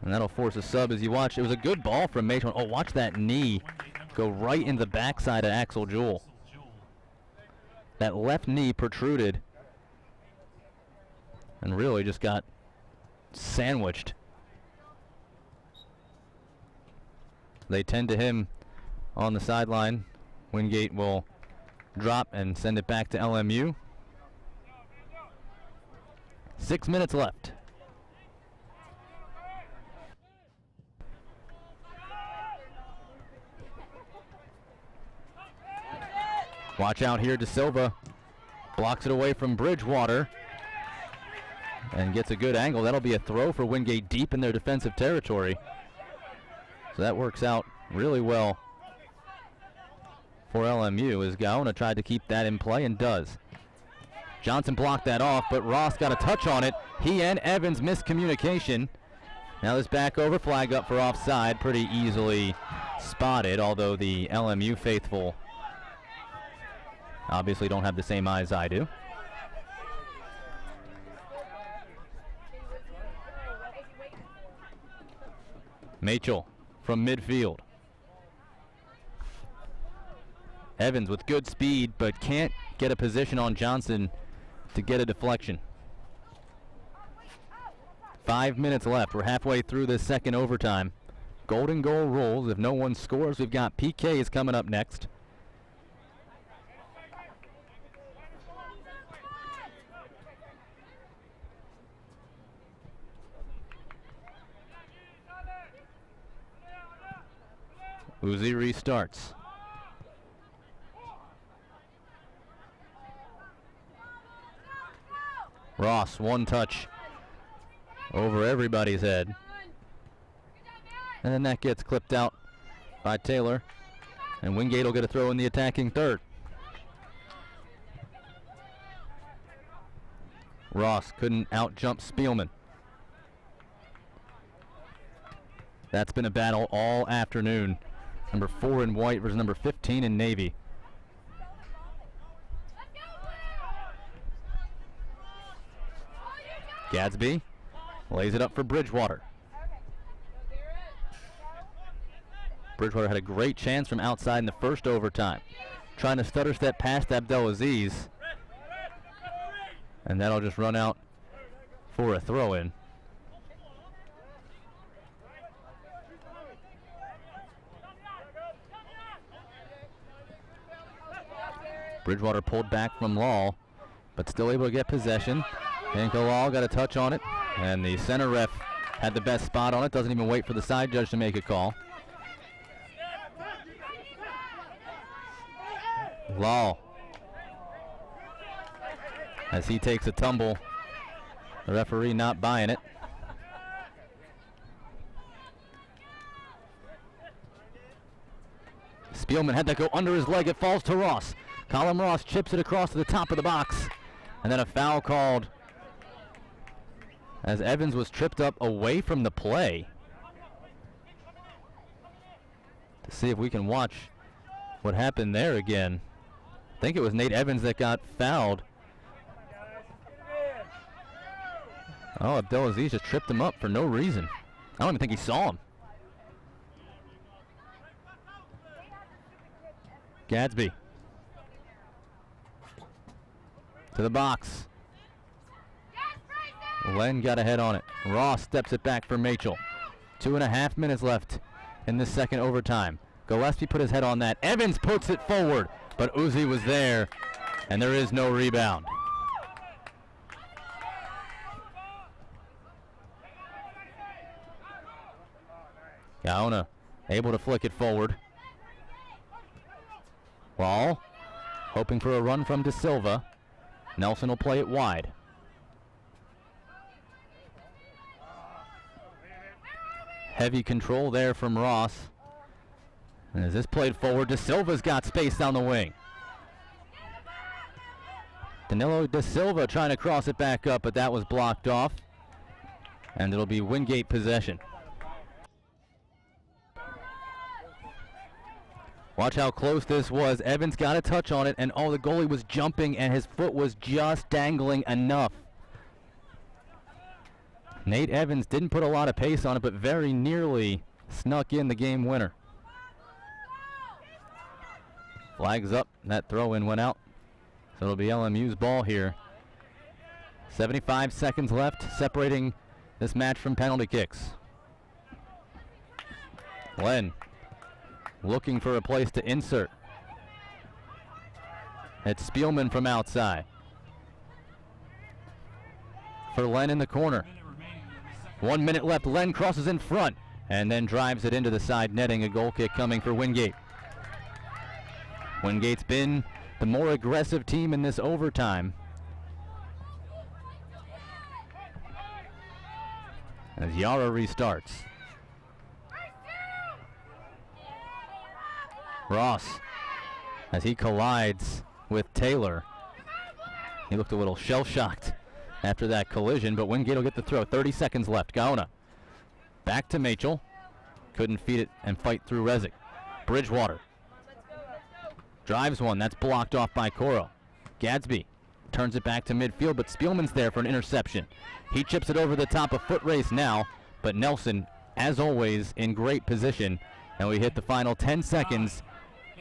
And that'll force a sub as you watch. It was a good ball from Machel. Oh, watch that knee go right in the backside of Axel Jewell. That left knee protruded and really just got sandwiched. They tend to him on the sideline. Wingate will drop and send it back to LMU. 6 minutes left. Watch out here, De Silva blocks it away from Bridgewater and gets a good angle. That'll be a throw for Wingate deep in their defensive territory. So that works out really well for LMU as Gaona tried to keep that in play and does. Johnson blocked that off, but Ross got a touch on it. He and Evans miscommunication. Now this back over, flag up for offside, pretty easily spotted, although the LMU faithful obviously don't have the same eyes I do. Machel from midfield. Evans with good speed, but can't get a position on Johnson to get a deflection. 5 minutes left. We're halfway through this second overtime. Golden goal rules. If no one scores, we've got PKs coming up next. Uzi restarts. Ross, one touch over everybody's head. And then that gets clipped out by Taylor. And Wingate will get a throw in the attacking third. Ross couldn't out-jump Spielman. That's been a battle all afternoon. Number 4 in white versus number 15 in navy. Gadsby lays it up for Bridgewater. Bridgewater had a great chance from outside in the first overtime. Trying to stutter step past Abdelaziz. And that'll just run out for a throw-in. Bridgewater pulled back from Law, but still able to get possession. Law got a touch on it, and the center ref had the best spot on it. Doesn't even wait for the side judge to make a call. Law, as he takes a tumble, the referee not buying it. Spielman had that go under his leg. It falls to Ross. Colin Ross chips it across to the top of the box. And then a foul called as Evans was tripped up away from the play. To see if we can watch what happened there again. I think it was Nate Evans that got fouled. Oh, Abdelaziz just tripped him up for no reason. I don't even think he saw him. Gadsby to the box. Len got a head on it. Ross steps it back for Machel. 2.5 minutes left in this second overtime. Gillespie put his head on that. Evans puts it forward, but Uzi was there, and there is no rebound. Gaona able to flick it forward. Ball, hoping for a run from De Silva. Nelson will play it wide. Heavy control there from Ross. And as this played forward, De Silva's got space down the wing. Danilo De Silva trying to cross it back up, but that was blocked off. And it'll be Wingate possession. Watch how close this was. Evans got a touch on it, and oh, the goalie was jumping, and his foot was just dangling enough. Nate Evans didn't put a lot of pace on it, but very nearly snuck in the game winner. Flags up, that throw-in went out. So it'll be LMU's ball here. 75 seconds left, separating this match from penalty kicks. Len looking for a place to insert. It's Spielman from outside. For Len in the corner. 1 minute left. Len crosses in front and then drives it into the side netting. A goal kick coming for Wingate. Wingate's been the more aggressive team in this overtime. As Yara restarts. Ross, as he collides with Taylor. He looked a little shell-shocked after that collision, but Wingate will get the throw. 30 seconds left. Gaona back to Machel. Couldn't feed it and fight through Rezic. Bridgewater drives one. That's blocked off by Coro. Gadsby turns it back to midfield, but Spielman's there for an interception. He chips it over the top. A foot race now, but Nelson as always, in great position. And we hit the final 10 seconds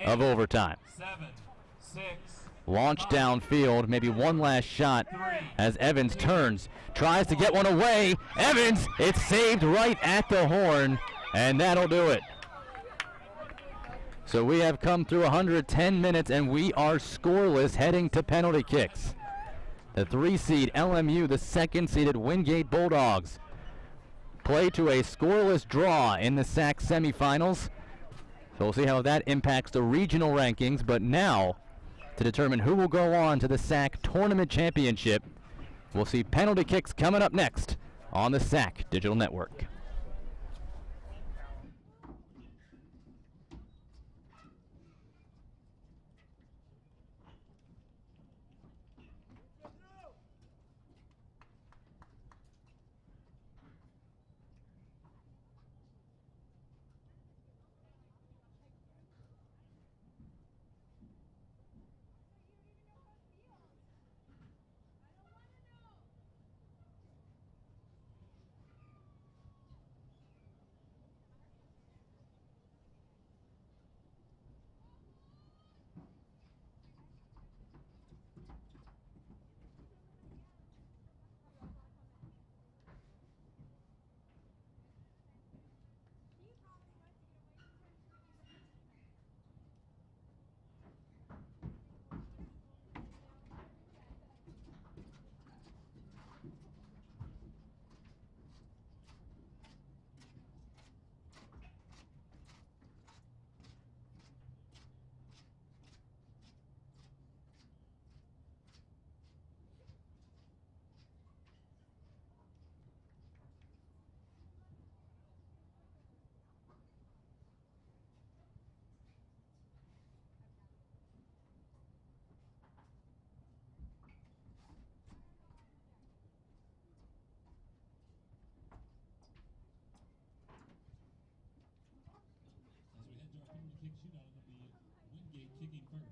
of overtime. 7, 6. Launch downfield, maybe one last shot as Evans turns, tries to get one away. Evans, it's saved right at the horn, and that'll do it. So we have come through 110 minutes, and we are scoreless heading to penalty kicks. The 3-seed LMU, the 2nd-seeded Wingate Bulldogs, play to a scoreless draw in the SAC semifinals. So we'll see how that impacts the regional rankings. But now, to determine who will go on to the SAC Tournament Championship, we'll see penalty kicks coming up next on the SAC Digital Network. As we head to our penalty kick shootout, it'll be Wingate kicking first.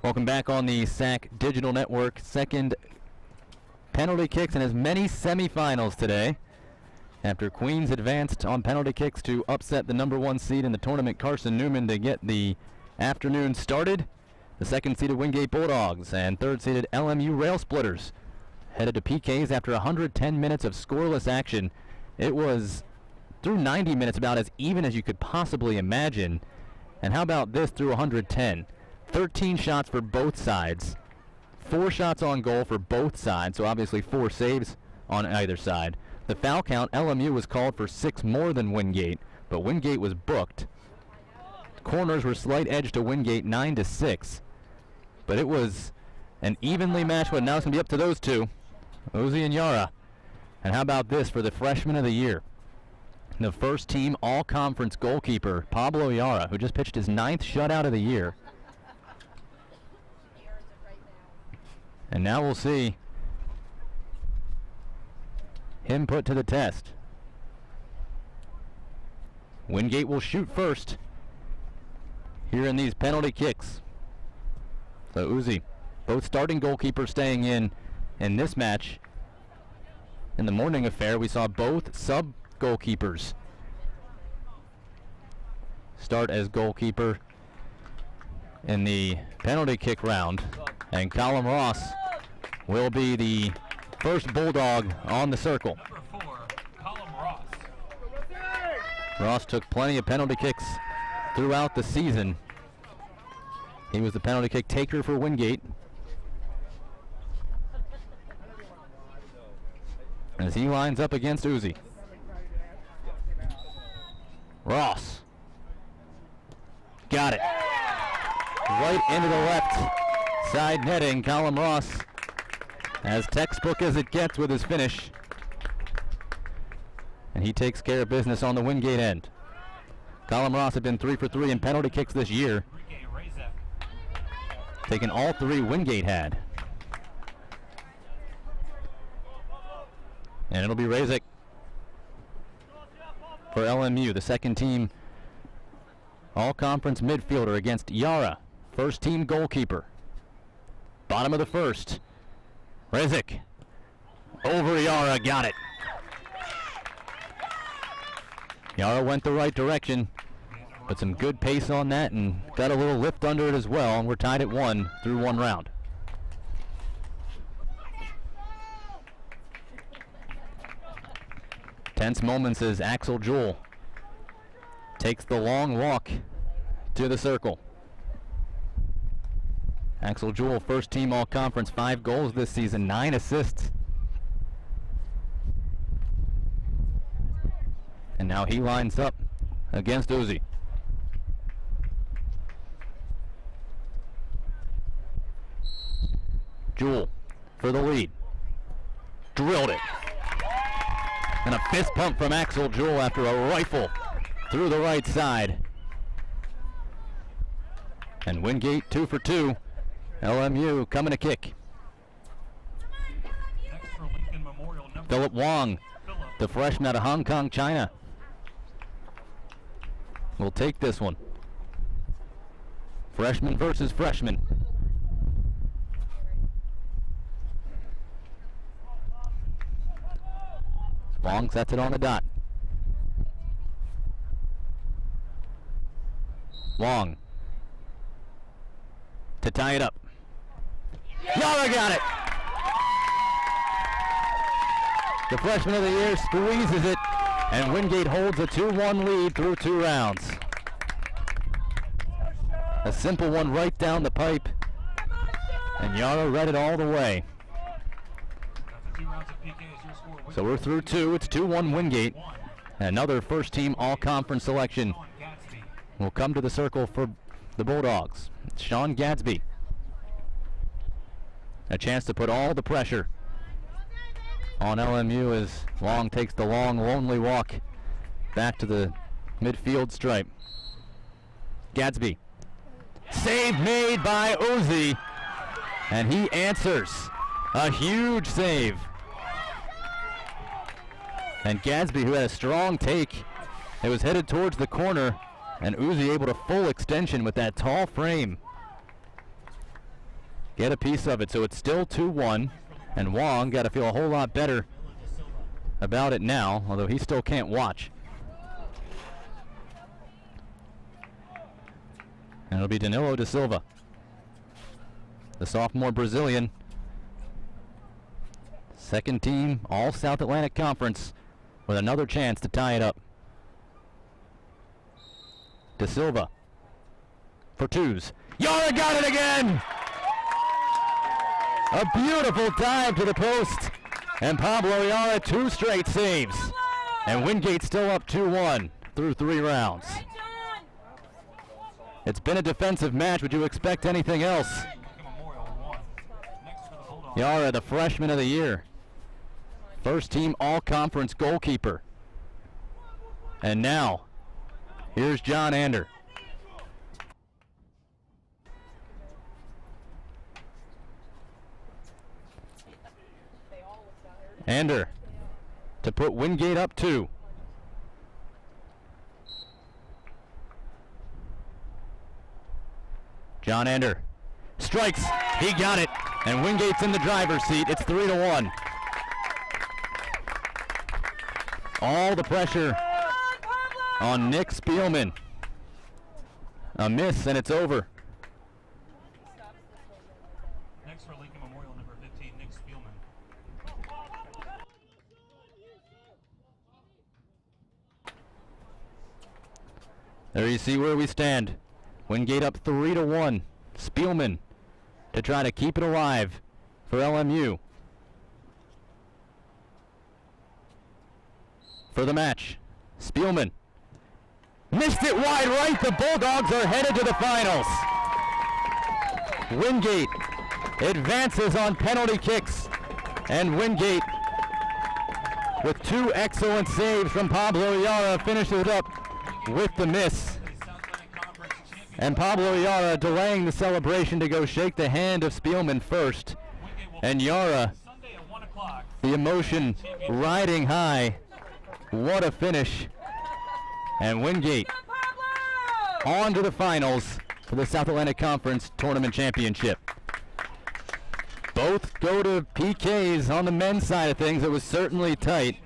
Welcome back on the SAC Digital Network. Second penalty kicks in as many semifinals today. After Queens advanced on penalty kicks to upset the #1 seed in the tournament, Carson Newman, to get the afternoon started. The 2nd-seeded Wingate Bulldogs and 3rd-seeded LMU Rail Splitters headed to PKs after 110 minutes of scoreless action. It was, through 90 minutes, about as even as you could possibly imagine. And how about this through 110? 13 shots for both sides. 4 shots on goal for both sides, so obviously 4 saves on either side. The foul count, LMU was called for 6 more than Wingate, but Wingate was booked. Corners were slight edge to Wingate, 9-6. But it was an evenly matched one. Now it's going to be up to those two, Uzi and Yara. And how about this for the freshman of the year? The first team all-conference goalkeeper, Pablo Yara, who just pitched his 9th shutout of the year. And now we'll see him put to the test. Wingate will shoot first here in these penalty kicks. So Uzi, both starting goalkeepers staying in this match. In the morning affair, we saw both sub goalkeepers start as goalkeeper in the penalty kick round. And Colin Ross will be the first Bulldog on the circle. Number 4, Colin Ross. Ross took plenty of penalty kicks throughout the season. He was the penalty kick taker for Wingate as he lines up against Uzi. Ross. Got it. Right into the left side netting. Colin Ross, as textbook as it gets with his finish. And he takes care of business on the Wingate end. Colin Ross had been 3 for 3 in penalty kicks this year. Taking all 3 Wingate had. And it'll be Razik for LMU, the second team all-conference midfielder against Yara, first team goalkeeper. Bottom of the first. Razik over Yara, got it. Yara went the right direction. Put some good pace on that and got a little lift under it as well. And we're tied at 1 through 1 round. Tense moments as Axel Jewell takes the long walk to the circle. Axel Jewell, first team all-conference, 5 goals this season, 9 assists. And now he lines up against Uzi. Jewell for the lead. Drilled it. And a fist pump from Axel Jewell after a rifle through the right side. And Wingate 2 for 2. LMU coming to kick. Philip Wong, the freshman out of Hong Kong, China, will take this one. Freshman versus freshman. Wong sets it on the dot. Wong to tie it up. Yara got it! The freshman of the year squeezes it, and Wingate holds a 2-1 lead through 2 rounds. A simple one right down the pipe, and Yara read it all the way. So we're through 2. It's 2-1 Wingate. Another first team all-conference selection will come to the circle for the Bulldogs. It's Sean Gadsby. A chance to put all the pressure on LMU as Long takes the long, lonely walk back to the midfield stripe. Gadsby. Save made by Uzi, and he answers. A huge save. And Gadsby, who had a strong take, it was headed towards the corner, and Uzi able to full extension with that tall frame. Get a piece of it, so it's still 2-1, and Wong got to feel a whole lot better about it now, although he still can't watch. And it'll be Danilo da Silva, the sophomore Brazilian, second team all South Atlantic Conference, with another chance to tie it up. Da Silva for 2s. Yara got it again! A beautiful dive to the post, and Pablo Yara 2 straight saves. And Wingate still up 2-1 through 3 rounds. It's been a defensive match. Would you expect anything else? Yara, the freshman of the year. First team all-conference goalkeeper. And now, here's John Ander. Ander to put Wingate up 2. John Ander strikes. He got it. And Wingate's in the driver's seat. It's 3-1. All the pressure on Nick Spielman. A miss, and it's over. Next for Lincoln Memorial, number 15, Nick Spielman. There you see where we stand. Wingate up 3-1. Spielman to try to keep it alive for LMU. for the match. Spielman missed it wide right. The Bulldogs are headed to the finals. Wingate advances on penalty kicks, and Wingate, with 2 excellent saves from Pablo Yara, finishes it up with the miss. And Pablo Yara delaying the celebration to go shake the hand of Spielman first. And Yara, the emotion riding high. What a finish. And Wingate on to the finals for the South Atlantic Conference Tournament Championship. Both go to PKs on the men's side of things. It was certainly tight.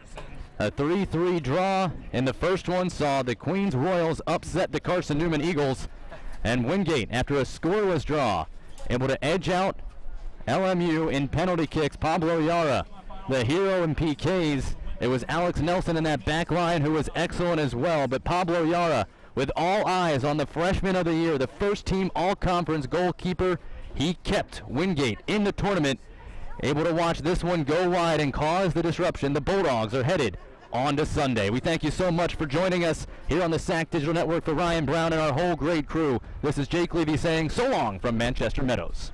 A 3-3 draw in the first one saw the Queens Royals upset the Carson Newman Eagles. And Wingate, after a scoreless draw, able to edge out LMU in penalty kicks. Pablo Yara, the hero in PKs. It was Alex Nelson in that back line who was excellent as well. But Pablo Yara, with all eyes on the freshman of the year, the first team all-conference goalkeeper, he kept Wingate in the tournament, able to watch this one go wide and cause the disruption. The Bulldogs are headed on to Sunday. We thank you so much for joining us here on the SAC Digital Network. For Ryan Brown and our whole great crew, this is Jake Levy saying so long from Manchester Meadows.